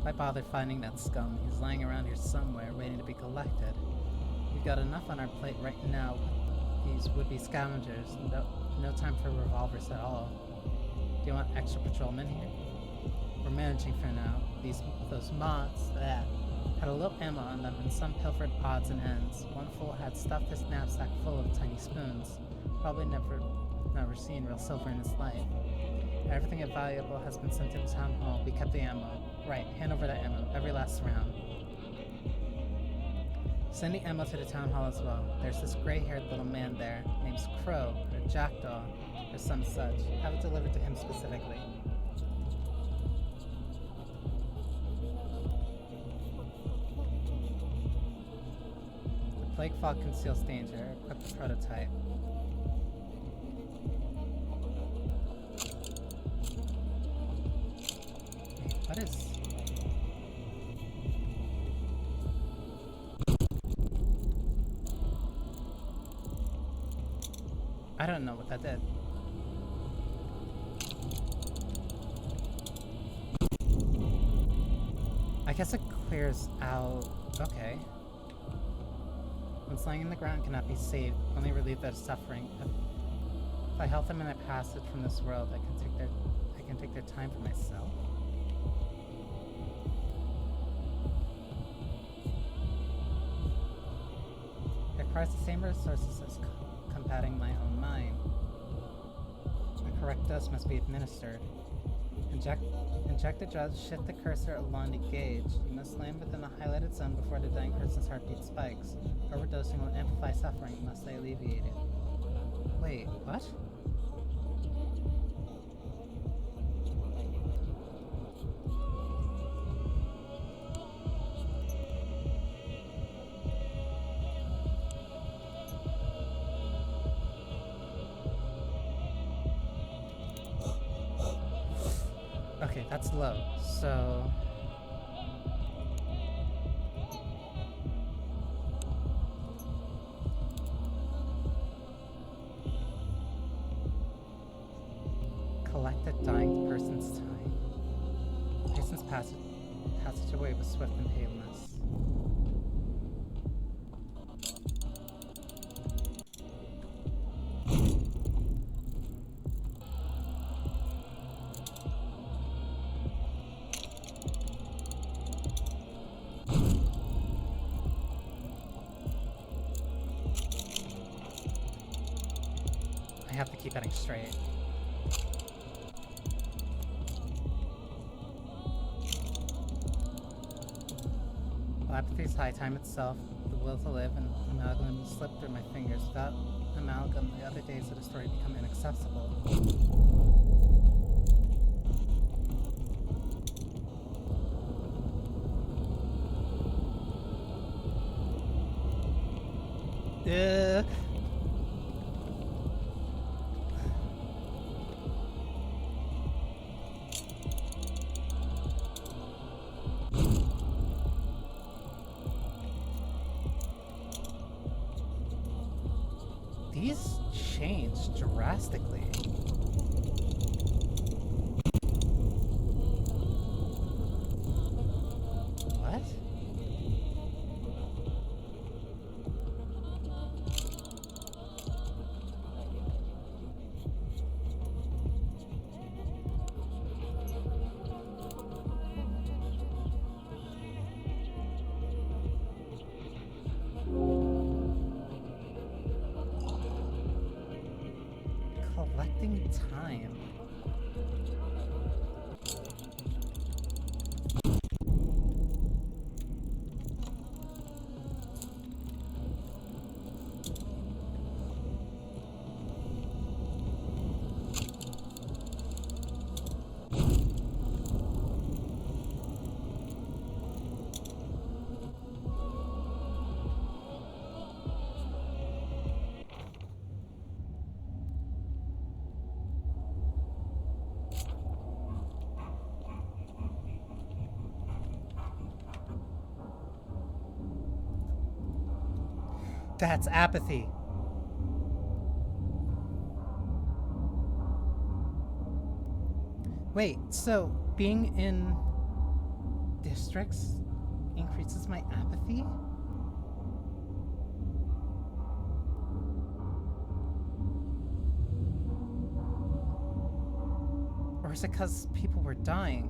Why bother finding that scum? He's lying around here somewhere, waiting to be collected. We've got enough on our plate right now with these would-be scavengers. No time for revolvers at all. Do you want extra patrolmen here? We're managing for now. Those moths had a little ammo on them and some pilfered odds and ends. One fool had stuffed his knapsack full of tiny spoons. Probably never seen real silver in his life. Everything valuable has been sent to the town hall. We kept the ammo. Right, hand over that ammo. Every last round. Send the ammo to the town hall as well. There's this gray-haired little man there, named Crow, or Jackdaw, or some such. Have it delivered to him specifically. The plague fog conceals danger. Equip the prototype. Wait, what is... I don't know what that did. I guess it clears out... Okay. Once lying in the ground cannot be saved, only relieve their suffering. If I help them in their passage from this world, I can take their time for myself. It requires the same resources as combating my own mind. A correct dose must be administered. Inject the drug, shift the cursor along the gauge. You must land within the highlighted zone before the dying person's heartbeat spikes. Overdosing will amplify suffering unless they alleviate it. Wait, what? Okay, that's low, so... Collect a dying person's time. The person's passage away was swift and painless. I have to keep heading straight. Well, apathy's high, time itself, the will to live, and amalgam slipped through my fingers. Without amalgam, the other days of the story become inaccessible. These changed drastically. What? Collecting time. That's apathy. Wait, so being in districts increases my apathy? Or is it because people were dying?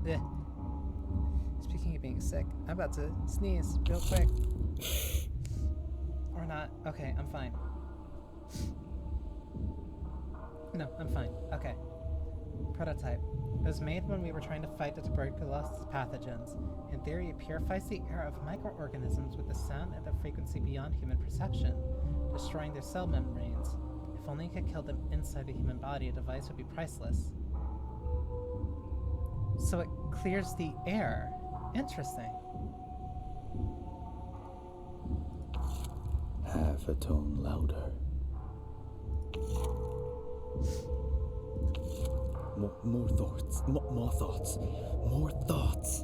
Ugh. Speaking of being sick, I'm about to sneeze real quick. Or not. Okay, I'm fine. No, I'm fine. Okay. Prototype. It was made when we were trying to fight the tuberculosis pathogens. In theory, it purifies the air of microorganisms with a sound and a frequency beyond human perception, destroying their cell membranes. If only it could kill them inside the human body, a device would be priceless. So it clears the air. Interesting. Half a tone louder. More thoughts. More thoughts. More thoughts.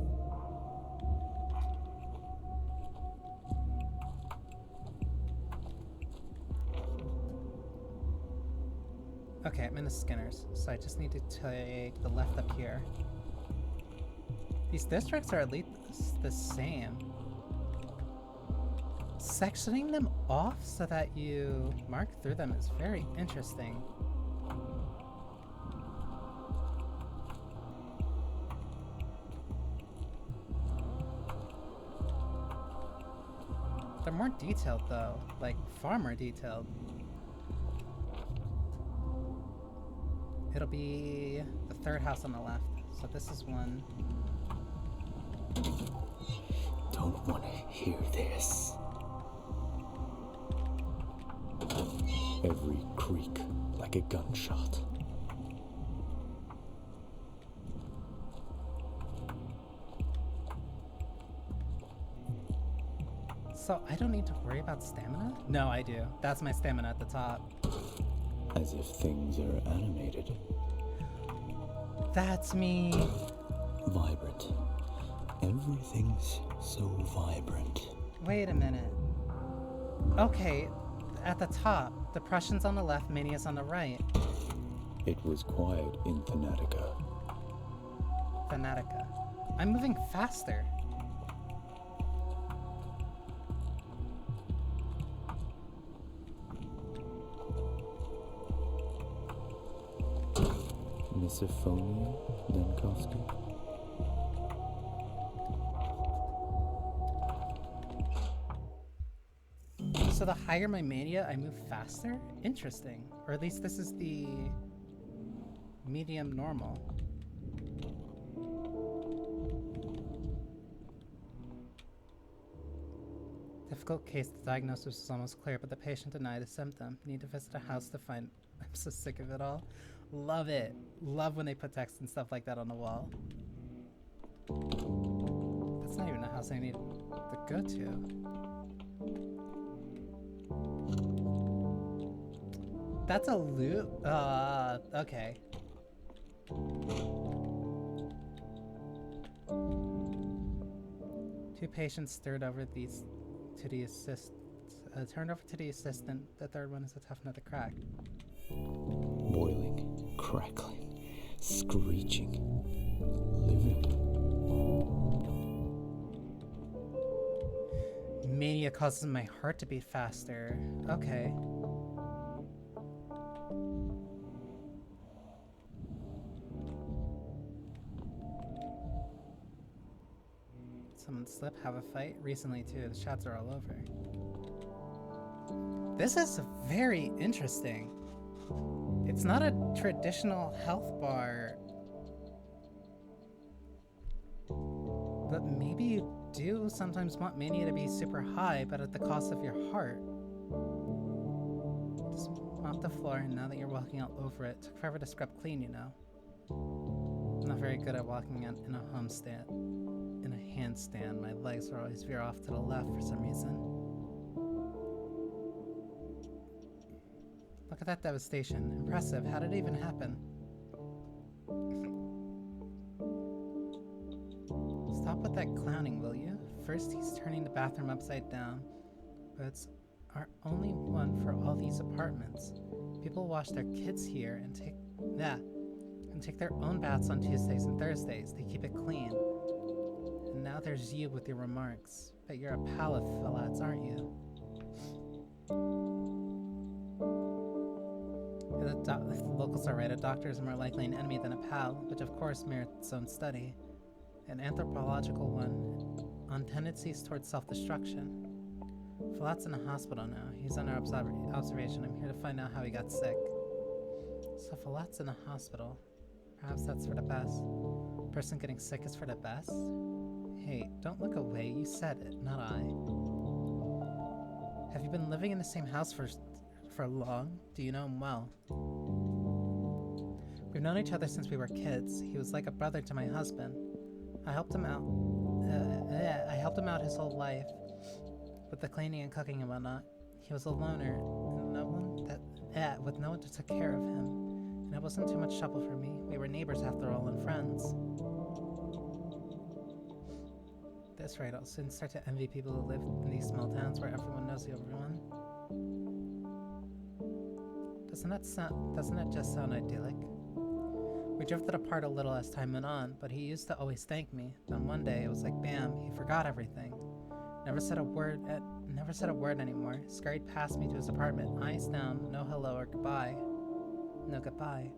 Okay, I'm in the Skinners, so I just need to take the left up here. These districts are at least the same. Sectioning them off so that you mark through them is very interesting. They're more detailed though, like far more detailed. It'll be the third house on the left, so this is one. Don't want to hear this. Every creak like a gunshot. So I don't need to worry about stamina? No, I do. That's my stamina at the top. As if things are animated. That's me. Vibrant. Everything's so vibrant. Wait a minute. Okay, at the top, depression's on the left, mania's on the right. It was quiet in Thanatica. Fanatica. I'm moving faster. Misophonia, Denkowski? So the higher my mania, I move faster? Interesting. Or at least this is the medium normal. Difficult case. The diagnosis was almost clear, but the patient denied a symptom. Need to visit a house to find... I'm so sick of it all. Love it. Love when they put text and stuff like that on the wall. That's not even a house I need to go to. That's a loot? Okay. Two patients turned over to the assistant. The third one is a tough nut to crack. Boiling, crackling, screeching, living. Mania causes my heart to beat faster. Okay. Someone slip, have a fight? Recently too, the shots are all over. This is very interesting. It's not a traditional health bar. But maybe you do sometimes want mania to be super high, but at the cost of your heart. Just mop the floor, and now that you're walking all over it, took forever to scrub clean, you know. I'm not very good at walking in a handstand. My legs are always veer off to the left for some reason. Look at that devastation. Impressive. How did it even happen? Stop with that clowning, will you? First he's turning the bathroom upside down, but it's our only one for all these apartments. People wash their kids here and take their own baths on Tuesdays and Thursdays. They keep it clean. And now there's you with your remarks. But you're a pal of Philat's, aren't you? If the locals are right, a doctor is more likely an enemy than a pal, which of course merits its own study. An anthropological one on tendencies towards self-destruction. Philat's in a hospital now. He's under observation. I'm here to find out how he got sick. So Philat's in a hospital. Perhaps that's for the best. Person getting sick is for the best? Hey, don't look away. You said it, not I. Have you been living in the same house for long? Do you know him well? We've known each other since we were kids. He was like a brother to my husband. I helped him out. I helped him out his whole life with the cleaning and cooking and whatnot. He was a loner, and with no one to take care of him. And it wasn't too much trouble for me. We were neighbors after all and friends. That's right, I'll soon start to envy people who live in these small towns where everyone knows everyone. Doesn't that just sound idyllic? We drifted apart a little as time went on, but he used to always thank me. Then one day it was like bam, he forgot everything. Never said a word anymore. Scurried past me to his apartment, eyes down, no hello or goodbye. No goodbye.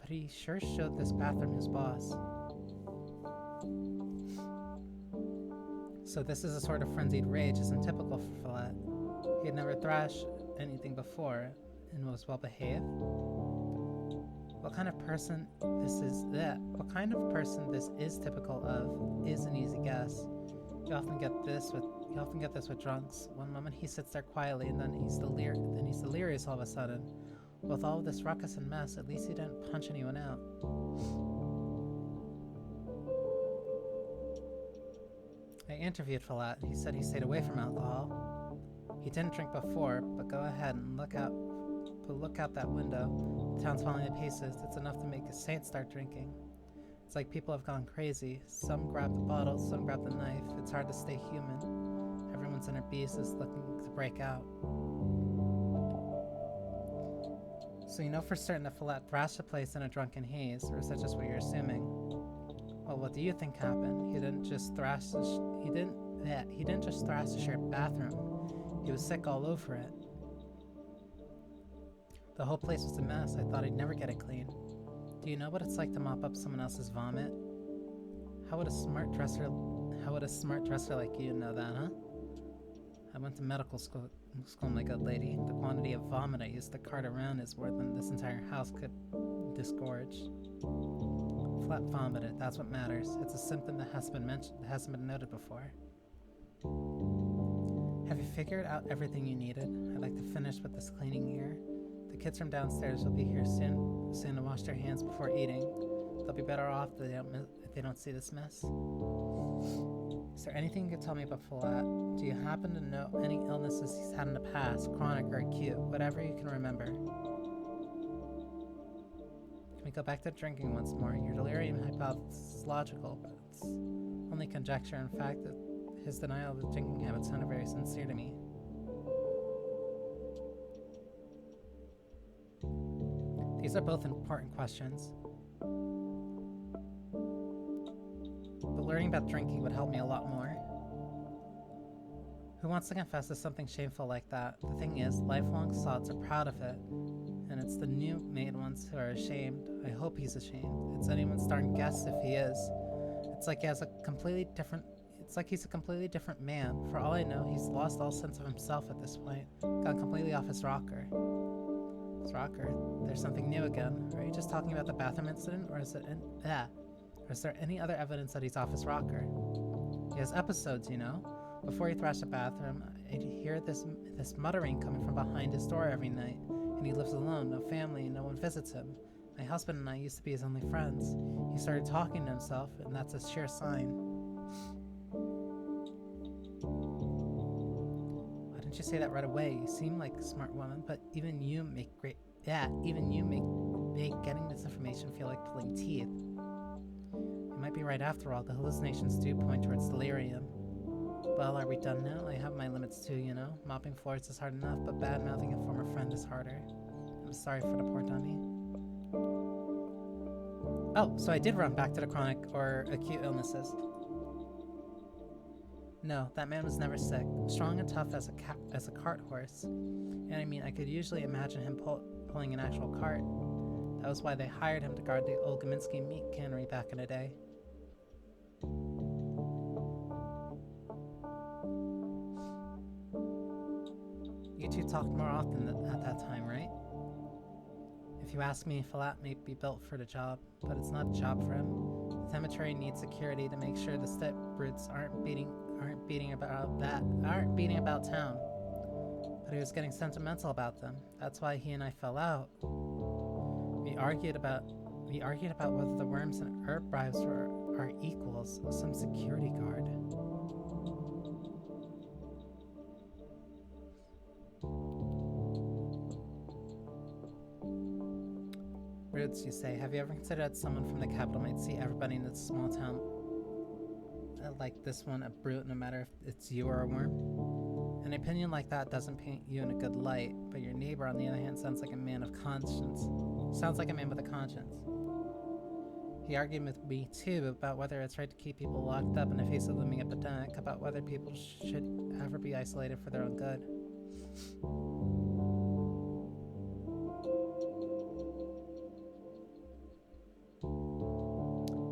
But he sure showed this bathroom his boss. So this is a sort of frenzied rage, isn't typical for Philat. He had never thrashed anything before and was well behaved. What kind of person this is typical of is an easy guess. You often get this with drunks. One moment he sits there quietly, and then he's delirious all of a sudden. With all of this ruckus and mess, at least he didn't punch anyone out. I interviewed Philat. He said he stayed away from alcohol. He didn't drink before, but go ahead and look out that window. The town's falling to pieces. It's enough to make a saint start drinking. It's like people have gone crazy. Some grab the bottle, some grab the knife. It's hard to stay human. Everyone's inner beast is looking to break out. So you know for certain that Philat thrashed the place in a drunken haze, or is that just what you're assuming? Well, what do you think happened? He didn't just thrash the shared bathroom. He was sick all over it. The whole place was a mess. I thought I'd never get it clean. Do you know what it's like to mop up someone else's vomit? How would a smart dresser like you know that, huh? I went to medical school, my good lady. The quantity of vomit I used to cart around is more than this entire house could disgorge. Flat vomited, that's what matters. It's a symptom that hasn't been noted before. Have you figured out everything you needed? I'd like to finish with this cleaning here. The kids from downstairs will be here soon to wash their hands before eating. They'll be better off if they don't see this mess. Is there anything you could tell me about Falat? Do you happen to know any illnesses he's had in the past, chronic or acute, whatever you can remember? Can we go back to drinking once more? Your delirium hypothesis is logical, but it's only conjecture. In fact, his denial of the drinking habit sounded very sincere to me. These are both important questions. But learning about drinking would help me a lot more. Who wants to confess to something shameful like that? The thing is, lifelong sods are proud of it, and it's the new made ones who are ashamed. I hope he's ashamed. It's anyone's darn guess if he is. It's like he's a completely different man. For all I know, he's lost all sense of himself at this point. Gone completely off his rocker. His rocker? There's something new again. Are you just talking about the bathroom incident, or is there any other evidence that he's off his rocker? He has episodes, you know. Before he thrashed the bathroom, I'd hear this muttering coming from behind his door every night. And he lives alone, no family, and no one visits him. My husband and I used to be his only friends. He started talking to himself, and that's a sure sign. Why didn't you say that right away? You seem like a smart woman, but even you make getting this information feel like pulling teeth. You might be right after all. The hallucinations do point towards delirium. Well, are we done now? I have my limits too, you know. Mopping floors is hard enough, but bad-mouthing a former friend is harder. I'm sorry for the poor dummy. Oh, so I did run back to the chronic or acute illnesses. No, that man was never sick. Strong and tough as a cart horse. And I mean, I could usually imagine him pulling an actual cart. That was why they hired him to guard the old Gaminsky meat cannery back in the day. You two talked more often at that time, right? If you ask me, Falat may be built for the job, but it's not a job for him. The cemetery needs security to make sure the step brutes aren't beating about town. But he was getting sentimental about them. That's why he and I fell out. We argued about whether the worms and herb bribes were our equals, some security guard. Roots, you say. Have you ever considered that someone from the capital might see everybody in this small town like this one a brute, no matter if it's you or a worm? An opinion like that doesn't paint you in a good light, but your neighbor, on the other hand, sounds like a man with a conscience. He argued with me, too, about whether it's right to keep people locked up in the face of looming epidemic, about whether people should ever be isolated for their own good.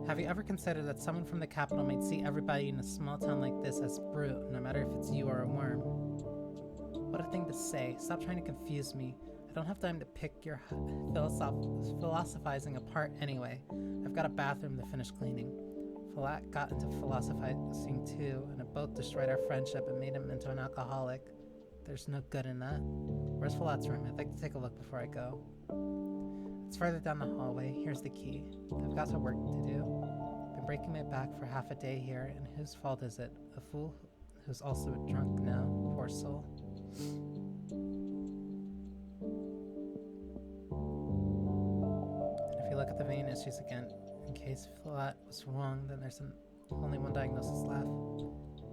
Have you ever considered that someone from the capital might see everybody in a small town like this as brute, no matter if it's you or a worm? What a thing to say. Stop trying to confuse me. I don't have time to pick your philosophizing apart anyway. I've got a bathroom to finish cleaning. Falat got into philosophizing too, and it both destroyed our friendship and made him into an alcoholic. There's no good in that. Where's Falat's room? I'd like to take a look before I go. It's further down the hallway. Here's the key. I've got some work to do. Been breaking my back for half a day here, and whose fault is it? A fool who's also drunk now. Poor soul. And if you look at the vein issues again, in case Falat was wrong, then there's only one diagnosis left.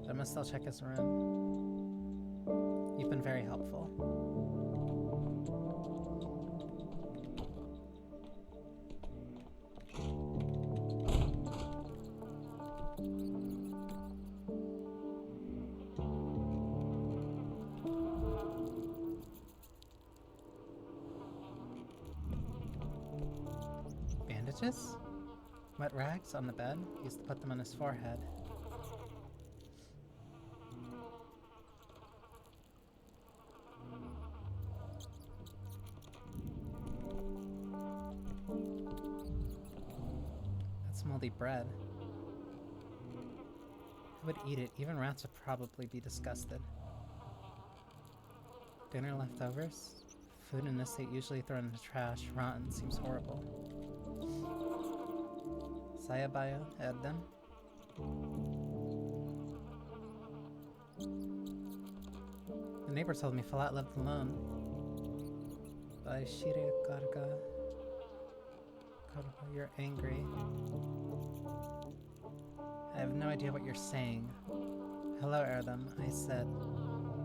But I must still check his room. You've been very helpful. Bandages? Wet rags on the bed? He used to put them on his forehead. moldy bread. Who would eat it? Even rats would probably be disgusted. Dinner leftovers? Food in this state usually thrown in the trash. Rotten seems horrible. Sayabayo Erdem? The neighbor told me Falat lived alone. By Shire Garga. You're angry. I have no idea what you're saying. Hello, Erdem, I said.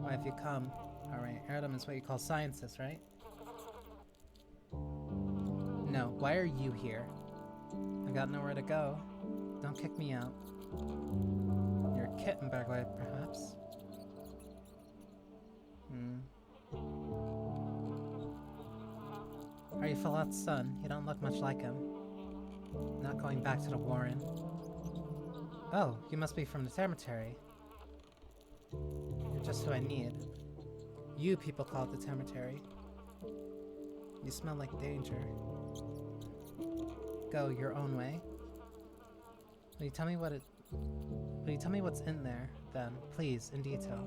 Why have you come? Alright, Erdem is what you call scientist, right? No, why are you here? I've got nowhere to go. Don't kick me out. You're a kitten burglar, perhaps? Are you Falat's son? You don't look much like him. Not going back to the Warren. Oh, you must be from the cemetery. You're just who I need. You people call it the cemetery. You smell like danger. Go your own way. Will you tell me what's in there, then, please, in detail?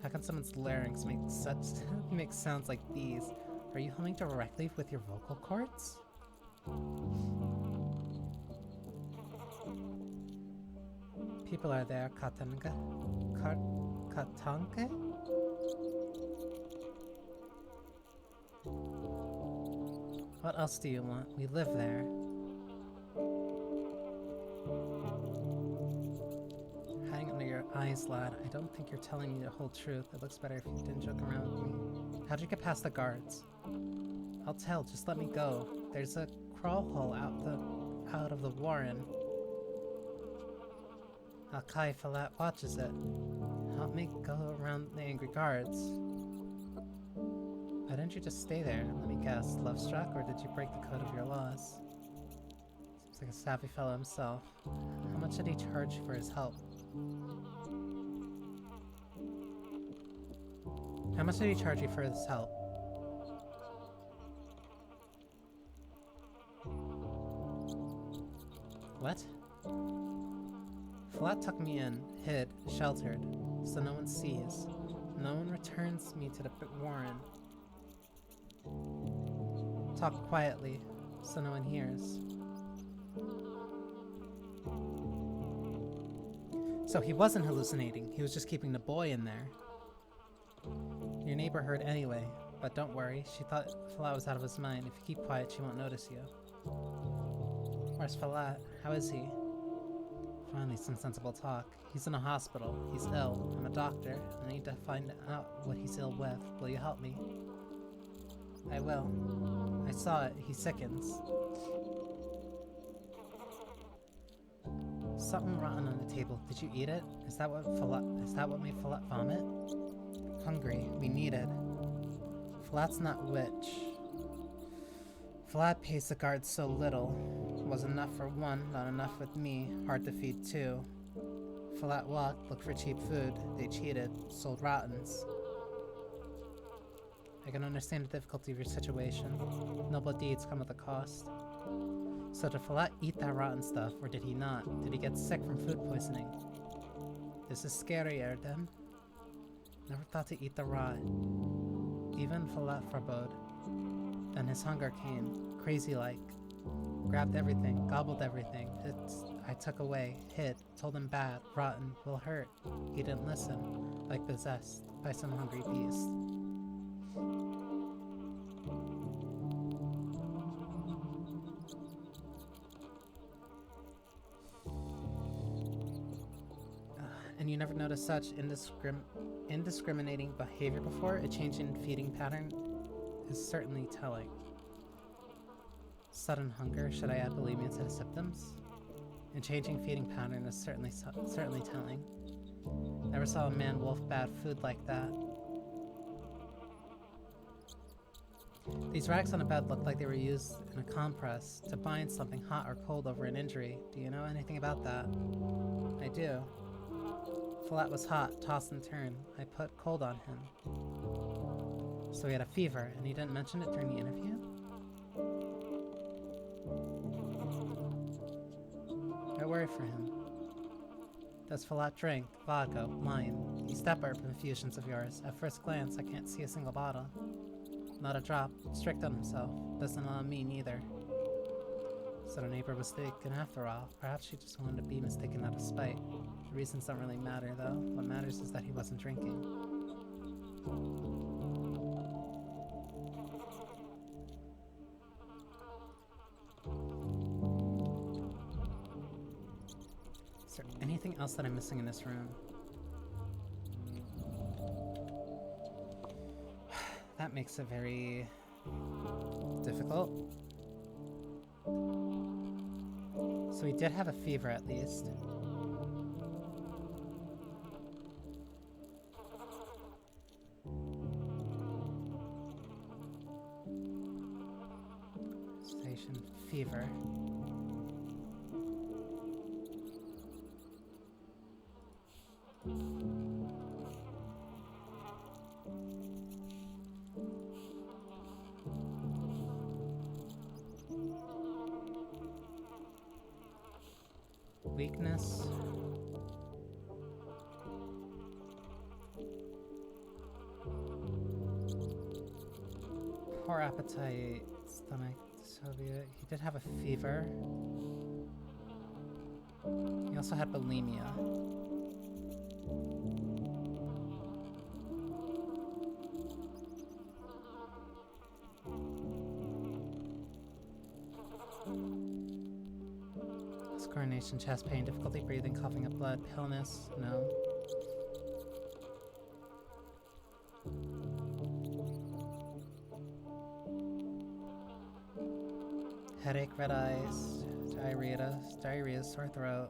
How can someone's larynx make sounds like these? Are you humming directly with your vocal cords? People are there, Katanke? What else do you want? We live there. Hiding under your eyes, lad. I don't think you're telling me the whole truth. It looks better if you didn't joke around with me. How'd you get past the guards? I'll tell, just let me go. There's a crawl hole out of the Warren. Alkai Falat watches it. Help me go around the angry guards. Why didn't you just stay there? Let me guess, love struck, or did you break the code of your laws? Seems like a savvy fellow himself. How much did he charge you for his help? How much did he charge you for his help? What? Falat tucked me in, hid, sheltered, so no one sees. No one returns me to the Warren. Talk quietly, so no one hears. So he wasn't hallucinating, he was just keeping the boy in there. Your neighbor heard anyway, but don't worry, she thought Falat was out of his mind. If you keep quiet, she won't notice you. Where's Falat? How is he? Finally, some sensible talk. He's in a hospital. He's ill. I'm a doctor. I need to find out what he's ill with. Will you help me? I will. I saw it. He sickens. Something rotten on the table. Did you eat it? Is that what made Falat vomit? Hungry. We need it. Falat's not witch. Falat pays the guards so little. Was enough for one, not enough with me. Hard to feed two. Falat walked, looked for cheap food. They cheated, sold rottens. I can understand the difficulty of your situation. Noble deeds come with a cost. So did Falat eat that rotten stuff, or did he not? Did he get sick from food poisoning? This is scary, Erdem. Never thought to eat the rot. Even Falat forebode. Then his hunger came, crazy-like. Grabbed everything, gobbled everything. I took away, hid, told him bad, rotten, will hurt. He didn't listen, like possessed by some hungry beast. And you never noticed such indiscriminating behavior before? A change in feeding pattern is certainly telling. Sudden hunger, should I add bulimia to the symptoms? And changing feeding pattern is certainly telling. Never saw a man wolf bad food like that. These rags on the bed looked like they were used in a compress to bind something hot or cold over an injury. Do you know anything about that? I do. Falat was hot, tossed and turned. I put cold on him. So he had a fever, and he didn't mention it during the interview? worry for him. Does Falat drink vodka, wine, these step herb infusions of yours? At first glance, I can't see a single bottle. Not a drop. Strict on himself. Doesn't allow me neither. So the neighbor was mistaken after all. Perhaps she just wanted to be mistaken out of spite. The reasons don't really matter, though. What matters is that he wasn't drinking. Is there anything else that I'm missing in this room? That makes it very difficult. So he did have a fever at least. Station fever. Weakness. Poor appetite, stomach, dysphoria. He did have a fever. He also had bulimia. Coronation, chest pain, difficulty breathing, coughing up blood, paleness, no. Headache, red eyes, diarrhea, sore throat.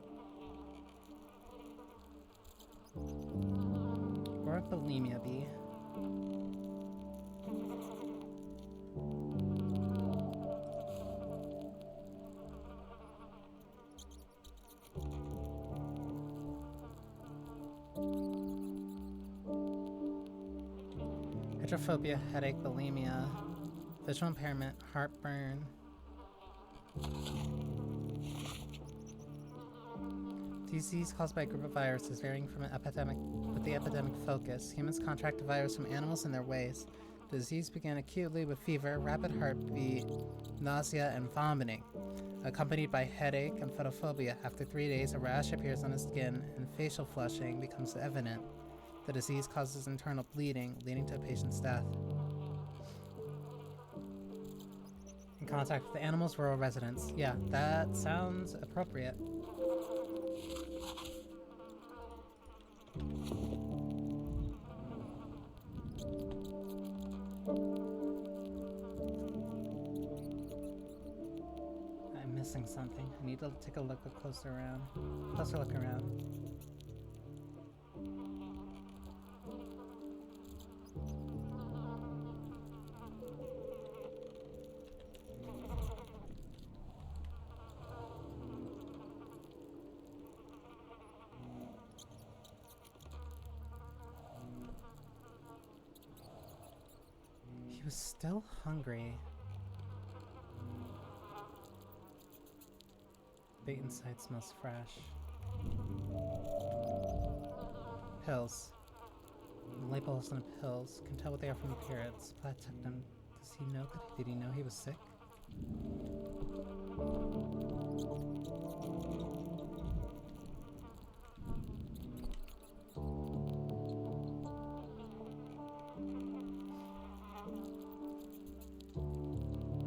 Where would bulimia be? Hydrophobia, headache, bulimia, visual impairment, heartburn. Disease caused by a group of viruses varying from an epidemic with the epidemic focus. Humans contract the virus from animals in their ways. The disease began acutely with fever, rapid heartbeat, nausea, and vomiting, accompanied by headache and photophobia. After 3 days, a rash appears on the skin and facial flushing becomes evident. The disease causes internal bleeding, leading to a patient's death. In contact with the animals, rural residents. Yeah, that sounds appropriate. I'm missing something. I need to take a closer look around. He was still hungry. Bait inside smells fresh. Pills. The labels on the pills. Can tell what they are from appearance. Platt took them. Did he know he was sick?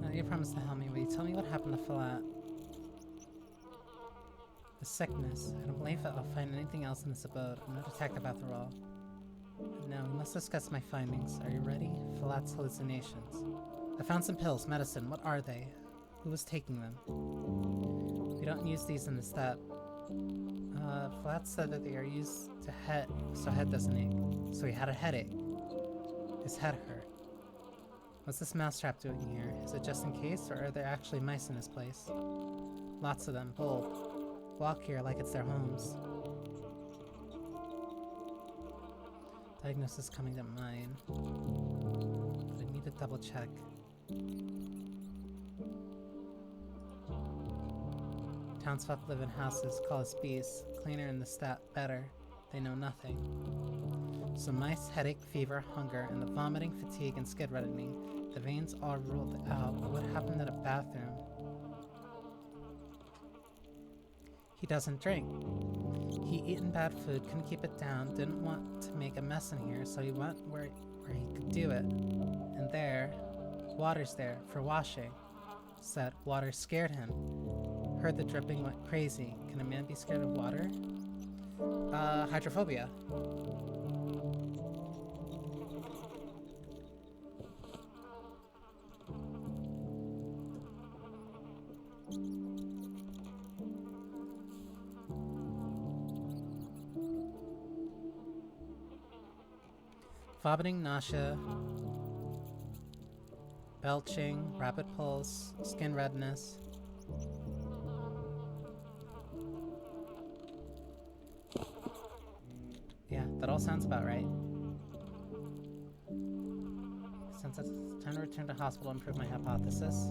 Now you promised to help me. Will you tell me what happened to Falat? The sickness. I don't believe that I'll find anything else in this abode. I'm no detective after all. Now, we must discuss my findings. Are you ready? Falat's hallucinations. I found some pills, medicine. What are they? Who was taking them? We don't use these in the step. Falat said that they are used to head, so head doesn't ache. So he had a headache. His head hurt. What's this mousetrap doing here? Is it just in case, or are there actually mice in this place? Lots of them, bold. Walk here like it's their homes. Diagnosis coming to mind. But I need to double check. Townsfolk live in houses, call us beasts. Cleaner and the stat better. They know nothing. So mice, headache, fever, hunger, and the vomiting, fatigue, and skid reddening. The veins all ruled out, but what happened in a bathroom? He doesn't drink. He eaten bad food, couldn't keep it down, didn't want to make a mess in here, so he went where he could do it. And there, water's there for washing. Said water scared him. Heard the dripping, went crazy. Can a man be scared of water? Hydrophobia. Vomiting, nausea, belching, rapid pulse, skin redness. Yeah, that all sounds about right. Since it's time to return to hospital and prove my hypothesis.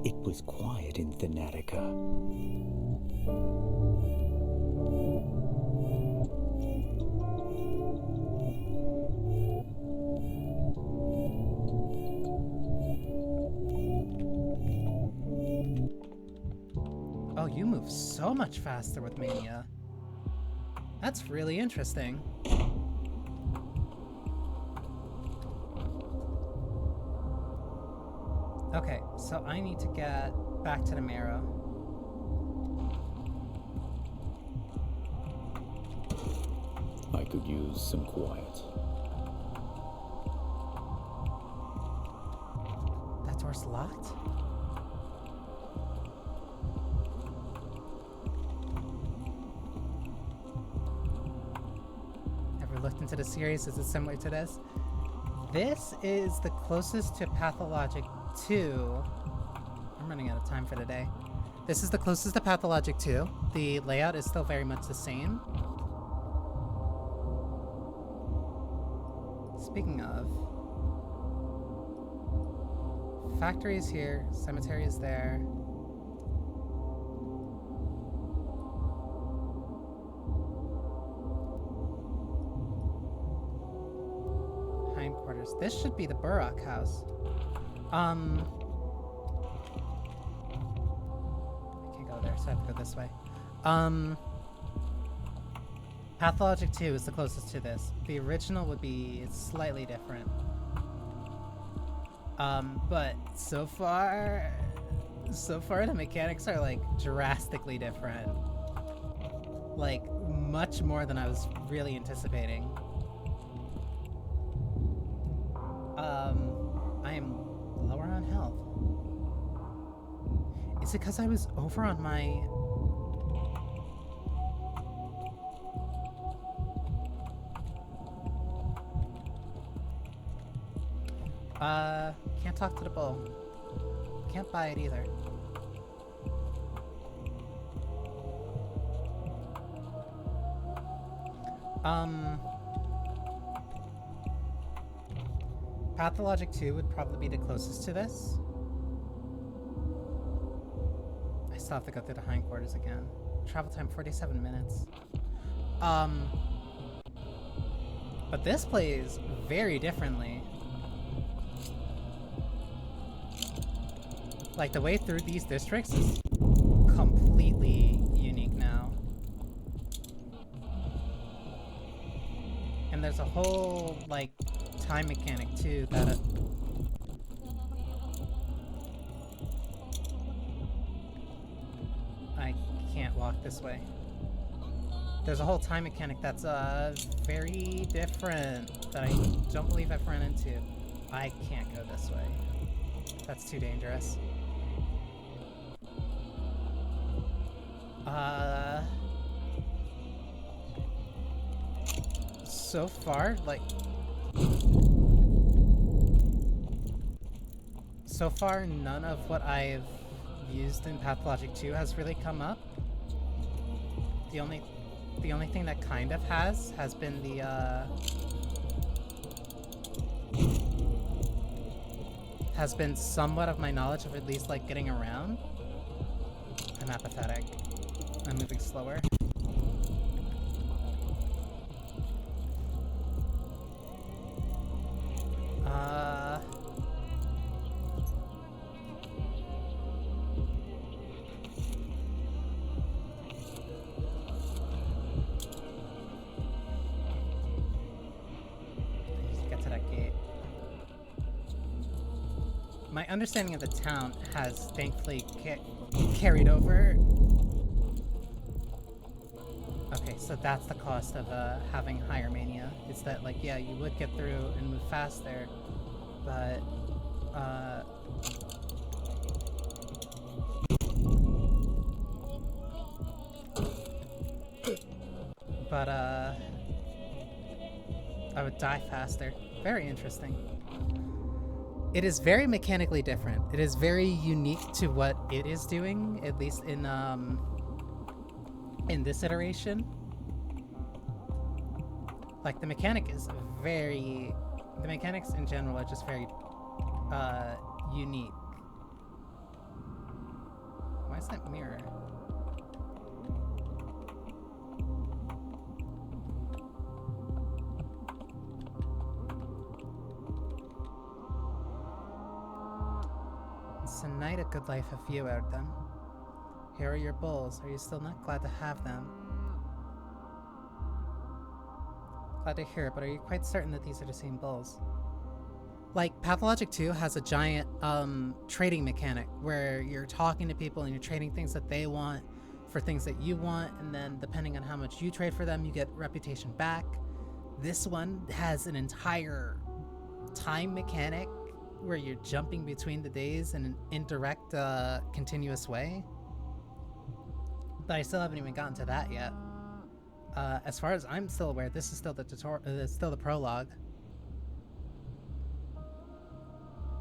It was quiet in Thanatica. Oh, you move so much faster with Mania. That's really interesting. Okay, so I need to get back to the marrow. I could use some quiet. That door's locked? Ever looked into the series? Is it similar to this? This is the closest to Pathologic 2. I'm running out of time for today. This is the closest to Pathologic 2. The layout is still very much the same. Speaking of, factory is here, cemetery is there. Hindquarters. This should be the Burrock house. I can't go there, so I have to go this way. Pathologic 2 is the closest to this. The original would be slightly different. But so far the mechanics are like drastically different. Like much more than I was really anticipating. I am lower on health. Is it because I was over on my... Can't talk to the bull. Can't buy it either. Pathologic 2 would probably be the closest to this. I still have to go through the hindquarters again. Travel time 47 minutes. But this plays very differently. Like, the way through these districts is completely unique now. And there's a whole, like, time mechanic, too, that... I can't walk this way. There's a whole time mechanic that's, very different, that I don't believe I've run into. I can't go this way. That's too dangerous. So far, like... So far, none of what I've used in Pathologic 2 has really come up. The only thing that kind of has been the, has been somewhat of my knowledge of at least like getting around, I'm apathetic. I'm moving slower. Just get to that gate. My understanding of the town has thankfully carried over. Okay, so that's the cost of having higher mania. It's that, like, yeah, you would get through and move faster, but I would die faster. Very interesting. It is very mechanically different. It is very unique to what it is doing, at least in this iteration. Like, the mechanics in general are just very unique. Why is that mirror? It's a night a good life of you, Erdem. Here are your bowls. Are you still not glad to have them? Glad to hear, but are you quite certain that these are the same bowls? Like, Pathologic 2 has a giant trading mechanic where you're talking to people and you're trading things that they want for things that you want, and then depending on how much you trade for them, you get reputation back. This one has an entire time mechanic where you're jumping between the days in an indirect, continuous way. But I still haven't even gotten to that yet. As far as I'm still aware, this is still the still the prologue.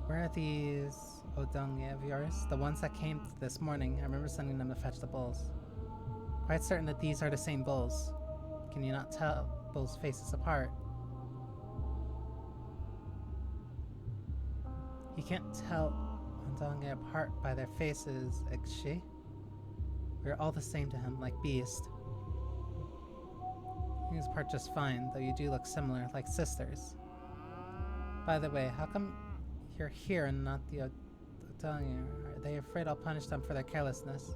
Where are these Odongi of yours? The ones that came this morning. I remember sending them to fetch the bulls. Quite certain that these are the same bulls. Can you not tell bulls' faces apart? You can't tell Odongi apart by their faces, Ekshi. We're all the same to him, like beast. These part just fine, though you do look similar, like sisters. By the way, how come you're here and not the Odongi? Are they afraid I'll punish them for their carelessness?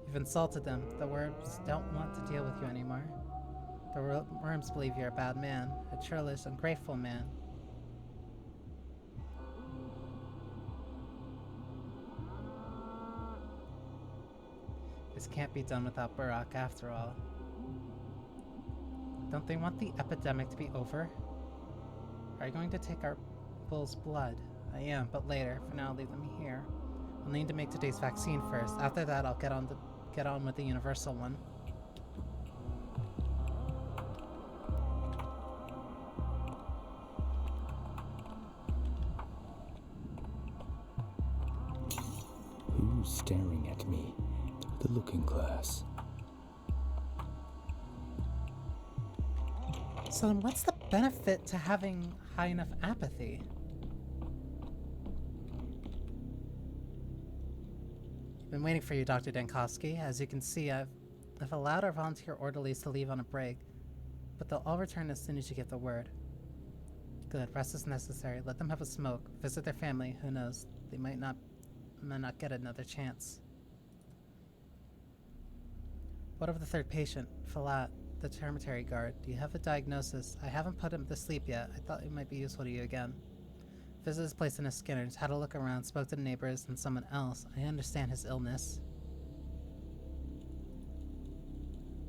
You've insulted them. The worms don't want to deal with you anymore. The worms believe you're a bad man, a churlish, ungrateful man. This can't be done without Barak after all. Don't they want the epidemic to be over? Are you going to take our bull's blood? I am, but later. For now, I'll leave them here. I'll need to make today's vaccine first. After that, I'll get on with the universal one. Who's staring at me? The looking glass. So then what's the benefit to having high enough apathy? Been waiting for you, Dr. Denkovsky. As you can see, I've allowed our volunteer orderlies to leave on a break, but they'll all return as soon as you give the word. Good, rest is necessary. Let them have a smoke. Visit their family. Who knows? They might not get another chance. What of the third patient, Falat, the termitary guard? Do you have a diagnosis? I haven't put him to sleep yet. I thought it might be useful to you again. Visited his place in his Skinners, had a look around, spoke to the neighbors and someone else. I understand his illness.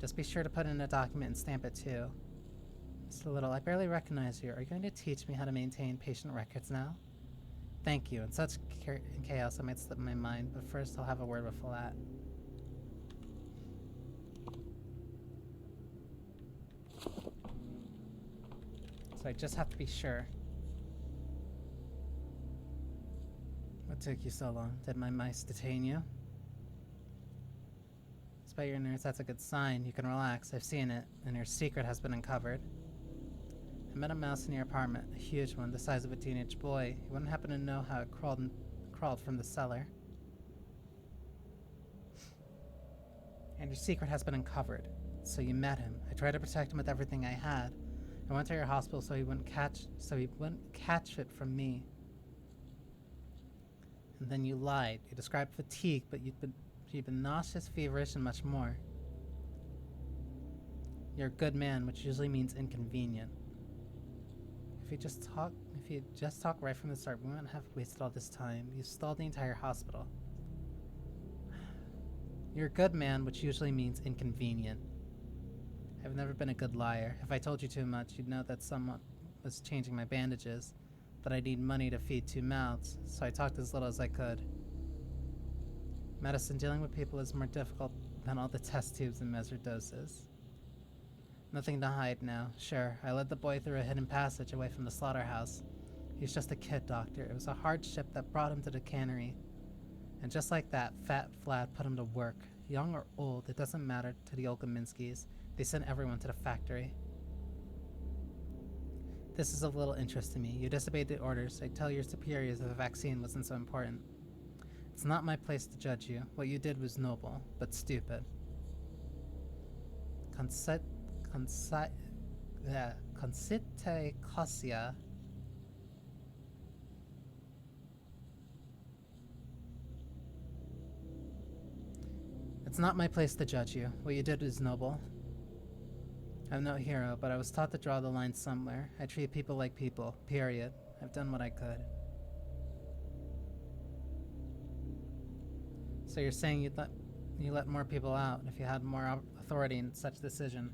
Just be sure to put in a document and stamp it too. Mr. Little, I barely recognize you. Are you going to teach me how to maintain patient records now? Thank you. In such chaos, I might slip my mind, but first I'll have a word with Falat. So I just have to be sure. What took you so long? Did my mice detain you? Despite your nerves, that's a good sign. You can relax. I've seen it, and your secret has been uncovered. I met a mouse in your apartment, a huge one, the size of a teenage boy. You wouldn't happen to know how it crawled from the cellar. And your secret has been uncovered. So you met him. I tried to protect him with everything I had. I went to your hospital so he wouldn't catch it from me. And then you lied. You described fatigue, but you'd been nauseous, feverish, and much more. You're a good man, which usually means inconvenient. If you just talk right from the start, we wouldn't have wasted all this time. You stalled the entire hospital. You're a good man, which usually means inconvenient. I've never been a good liar. If I told you too much, you'd know that someone was changing my bandages, that I need money to feed 2 mouths, so I talked as little as I could. Medicine, dealing with people is more difficult than all the test tubes and measured doses. Nothing to hide now. Sure, I led the boy through a hidden passage away from the slaughterhouse. He's just a kid, Doctor. It was a hardship that brought him to the cannery. And just like that, Fat Vlad put him to work. Young or old, it doesn't matter to the Alcheminskis. They send everyone to the factory. This is of little interest to me. You disobeyed the orders. I'd tell your superiors if the vaccine wasn't so important. It's not my place to judge you. What you did was noble, but stupid. Consite Kosia. It's not my place to judge you. What you did is noble. I'm no hero, but I was taught to draw the line somewhere. I treat people like people, period. I've done what I could. So you're saying you let more people out if you had more authority in such decision.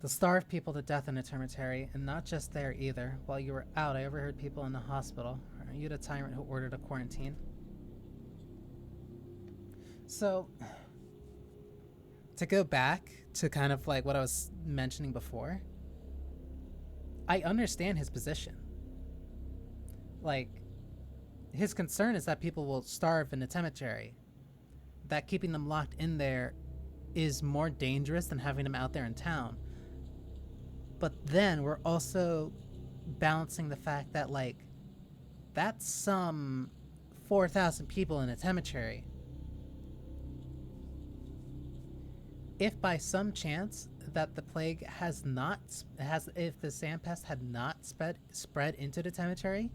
To starve people to death in a cemetery, and not just there either. While you were out, I overheard people in the hospital. Are you the tyrant who ordered a quarantine? So, to go back to kind of like what I was mentioning before, I understand his position. Like, his concern is that people will starve in a cemetery. That keeping them locked in there is more dangerous than having them out there in town. But then we're also balancing the fact that, like, that's some 4,000 people in a cemetery. If by some chance that the plague if the sand pest had not spread into the cemetery,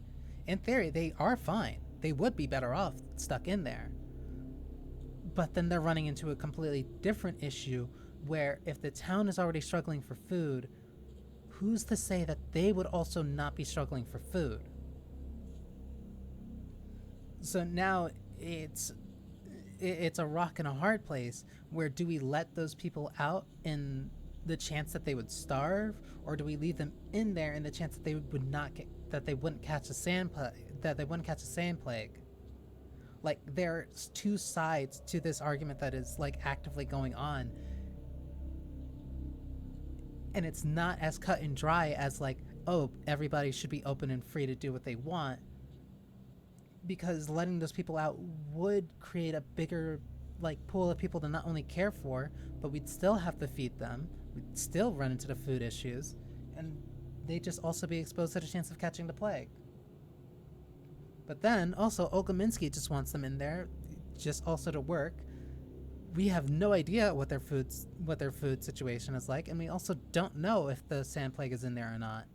in theory they are fine. They would be better off stuck in there. But then they're running into a completely different issue where if the town is already struggling for food, who's to say that they would also not be struggling for food? So now it's a rock and a hard place where do we let those people out in the chance that they would starve, or do we leave them in there in the chance that they wouldn't catch a sand plague? Like, there's two sides to this argument that is like actively going on, and it's not as cut and dry as like, oh, everybody should be open and free to do what they want, because letting those people out would create a bigger like pool of people to not only care for, but we'd still have to feed them. We'd still run into the food issues, and they'd just also be exposed to the chance of catching the plague. But then also Olgominski just wants them in there just also to work. We have no idea what their food situation is like, and we also don't know if the sand plague is in there or not.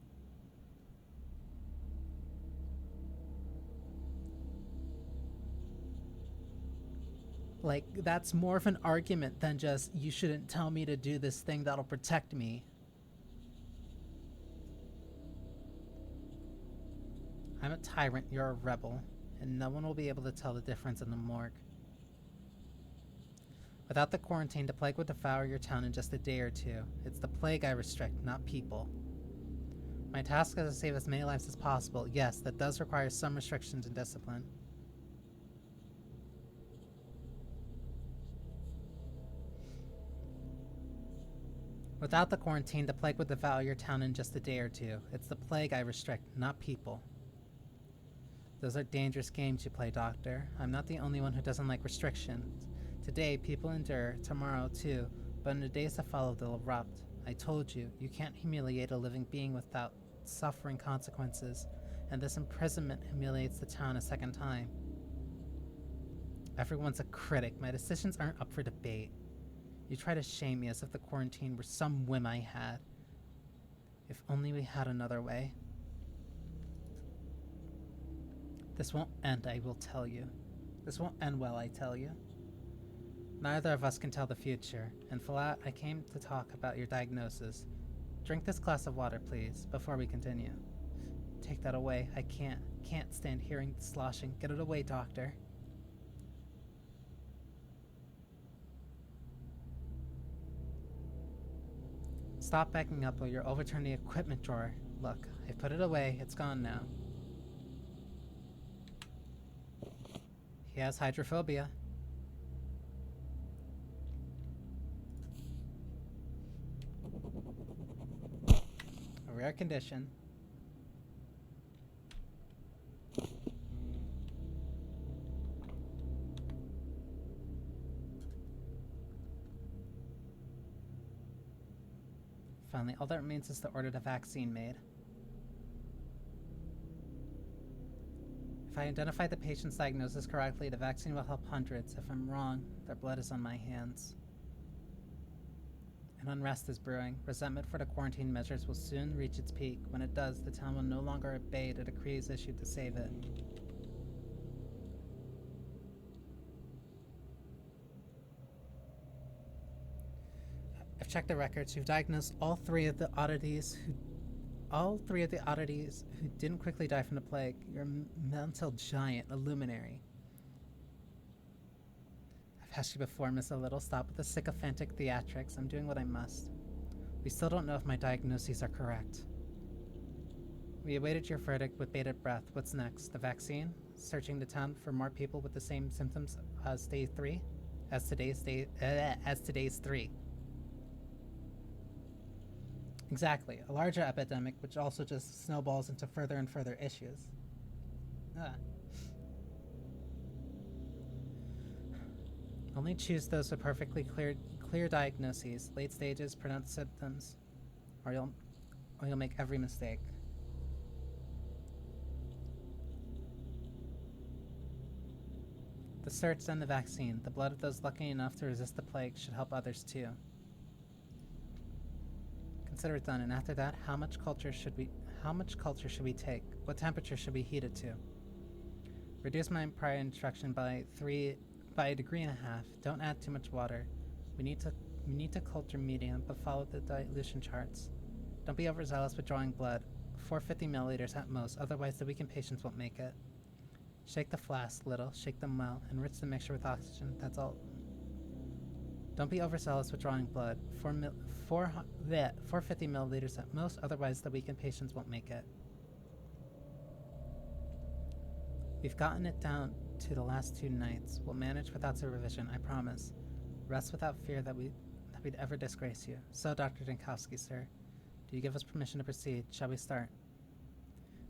Like, that's more of an argument than just, you shouldn't tell me to do this thing that'll protect me. I'm a tyrant, you're a rebel, and no one will be able to tell the difference in the morgue. Without the quarantine, the plague would devour your town in just a day or two. It's the plague I restrict, not people. My task is to save as many lives as possible. Yes, that does require some restrictions and discipline. Without the quarantine, the plague would devour your town in just a day or two. It's the plague I restrict, not people. Those are dangerous games you play, Doctor. I'm not the only one who doesn't like restrictions. Today, people endure, tomorrow too, but in the days that follow, they'll erupt. I told you, you can't humiliate a living being without suffering consequences, and this imprisonment humiliates the town a second time. Everyone's a critic. My decisions aren't up for debate. You try to shame me as if the quarantine were some whim I had. If only we had another way. This won't end, I will tell you. This won't end well, I tell you. Neither of us can tell the future, and Falat, I came to talk about your diagnosis. Drink this glass of water, please, before we continue. Take that away. I can't stand hearing the sloshing. Get it away, doctor. Stop backing up or you'll overturn the equipment drawer. Look, I put it away. It's gone now. He has hydrophobia. A rare condition. Finally, all that remains is to order the vaccine made. If I identify the patient's diagnosis correctly, the vaccine will help hundreds. If I'm wrong, their blood is on my hands. An unrest is brewing. Resentment for the quarantine measures will soon reach its peak. When it does, the town will no longer obey the decrees issued to save it. I've checked the records. You've diagnosed all three of the oddities who didn't quickly die from the plague. You're a mental giant, a luminary. I've asked you before, Miss Little. Stop with the sycophantic theatrics. I'm doing what I must. We still don't know if my diagnoses are correct. We awaited your verdict with bated breath. What's next? The vaccine? Searching the town for more people with the same symptoms as today's 3. Exactly. A larger epidemic, which also just snowballs into further and further issues. Only choose those with perfectly clear diagnoses, late stages, pronounced symptoms, or you'll make every mistake. The search and the vaccine. The blood of those lucky enough to resist the plague should help others too. Consider it done, and after that, how much culture should we take? What temperature should we heat it to? Reduce my prior instruction by 1.5 degrees. Don't add too much water. We need to culture medium, but follow the dilution charts. Don't be overzealous with drawing blood. 450 milliliters at most, otherwise the weakened patients won't make it. Shake the flask little, shake them well, enrich the mixture with oxygen, that's all. Don't be overzealous with drawing blood. 450 milliliters at most, otherwise the weakened patients won't make it. We've gotten it down to the last 2 nights. We'll manage without supervision, I promise. Rest without fear that we'd ever disgrace you. So, Dr. Dinkowski, sir, do you give us permission to proceed? Shall we start?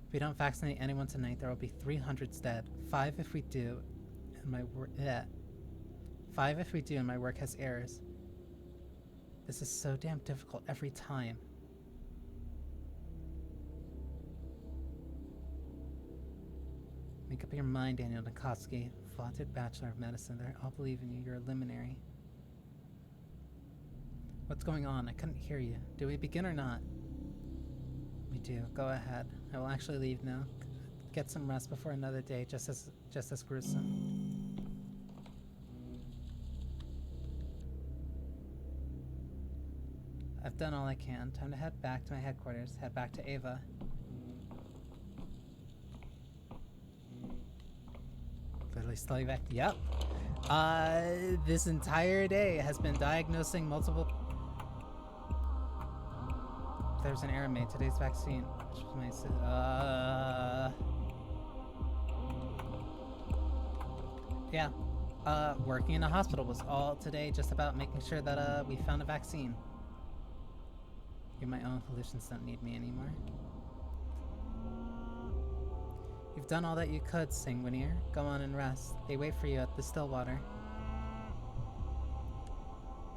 If we don't vaccinate anyone tonight, there will be 300 dead. 5 if we do, and my work 5 if we do, and my work has errors. This is so damn difficult every time. Make up your mind, Daniel Dinkowski. Vaunted Bachelor of Medicine. They all believe in you. You're a luminary. What's going on? I couldn't hear you. Do we begin or not? We do. Go ahead. I will actually leave now. Get some rest before another day just as gruesome. I've done all I can. Time to head back to my headquarters. Head back to Ava. Literally slowly back. Yep. This entire day has been diagnosing multiple. There's an error made. Today's vaccine. Which was my. Yeah. Working in a hospital was all today just about making sure that we found a vaccine. Even my own hallucinations don't need me anymore. You've done all that you could, Sanguinier. Go on and rest. They wait for you at the Stillwater.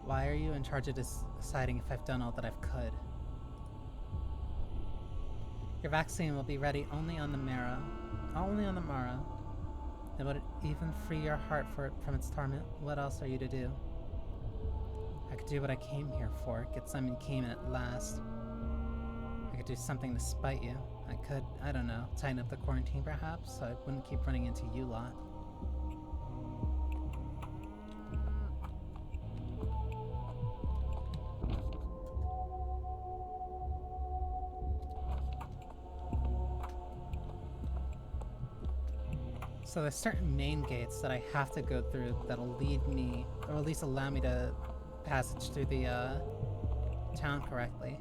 Why are you in charge of deciding if I've done all that I could? Your vaccine will be ready only on the morrow. It would even free your heart from its torment. What else are you to do? I could do what I came here for, get Simon Kamen at last. I could do something to spite you. I could, I don't know, tighten up the quarantine perhaps, so I wouldn't keep running into you lot. So there's certain main gates that I have to go through that'll lead me, or at least allow me to passage through the town correctly.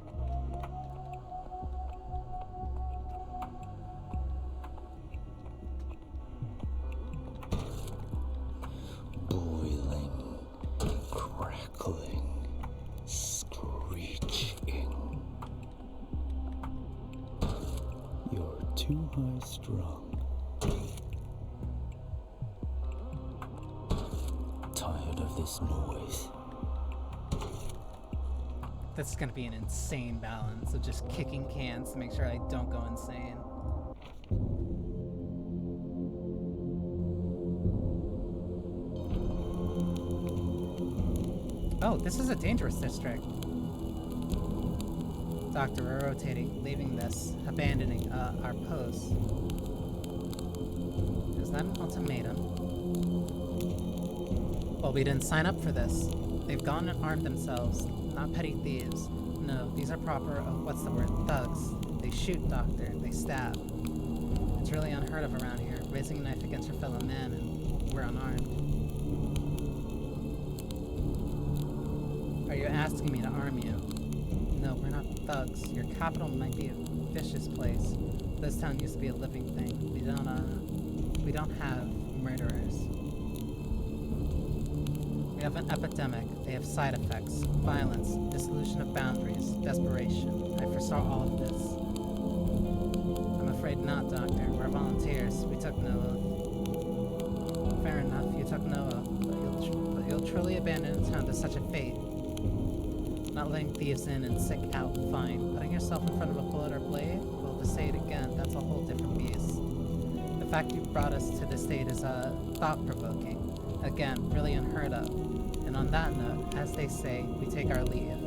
Boiling, crackling, screeching. You're too high strung. Tired of this noise. This is gonna be an insane balance of just kicking cans to make sure I don't go insane. Oh, this is a dangerous district. Doctor, we're rotating, leaving this, abandoning our post. Is that an ultimatum? Well, we didn't sign up for this. They've gone and armed themselves. Not petty thieves. No, these are proper, what's the word, thugs. They shoot, Doctor. They stab. It's really unheard of around here, raising a knife against your fellow man, and we're unarmed. Are you asking me to arm you? No, we're not thugs. Your capital might be a vicious place. This town used to be a living thing. We don't have murderers. We have an epidemic. They have side effects, violence, dissolution of boundaries, desperation. I foresaw all of this. I'm afraid not, Doctor. We're volunteers. We took no oath. Fair enough, you took no oath, but you'll truly abandon a town to such a fate. Not letting thieves in and sick out, fine. Putting yourself in front of a bullet or blade? Well, to say it again, that's a whole different beast. The fact you brought us to this state is thought-provoking. Again, really unheard of. And on that note, as they say, we take our leave.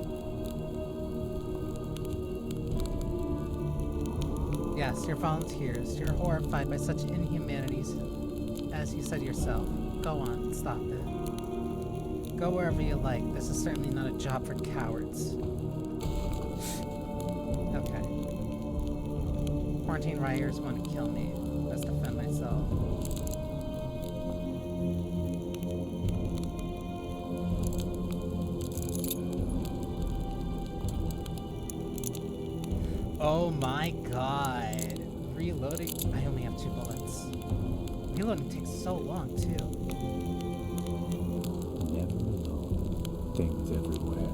Yes, you're volunteers. You're horrified by such inhumanities, as you said yourself. Go on, stop it. Go wherever you like. This is certainly not a job for cowards. Okay. Quarantine rioters want to kill me. Let's defend myself. Oh my god. Reloading. I only have 2 bullets. Reloading takes so long, too. Never alone. Things everywhere.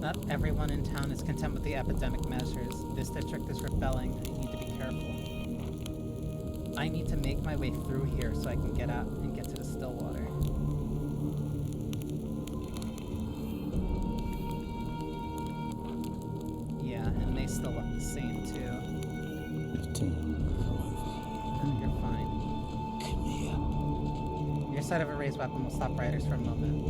Not everyone in town is content with the epidemic measures. This district is rebelling. I need to be careful. I need to make my way through here so I can get out and get to the Stillwater. Yeah, and they still look the same too. You're fine. Come here. Your side of a raised weapon will stop riders for a moment.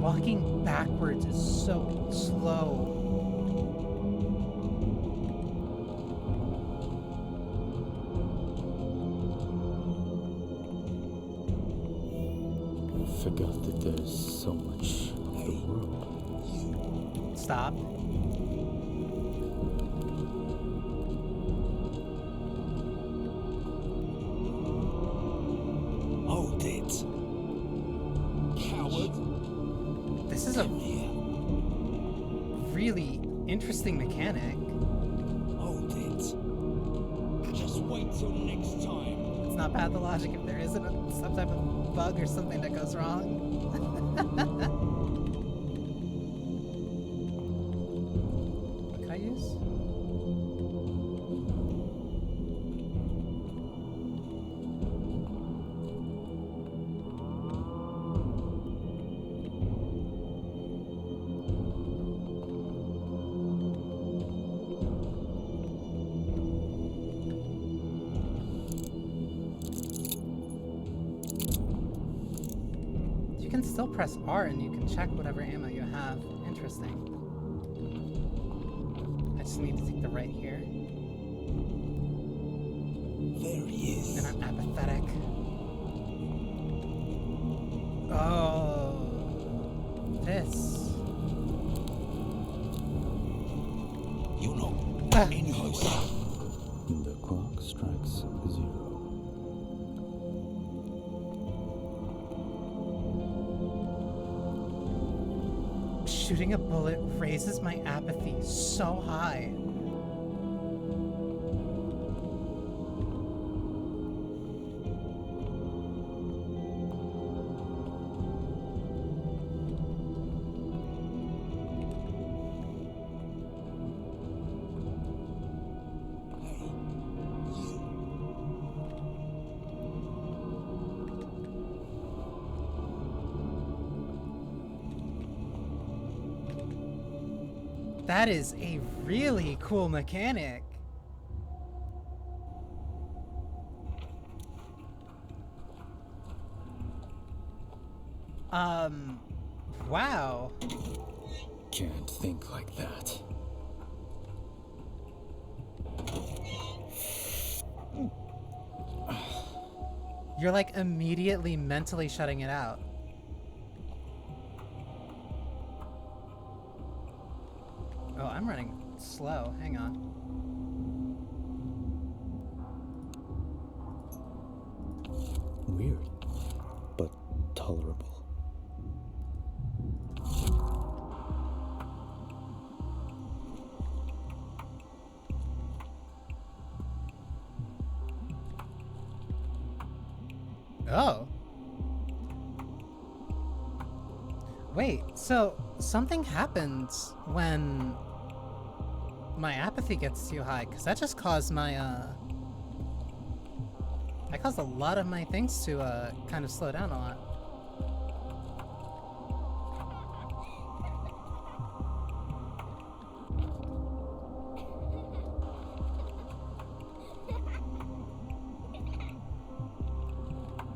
Walking backwards is so slow. I forgot that there's so much of the world. Stop. Hold it. Coward. This is a really interesting mechanic. Hold it. Just wait till next time. It's not pathologic if there isn't some type of bug or something that goes wrong. Can I still press R and you can check whatever ammo you have. Interesting. I just need to take the right here. There he is. And I'm apathetic. Oh, this. You know, in house. The clock strikes 0. Shooting a bullet raises my apathy so high. That is a really cool mechanic. Wow. Can't think like that. You're like immediately mentally shutting it out. Oh, I'm running slow. Hang on. Weird, but tolerable. Oh. Wait, so something happens when my apathy gets too high, because that just caused my, that caused a lot of my things to, kind of slow down a lot.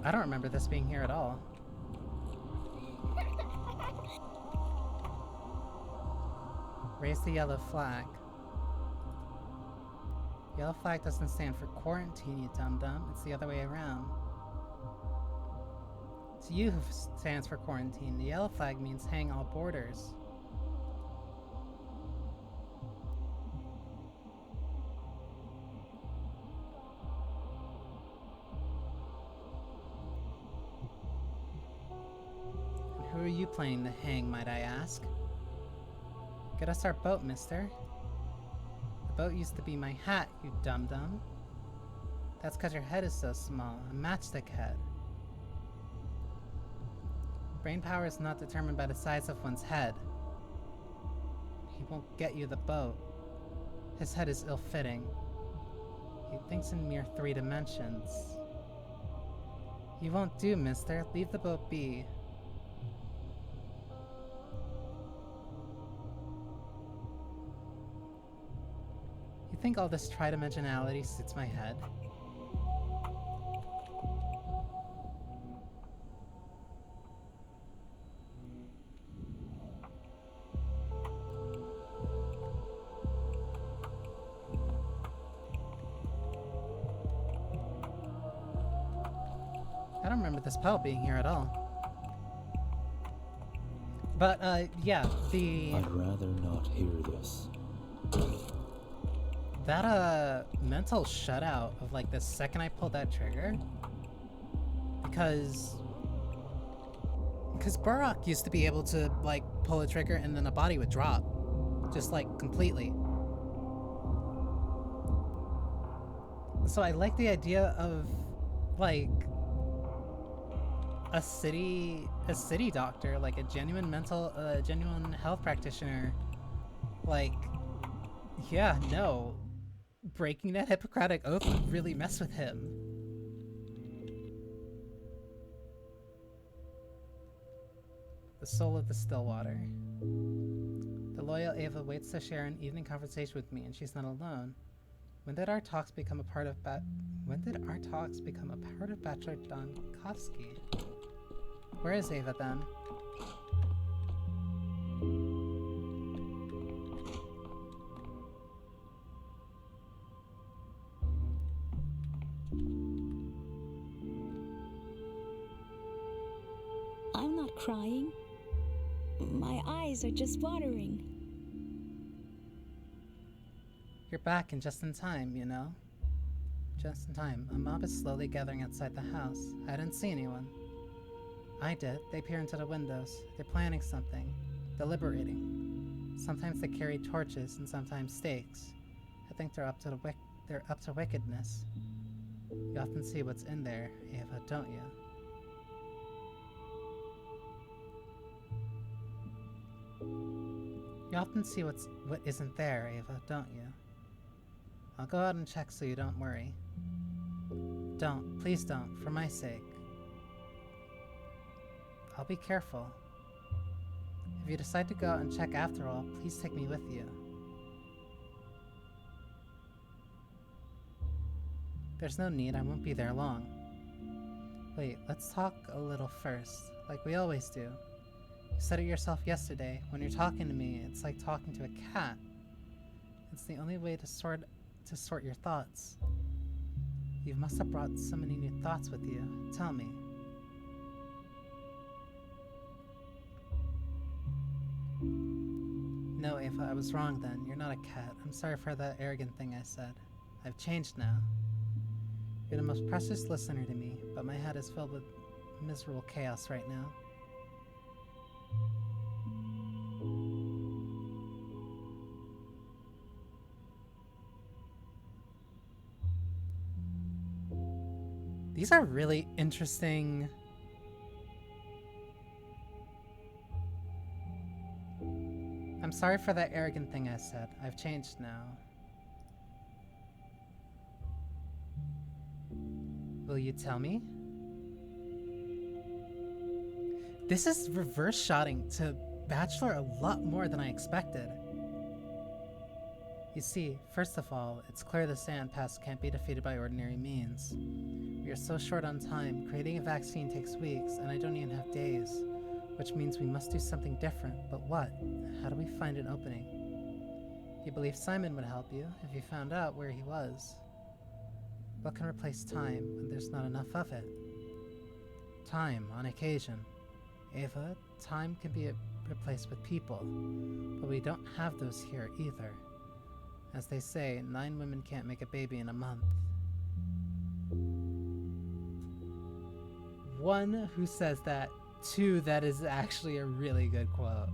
I don't remember this being here at all. Raise the yellow flag. Yellow flag doesn't stand for quarantine, you dum-dum. It's the other way around. It's you who stands for quarantine. The yellow flag means hang all borders. And who are you planning to hang, might I ask? Get us our boat, mister. The boat used to be my hat, you dum-dum. That's because your head is so small, a matchstick head. Brain power is not determined by the size of one's head. He won't get you the boat. His head is ill-fitting. He thinks in mere 3 dimensions. You won't do, mister. Leave the boat be. You think all this tridimensionality suits my head? I don't remember this pedal being here at all. But, yeah, I'd rather not hear this. that, mental shutout of, like, the second I pulled that trigger, because Burrock used to be able to, like, pull a trigger and then a body would drop. Just, like, completely. So I like the idea of, like, a city doctor, like a genuine genuine health practitioner, like, yeah, no, breaking that Hippocratic oath would really mess with him. The soul of the Stillwater. The loyal Ava waits to share an evening conversation with me, and she's not alone. When did our talks become a part of Bachelor Donkovsky? Where is Ava then? crying? My eyes are just watering. You're back and just in time, you know? Just in time. A mob is slowly gathering outside the house. I didn't see anyone. I did. They peer into the windows. They're planning something. Deliberating. Sometimes they carry torches and sometimes stakes. I think they're up to wickedness. You often see what's in there, Ava, don't you? You often see what isn't there, Ava, don't you? I'll go out and check so you don't worry. Don't. Please don't. For my sake. I'll be careful. If you decide to go out and check after all, please take me with you. There's no need. I won't be there long. Wait, let's talk a little first, like we always do. You said it yourself yesterday. When you're talking to me, it's like talking to a cat. It's the only way to sort your thoughts. You must have brought so many new thoughts with you. Tell me. No, Ava, I was wrong then. You're not a cat. I'm sorry for that arrogant thing I said. I've changed now. You're the most precious listener to me, but my head is filled with miserable chaos right now. These are really interesting. I'm sorry for that arrogant thing I said. I've changed now. Will you tell me? This is reverse shotting to Bachelor a lot more than I expected. You see, first of all, it's clear the Sand Pest can't be defeated by ordinary means. We are so short on time. Creating a vaccine takes weeks, and I don't even have days. Which means we must do something different. But what? How do we find an opening? You believe Simon would help you if you found out where he was. What can replace time when there's not enough of it? Time, on occasion. Ava, time can be replaced with people. But we don't have those here either. As they say, 9 women can't make a baby in a month. One who says that, 2 that is actually a really good quote.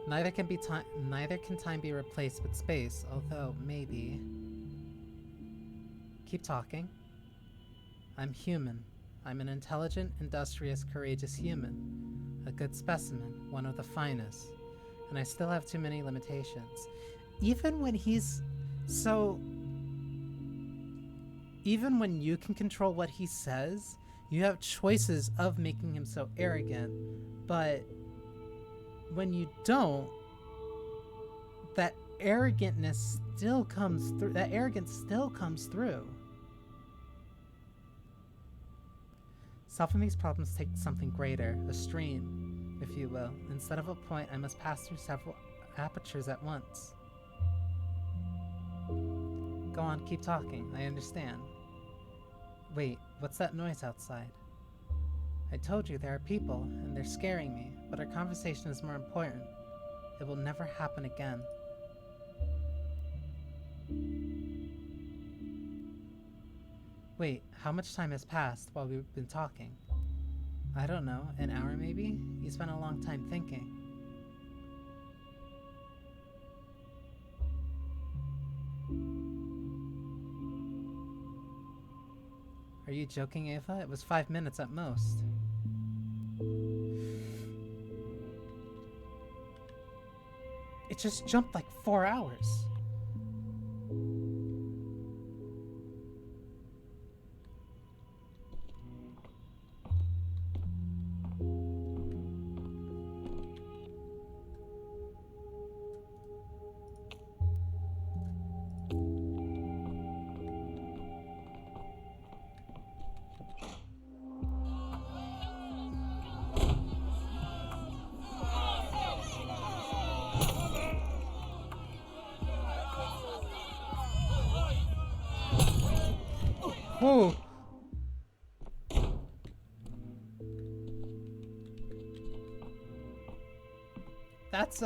Neither can time be replaced with space, although maybe. Keep talking. I'm human. I'm an intelligent, industrious, courageous human. A good specimen, one of the finest. And I still have too many limitations. Even when you can control what he says, you have choices of making him so arrogant, but when you don't, that arrogance still comes through. Solving these problems takes something greater, a stream, if you will. Instead of a point, I must pass through several apertures at once. Go on, keep talking. I understand. Wait, what's that noise outside? I told you there are people, and they're scaring me, but our conversation is more important. It will never happen again. Wait, how much time has passed while we've been talking? I don't know, an hour maybe? You spent a long time thinking. Are you joking, Ava? It was 5 minutes at most. It just jumped like 4 hours. Whew. That's,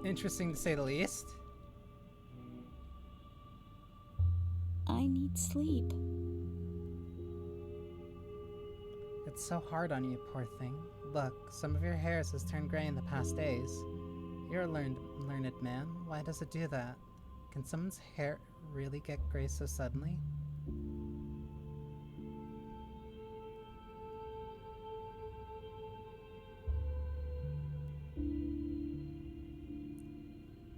interesting to say the least. I need sleep. It's so hard on you, poor thing. Look, some of your hairs has turned gray in the past days. You're a learned man. Why does it do that? Can someone's hair really get gray so suddenly?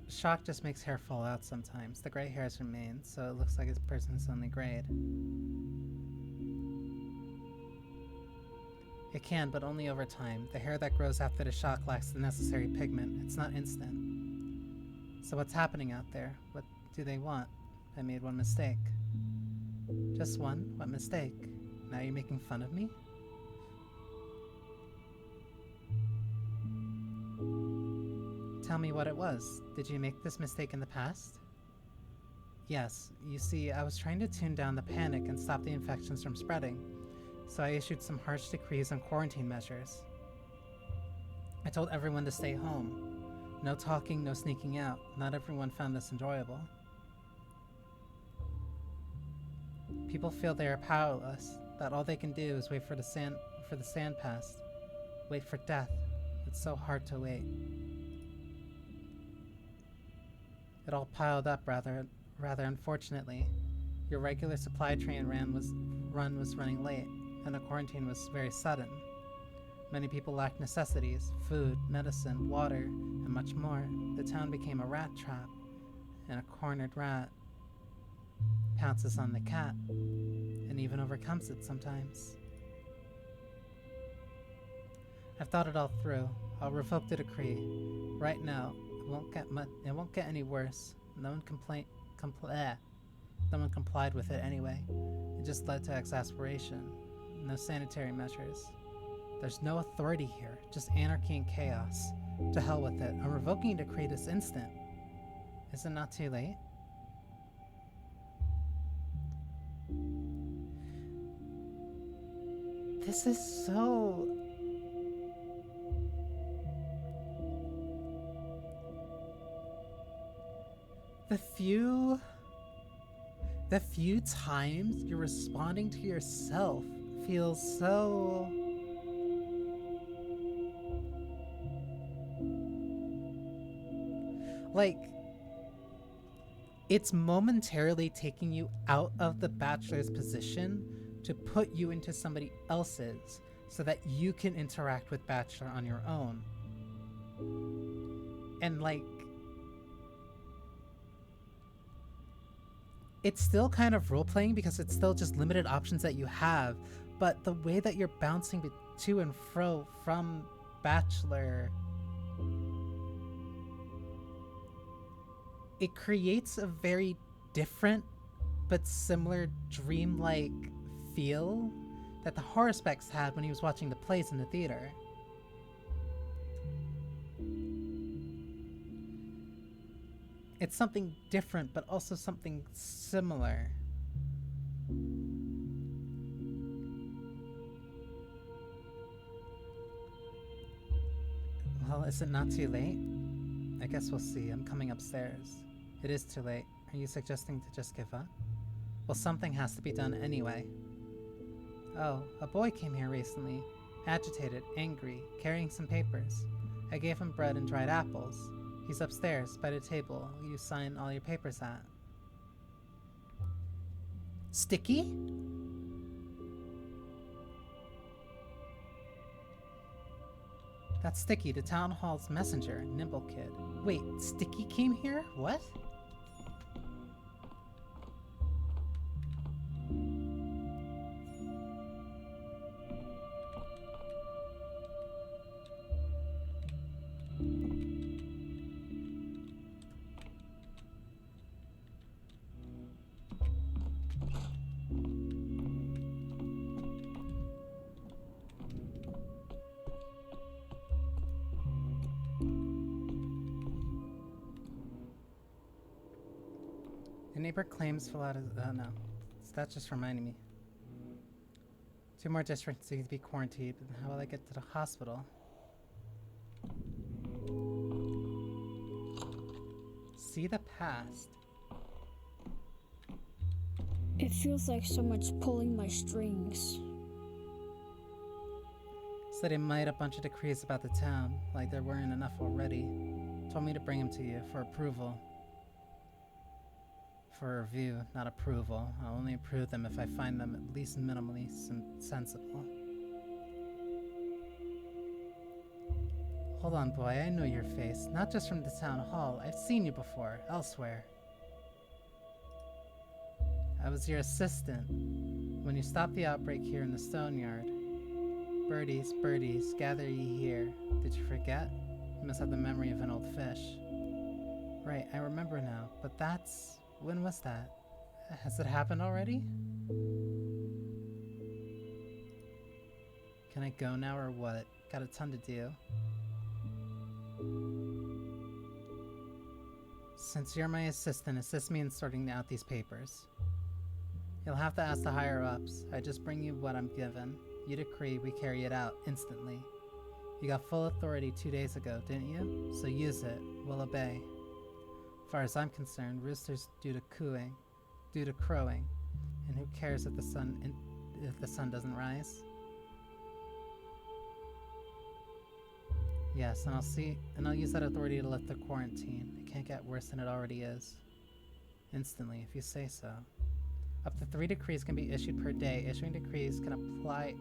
Shock just makes hair fall out sometimes. The gray hairs remain, so it looks like this person is suddenly grayed. It can, but only over time. The hair that grows after the shock lacks the necessary pigment. It's not instant. So what's happening out there? What do they want? I made one mistake. Just one? What mistake? Now you're making fun of me? Tell me what it was. Did you make this mistake in the past? Yes. You see, I was trying to tune down the panic and stop the infections from spreading, so I issued some harsh decrees on quarantine measures. I told everyone to stay home. No talking, no sneaking out. Not everyone found this enjoyable. People feel they are powerless, that all they can do is wait for the sand past. Wait for death. It's so hard to wait. It all piled up rather unfortunately. Your regular supply train run was running late, and the quarantine was very sudden. Many people lacked necessities, food, medicine, water, and much more. The town became a rat trap, and a cornered rat pounces on the cat, and even overcomes it sometimes. I've thought it all through. I'll revoke the decree. Right now, it won't get any worse. No one complied with it anyway. It just led to exasperation. No sanitary measures. There's no authority here, just anarchy and chaos. To hell with it. I'm revoking a decree this instant. Is it not too late? This is so... The few times you're responding to yourself feels so... like, it's momentarily taking you out of the bachelor's position to put you into somebody else's so that you can interact with bachelor on your own. And like, it's still kind of role-playing because it's still just limited options that you have, but the way that you're bouncing to and fro from bachelor, it creates a very different but similar dreamlike feel that the horror specs had when he was watching the plays in the theater. It's something different, but also something similar. Well, is it not too late? I guess we'll see. I'm coming upstairs. It is too late. Are you suggesting to just give up? Well, something has to be done anyway. Oh, a boy came here recently. Agitated, angry, carrying some papers. I gave him bread and dried apples. He's upstairs, by the table you sign all your papers at. Sticky? That's Sticky, the town hall's messenger, Nimble Kid. Wait, Sticky came here? What? Your neighbor claims fell out of. Oh no. That's just reminding me. 2 more districts need to be quarantined, but how will I get to the hospital? See the past. It feels like someone's pulling my strings. Said he made a bunch of decrees about the town, like there weren't enough already. Told me to bring him to you for approval. For review, not approval. I'll only approve them if I find them at least minimally sensible. Hold on, boy, I know your face. Not just from the town hall. I've seen you before, elsewhere. I was your assistant when you stopped the outbreak here in the stone yard. Birdies, birdies, gather ye here. Did you forget? You must have the memory of an old fish. Right, I remember now, but that's... When was that? Has it happened already? Can I go now or what? Got a ton to do. Since you're my assistant, assist me in sorting out these papers. You'll have to ask the higher-ups. I just bring you what I'm given. You decree, we carry it out instantly. You got full authority 2 days ago, didn't you? So use it. We'll obey. As far as I'm concerned, roosters due to crowing, and who cares if the sun doesn't rise? Yes, and I'll use that authority to lift the quarantine. It can't get worse than it already is. Instantly, if you say so. Up to 3 decrees can be issued per day. Issuing decrees can apply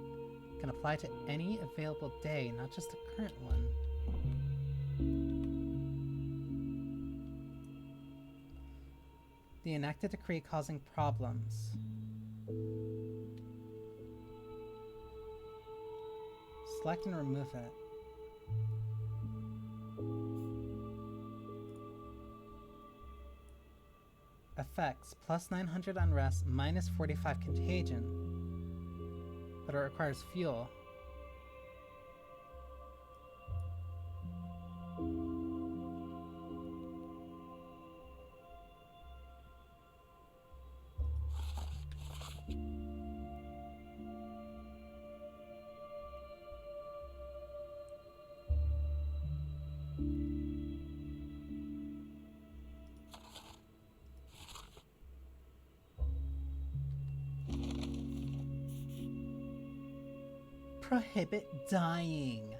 to any available day, not just the current one. The enacted decree causing problems. Select and remove it. Effects, plus 900 unrest, minus 45 contagion. But it requires fuel. Prohibit dying.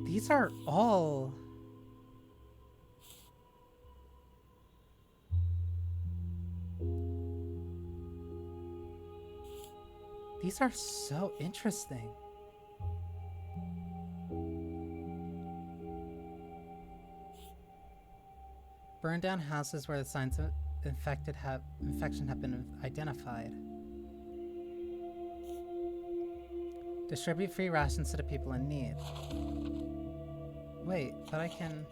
These are all... These are so interesting. Burn down houses where the signs of infection have been identified. Distribute free rations to the people in need. Wait, but I can...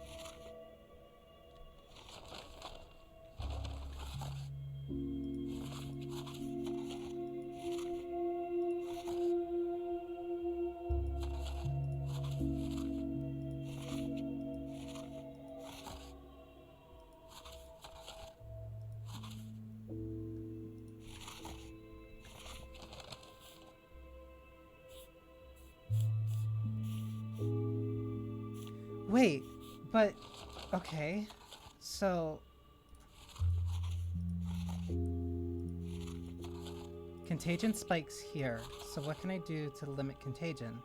Wait, but... Okay, so... Contagion spikes here, so what can I do to limit contagion?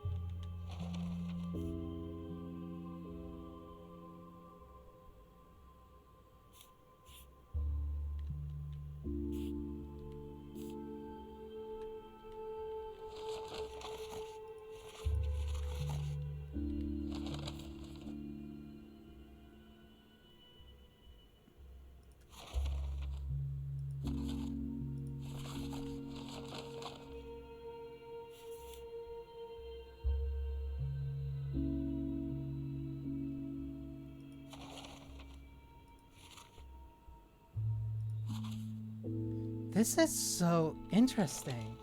This is so interesting.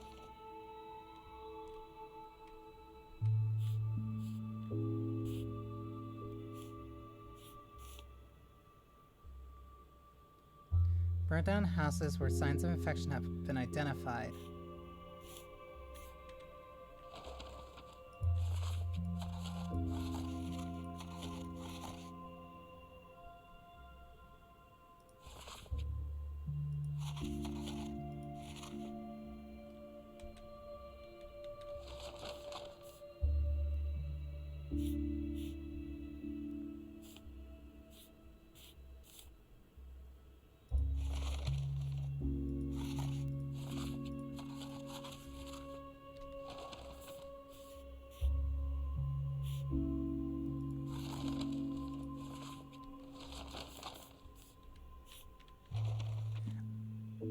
Burned down houses where signs of infection have been identified.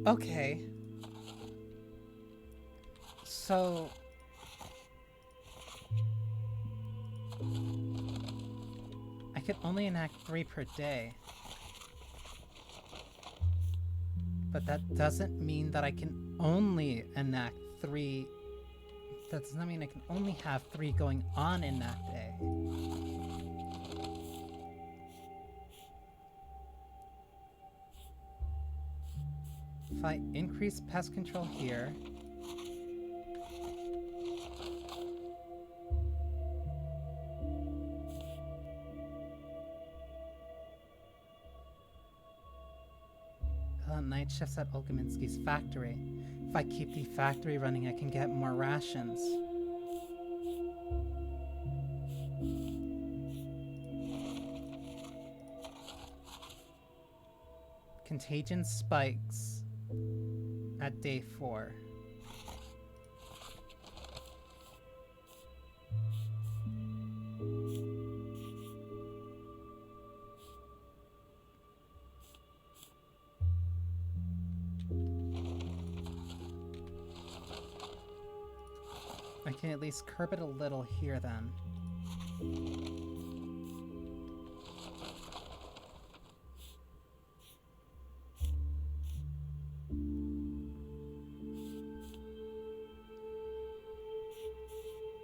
Okay. So... I could only enact 3 per day. But that doesn't mean that I can only enact 3... That does not mean I can only have 3 going on in that day. If I increase pest control here... night shifts at Alchemist's factory. If I keep the factory running, I can get more rations. Contagion spikes at day 4. I can at least curb it a little here then.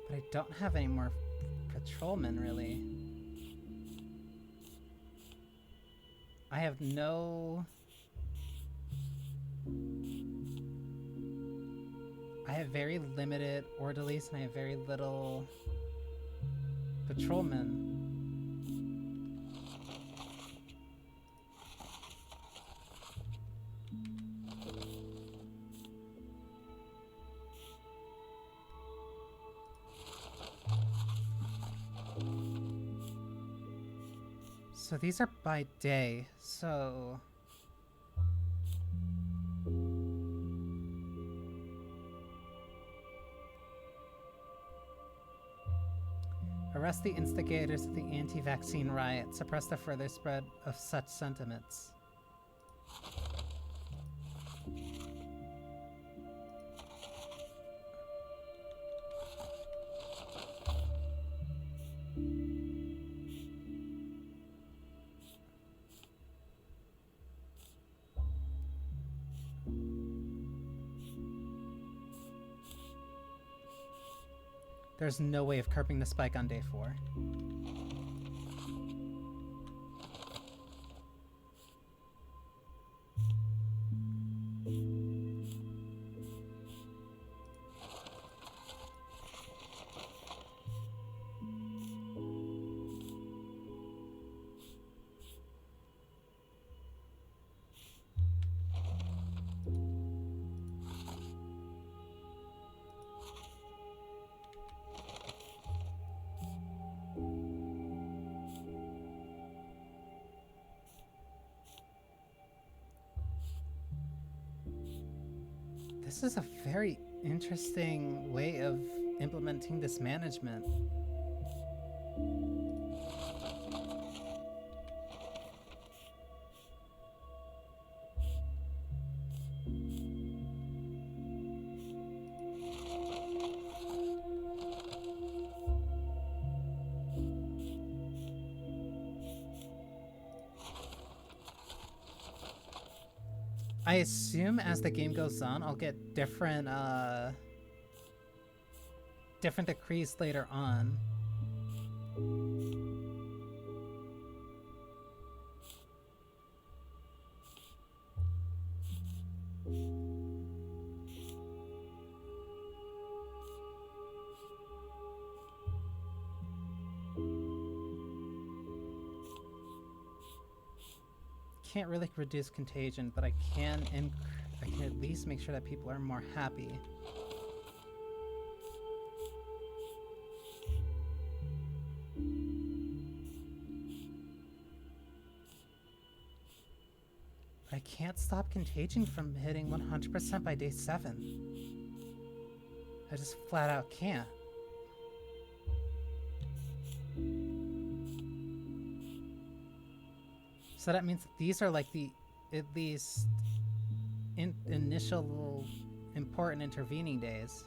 But I don't have any more patrolmen, really. I have no... I have very limited orderlies and I have very little patrolmen. So these are by day, so... Arrest the instigators of the anti-vaccine riot. Suppress the further spread of such sentiments. There's no way of curbing the spike on day 4. This is a very interesting way of implementing this management. I assume as the game goes on, I'll get different different decrees later on. Can't really reduce contagion, but I can at least make sure that people are more happy. I can't stop contagion from hitting 100% by day 7. I just flat out can't. So that means that these are like the at least initial important intervening days.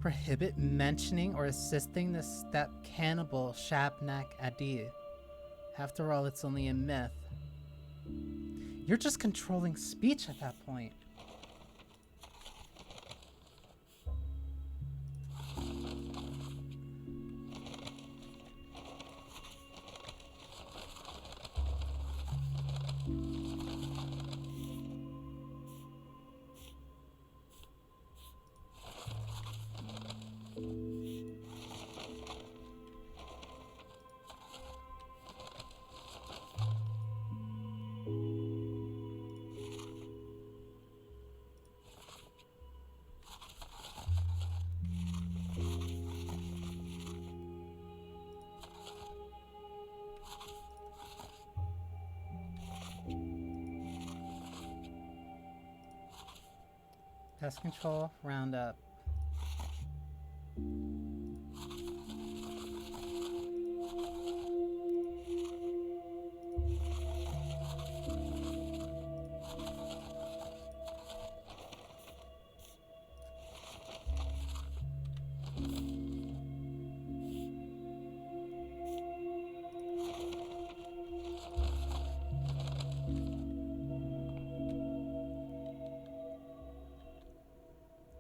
Prohibit mentioning or assisting the step cannibal Shabnak Adi. After all, it's only a myth. You're just controlling speech at that point. Pest control, roundup.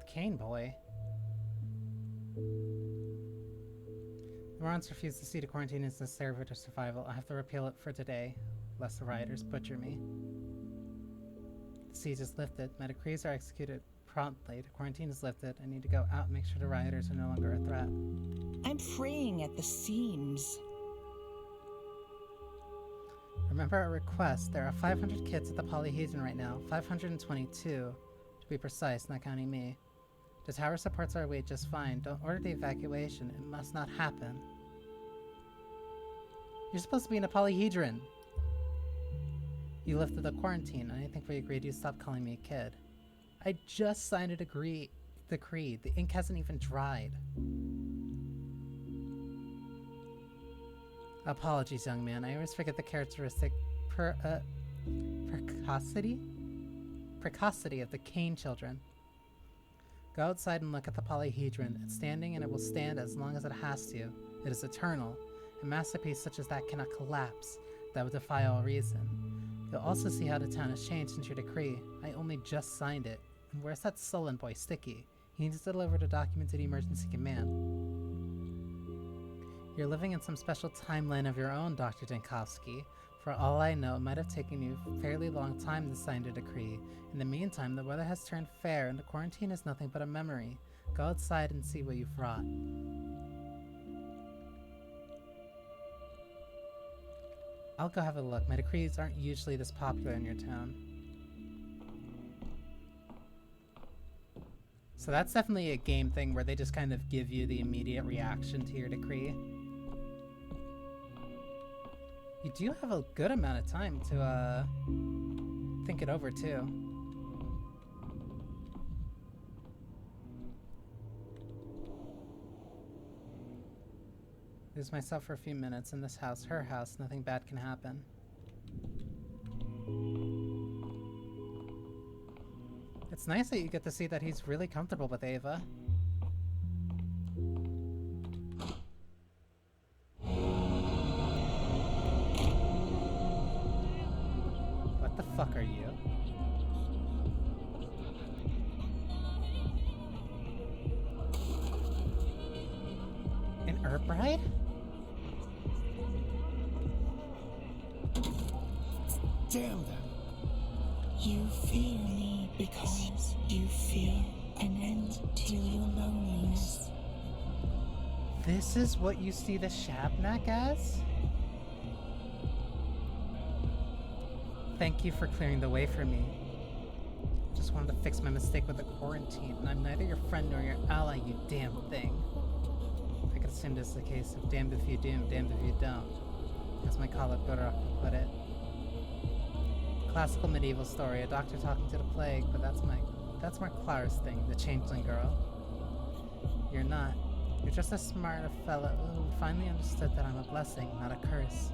Cane boy. The Morons refuse to see the quarantine is necessary for their survival. I have to repeal it for today, lest the rioters butcher me. The siege is lifted. My decrees are executed promptly. The quarantine is lifted. I need to go out and make sure the rioters are no longer a threat. I'm fraying at the seams. Remember our request. There are 500 kids at the polyhedron right now. 522, to be precise, not counting me. The tower supports our weight just fine. Don't order the evacuation. It must not happen. You're supposed to be in a polyhedron. You lifted the quarantine, and I think we agreed you'd stop calling me a kid. I just signed a decree. The ink hasn't even dried. Apologies, young man. I always forget the characteristic precocity of the Kane children. Go outside and look at the polyhedron. It's standing and it will stand as long as it has to. It is eternal. A masterpiece such as that cannot collapse. That would defy all reason. You'll also see how the town has changed since your decree. I only just signed it. And where's that sullen boy, Sticky? He needs to deliver the document to the emergency command. You're living in some special timeline of your own, Dr. Dinkowski. For all I know, it might have taken you a fairly long time to sign the decree. In the meantime, the weather has turned fair, and the quarantine is nothing but a memory. Go outside and see what you've wrought. I'll go have a look. My decrees aren't usually this popular in your town. So that's definitely a game thing where they just kind of give you the immediate reaction to your decree. You do have a good amount of time to think it over too. Lose myself for a few minutes in this house, her house, nothing bad can happen. It's nice that you get to see that he's really comfortable with Ava. What the fuck are you? An herb bride? Damn them. You fear me because you fear an end to your loneliness. This is what you see the Shabnak as? Thank you for clearing the way for me. Just wanted to fix my mistake with the quarantine, and I'm neither your friend nor your ally, you damn thing. I could assume this is the case of damned if you do, damned if you don't, as my colleague Gorak put it. Classical medieval story, a doctor talking to the plague, but that's more Clara's thing, the changeling girl. You're not. You're just a smart fellow who finally understood that I'm a blessing, not a curse.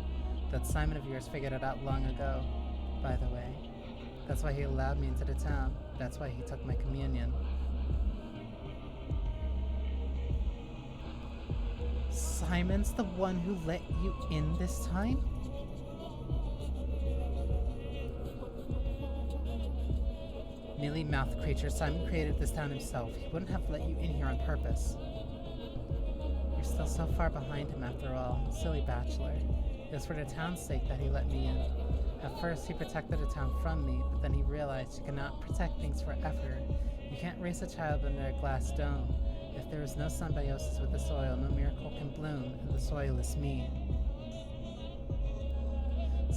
That Simon of yours figured it out long ago, by the way. That's why he allowed me into the town. That's why he took my communion. Simon's the one who let you in this time? Mealy-mouthed creature, Simon created this town himself. He wouldn't have let you in here on purpose. You're still so far behind him after all, silly bachelor. It was for the town's sake that he let me in. At first, he protected the town from me, but then he realized you cannot protect things forever. You can't raise a child under a glass dome. If there is no symbiosis with the soil, no miracle can bloom, and the soil is me.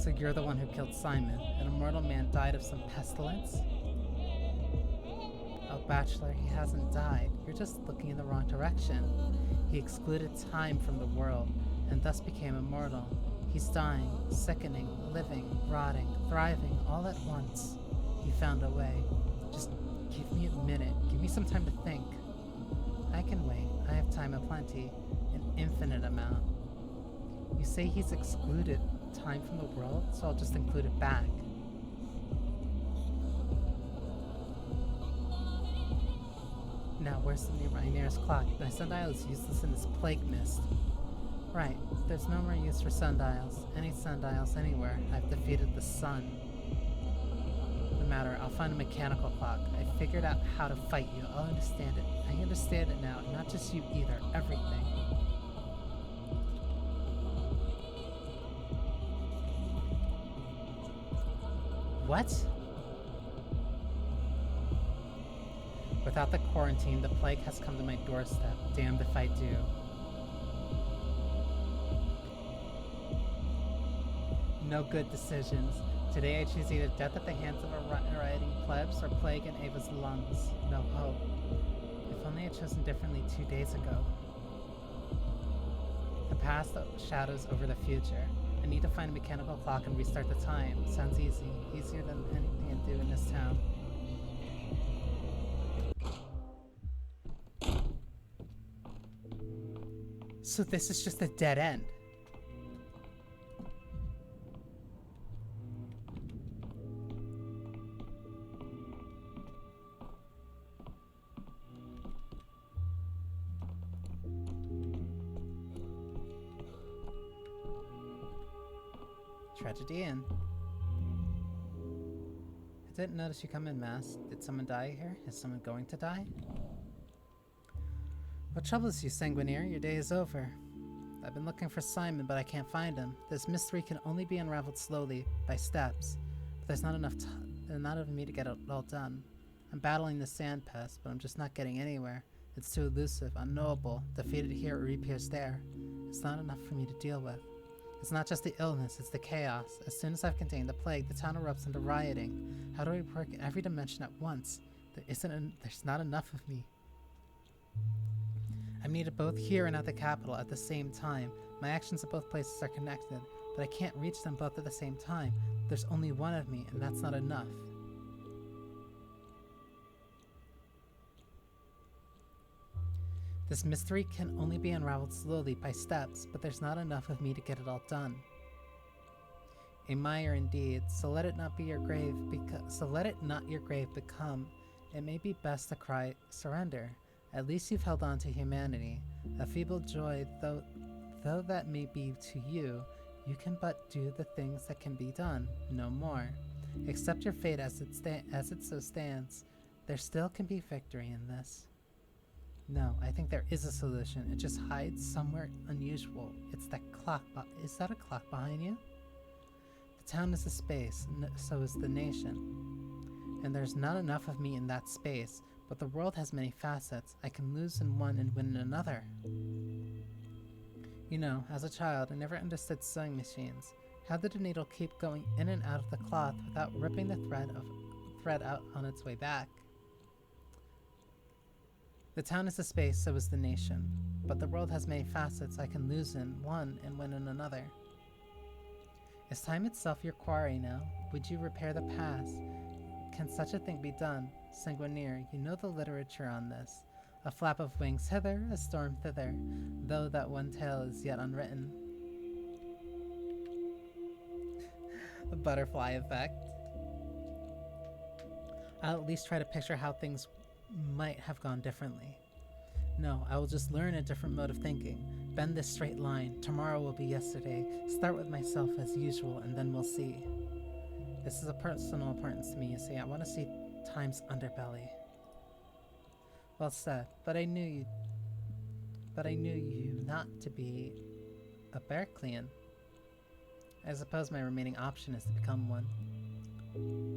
So you're the one who killed Simon. An immortal man died of some pestilence? Oh, bachelor, he hasn't died. You're just looking in the wrong direction. He excluded time from the world, and thus became immortal. He's dying, sickening, living, rotting, thriving, all at once. He found a way. Just give me a minute. Give me some time to think. I can wait. I have time aplenty. An infinite amount. You say he's excluded time from the world, so I'll just include it back. Now, where's my nearest clock? My sundial is useless in this plague mist. Right, there's no more use for sundials. Any sundials anywhere. I've defeated the sun. No matter, I'll find a mechanical clock. I figured out how to fight you. I'll understand it. I understand it now, and not just you either. Everything. What? Without the quarantine, the plague has come to my doorstep. Damned if I do. No good decisions. Today I choose either death at the hands of a rioting plebs or plague in Ava's lungs. No hope. If only I'd chosen differently 2 days ago. The past shadows over the future. I need to find a mechanical clock and restart the time. Sounds easy. Easier than anything I do in this town. So this is just a dead end. Tragedy Inn. I didn't notice you come in masked. Did someone die here? Is someone going to die? What troubles you, Sanguinier? Your day is over. I've been looking for Simon, but I can't find him. This mystery can only be unraveled slowly, by steps. But there's not enough of me to get it all done. I'm battling the sand pest, but I'm just not getting anywhere. It's too elusive, unknowable, defeated here or re-pierced there. It's not enough for me to deal with. It's not just the illness, it's the chaos. As soon as I've contained the plague, the town erupts into rioting. How do I work in every dimension at once? There's not enough of me. I'm needed both here and at the capital at the same time. My actions at both places are connected, but I can't reach them both at the same time. There's only one of me, and that's not enough. This mystery can only be unraveled slowly by steps, but there's not enough of me to get it all done. A mire indeed, so let it not your grave become. It may be best to cry surrender. At least you've held on to humanity. A feeble joy, though that may be to you, you can but do the things that can be done, no more. Accept your fate as it so stands. There still can be victory in this. No, I think there is a solution. It just hides somewhere unusual. It's that clock. Is that a clock behind you? The town is a space, so is the nation. And there's not enough of me in that space, but the world has many facets. I can lose in one and win in another. You know, as a child, I never understood sewing machines. How did a needle keep going in and out of the cloth without ripping the thread out on its way back? The town is a space, so is the nation. But the world has many facets. I can lose in one and win in another. Is time itself your quarry now? Would you repair the past? Can such a thing be done? Sanguinier, you know the literature on this. A flap of wings hither, a storm thither, though that one tale is yet unwritten. The butterfly effect. I'll at least try to picture how things might have gone differently. No, I will just learn a different mode of thinking. Bend this straight line. Tomorrow will be yesterday. Start with myself as usual, and then we'll see. This is of personal importance to me, you see. I want to see time's underbelly. Well said, but I knew you not to be a Berkeleyan. I suppose my remaining option is to become one.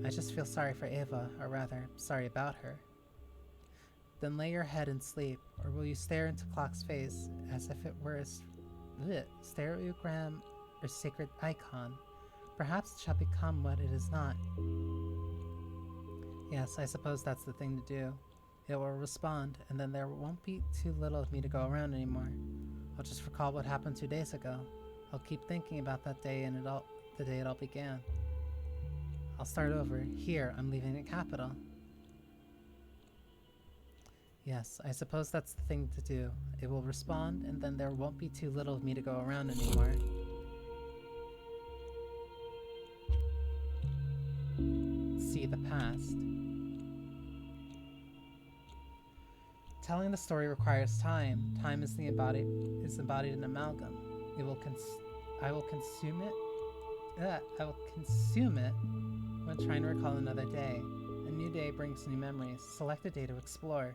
I just feel sorry for Ava, or rather, sorry about her. Then lay your head and sleep, or will you stare into Clock's face as if it were a stereogram or sacred icon? Perhaps it shall become what it is not. Yes, I suppose that's the thing to do. It will respond, and then there won't be too little of me to go around anymore. I'll just recall what happened 2 days ago. I'll keep thinking about that day and the day it all began. I'll start over. Here, I'm leaving the capital. Yes, I suppose that's the thing to do. It will respond, and then there won't be too little of me to go around anymore. See the past. Telling the story requires time. Time is embodied in amalgam. I will consume it when trying to recall another day. A new day brings new memories. Select a day to explore.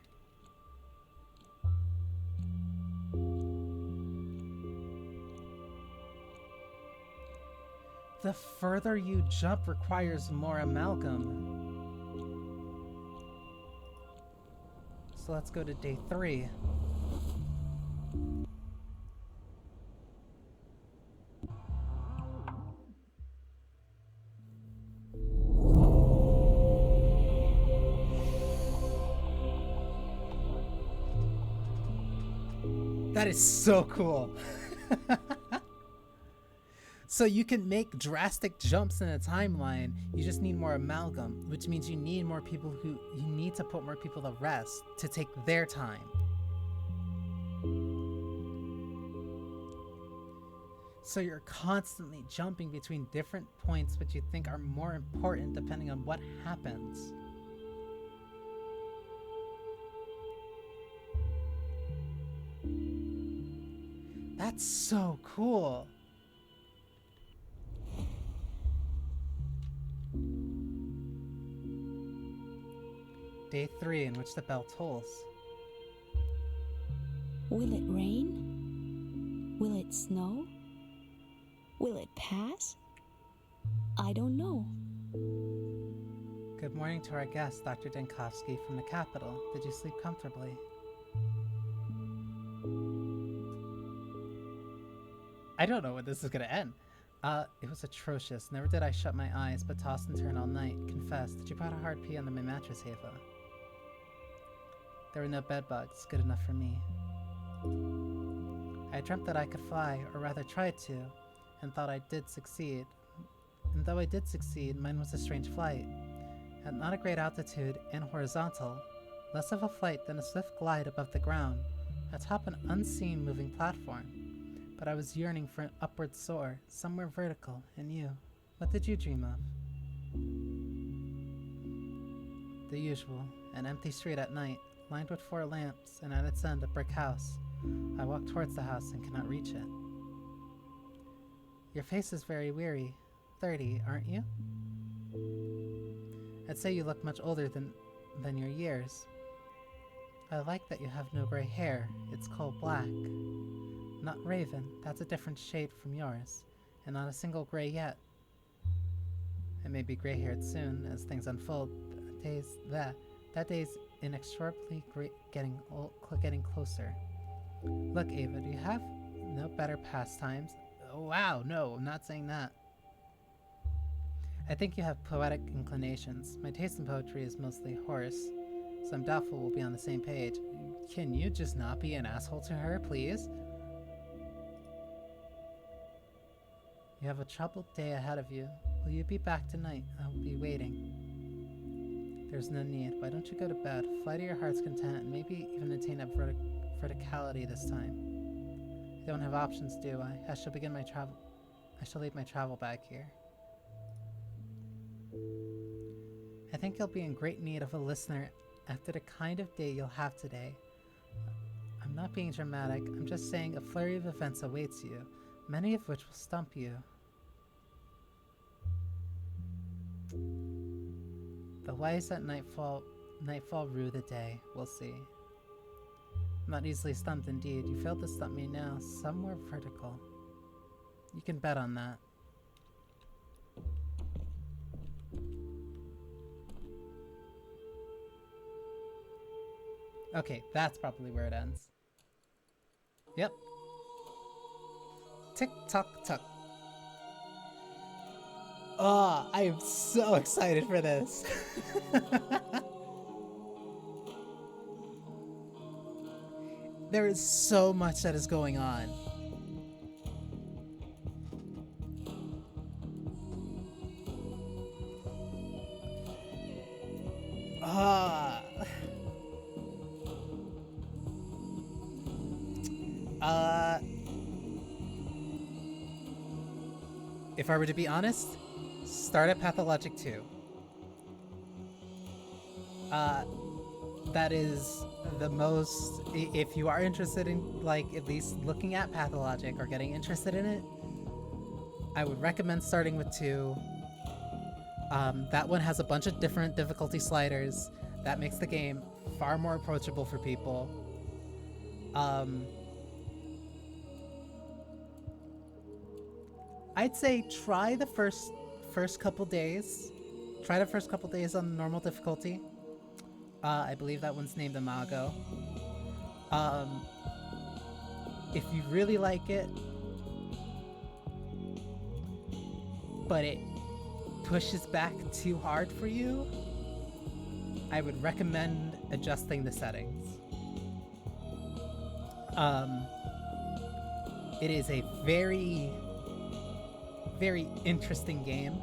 The further you jump requires more amalgam. So let's go to day 3. That is so cool. So you can make drastic jumps in a timeline. You just need more amalgam, which means you need more people you need to put more people to rest to take their time. So you're constantly jumping between different points which you think are more important depending on what happens. That's so cool. Day 3, in which the bell tolls. Will it rain? Will it snow? Will it pass? I don't know. Good morning to our guest, Dr. Denkovsky from the capital. Did you sleep comfortably? I don't know when this is gonna end. It was atrocious. Never did I shut my eyes, but tossed and turned all night. Confess, did you put a hard pee under my mattress, Ava? There were no bed bugs, good enough for me. I dreamt that I could fly, or rather tried to, and thought I did succeed. And though I did succeed, mine was a strange flight. At not a great altitude and horizontal, less of a flight than a swift glide above the ground. atop an unseen moving platform. But I was yearning for an upward soar, somewhere vertical, and you. What did you dream of? The usual, an empty street at night, lined with 4 lamps, and at its end a brick house. I walk towards the house and cannot reach it. Your face is very weary. 30, aren't you? I'd say you look much older than your years. I like that you have no gray hair. It's coal black. Not raven, that's a different shade from yours. And not a single gray yet. I may be gray-haired soon as things unfold. That day's inexorably getting closer. Look, Ava, do you have no better pastimes? Oh, wow, no, I'm not saying that. I think you have poetic inclinations. My taste in poetry is mostly Horace, so I'm doubtful we'll be on the same page. Can you just not be an asshole to her, please? You have a troubled day ahead of you. Will you be back tonight? I will be waiting. There's no need. Why don't you go to bed? Fly to your heart's content and maybe even attain a verticality this time. I don't have options, do I? I shall begin my travel. I shall leave my travel bag here. I think you'll be in great need of a listener after the kind of day you'll have today. I'm not being dramatic. I'm just saying a flurry of events awaits you, many of which will stump you. The wise at nightfall rue the day. We'll see. I'm not easily stumped indeed. You failed to stump me now. Somewhere vertical. You can bet on that. Okay, that's probably where it ends. Yep. Tick tock tock. Oh, I am so excited for this. There is so much that is going on. If I were to be honest, start at Pathologic 2. That is the most, if you are interested in, like, at least looking at Pathologic or getting interested in it, I would recommend starting with 2. That one has a bunch of different difficulty sliders. That makes the game far more approachable for people. I'd say try the first couple days. Try the first couple days on normal difficulty. I believe that one's named Imago. If you really like it, but it pushes back too hard for you, I would recommend adjusting the settings. It is a very, very interesting game.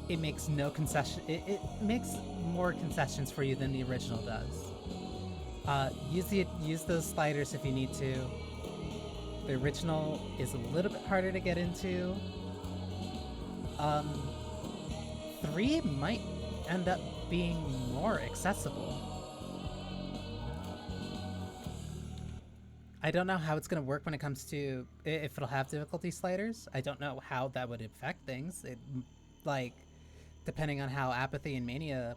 It makes no concession. It makes more concessions for you than the original does. Use those sliders if you need to. The original is a little bit harder to get into. 3 might end up being more accessible. I don't know how it's going to work when it comes to if it'll have difficulty sliders. I don't know how that would affect things. Depending on how Apathy and Mania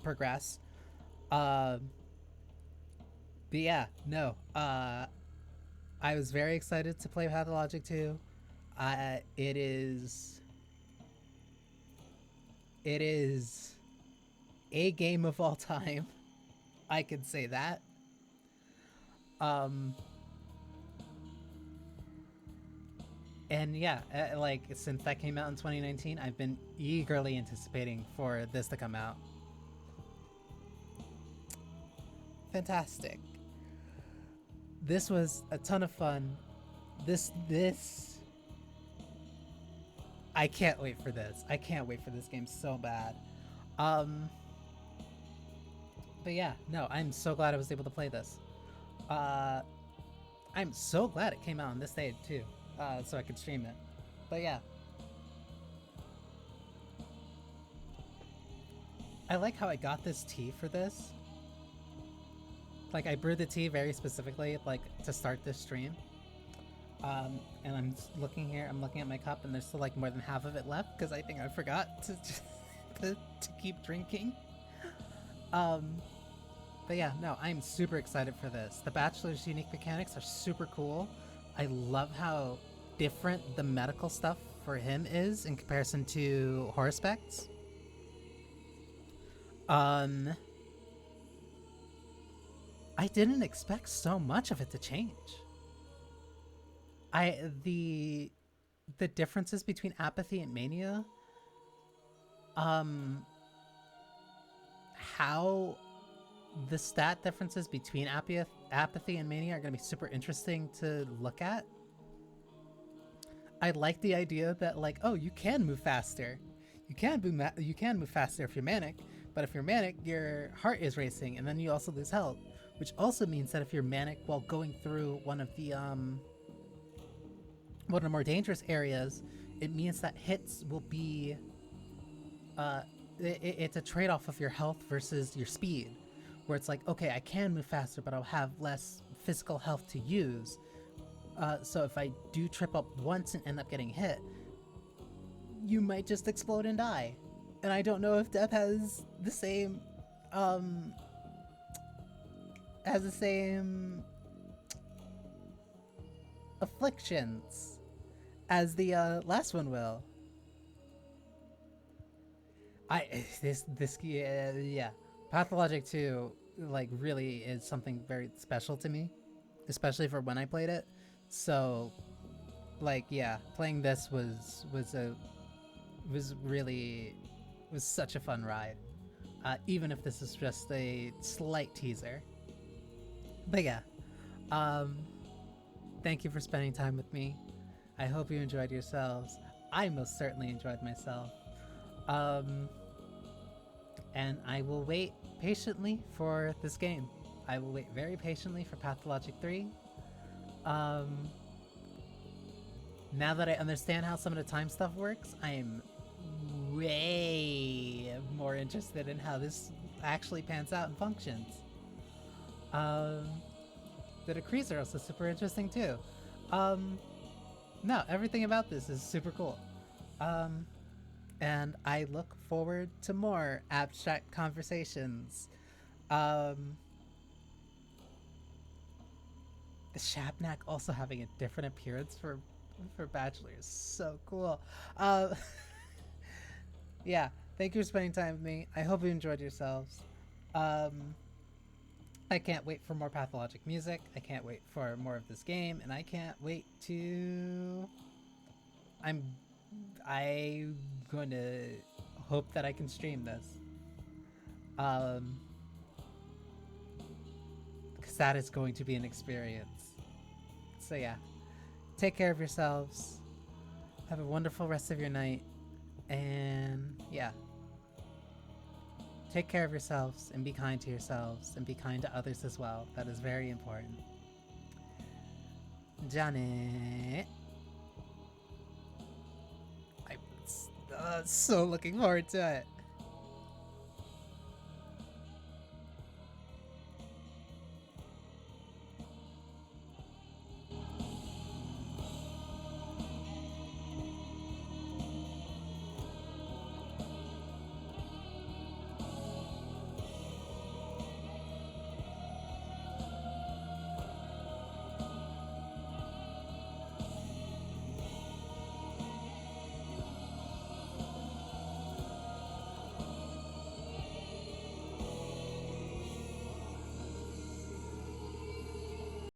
progress. But yeah, no. I was very excited to play Pathologic 2. It is a game of all time. I can say that. And yeah, since that came out in 2019, I've been eagerly anticipating for this to come out. Fantastic. This was a ton of fun. I can't wait for this. I can't wait for this game so bad. But yeah, no, I'm so glad I was able to play this. I'm so glad it came out on this day too, so I could stream it. But yeah. I like how I got this tea for this. Like, I brewed the tea very specifically, like, to start this stream. And I'm looking here, I'm looking at my cup, and there's still, like, more than half of it left, because I think I forgot to, to keep drinking. But yeah, no, I'm super excited for this. The Bachelor's unique mechanics are super cool. I love how different the medical stuff for him is in comparison to Horsepeck's. I didn't expect so much of it to change. The differences between apathy and mania, how the stat differences between apathy and mania are going to be super interesting to look at. I like the idea that, like, oh, you can move faster. You can move faster if you're manic, but if you're manic, your heart is racing, and then you also lose health, which also means that if you're manic while going through one of the more dangerous areas, it means that hits will be it's a trade-off of your health versus your speed, where it's like, okay, I can move faster, but I'll have less physical health to use. So if I do trip up once and end up getting hit, you might just explode and die. And I don't know if death has the same afflictions as the last one will. Yeah. Pathologic 2, like, really is something very special to me, especially for when I played it. So, like, yeah, playing this was such a fun ride. Even if this is just a slight teaser. But yeah, thank you for spending time with me. I hope you enjoyed yourselves. I most certainly enjoyed myself. And I will wait patiently for this game. I will wait very patiently for Pathologic 3. Now that I understand how some of the time stuff works, I am way more interested in how this actually pans out and functions. The decrees are also super interesting too. No, everything about this is super cool. And I look forward to more abstract conversations. The Shabnak also having a different appearance for Bachelor is so cool. Yeah, thank you for spending time with me. I hope you enjoyed yourselves. I can't wait for more Pathologic music. I can't wait for more of this game, and I can't wait to... I'm going to hope that I can stream this. Because that is going to be an experience. So yeah, take care of yourselves. Have a wonderful rest of your night. And yeah, take care of yourselves and be kind to yourselves and be kind to others as well. That is very important. Janet. I'm so looking forward to it.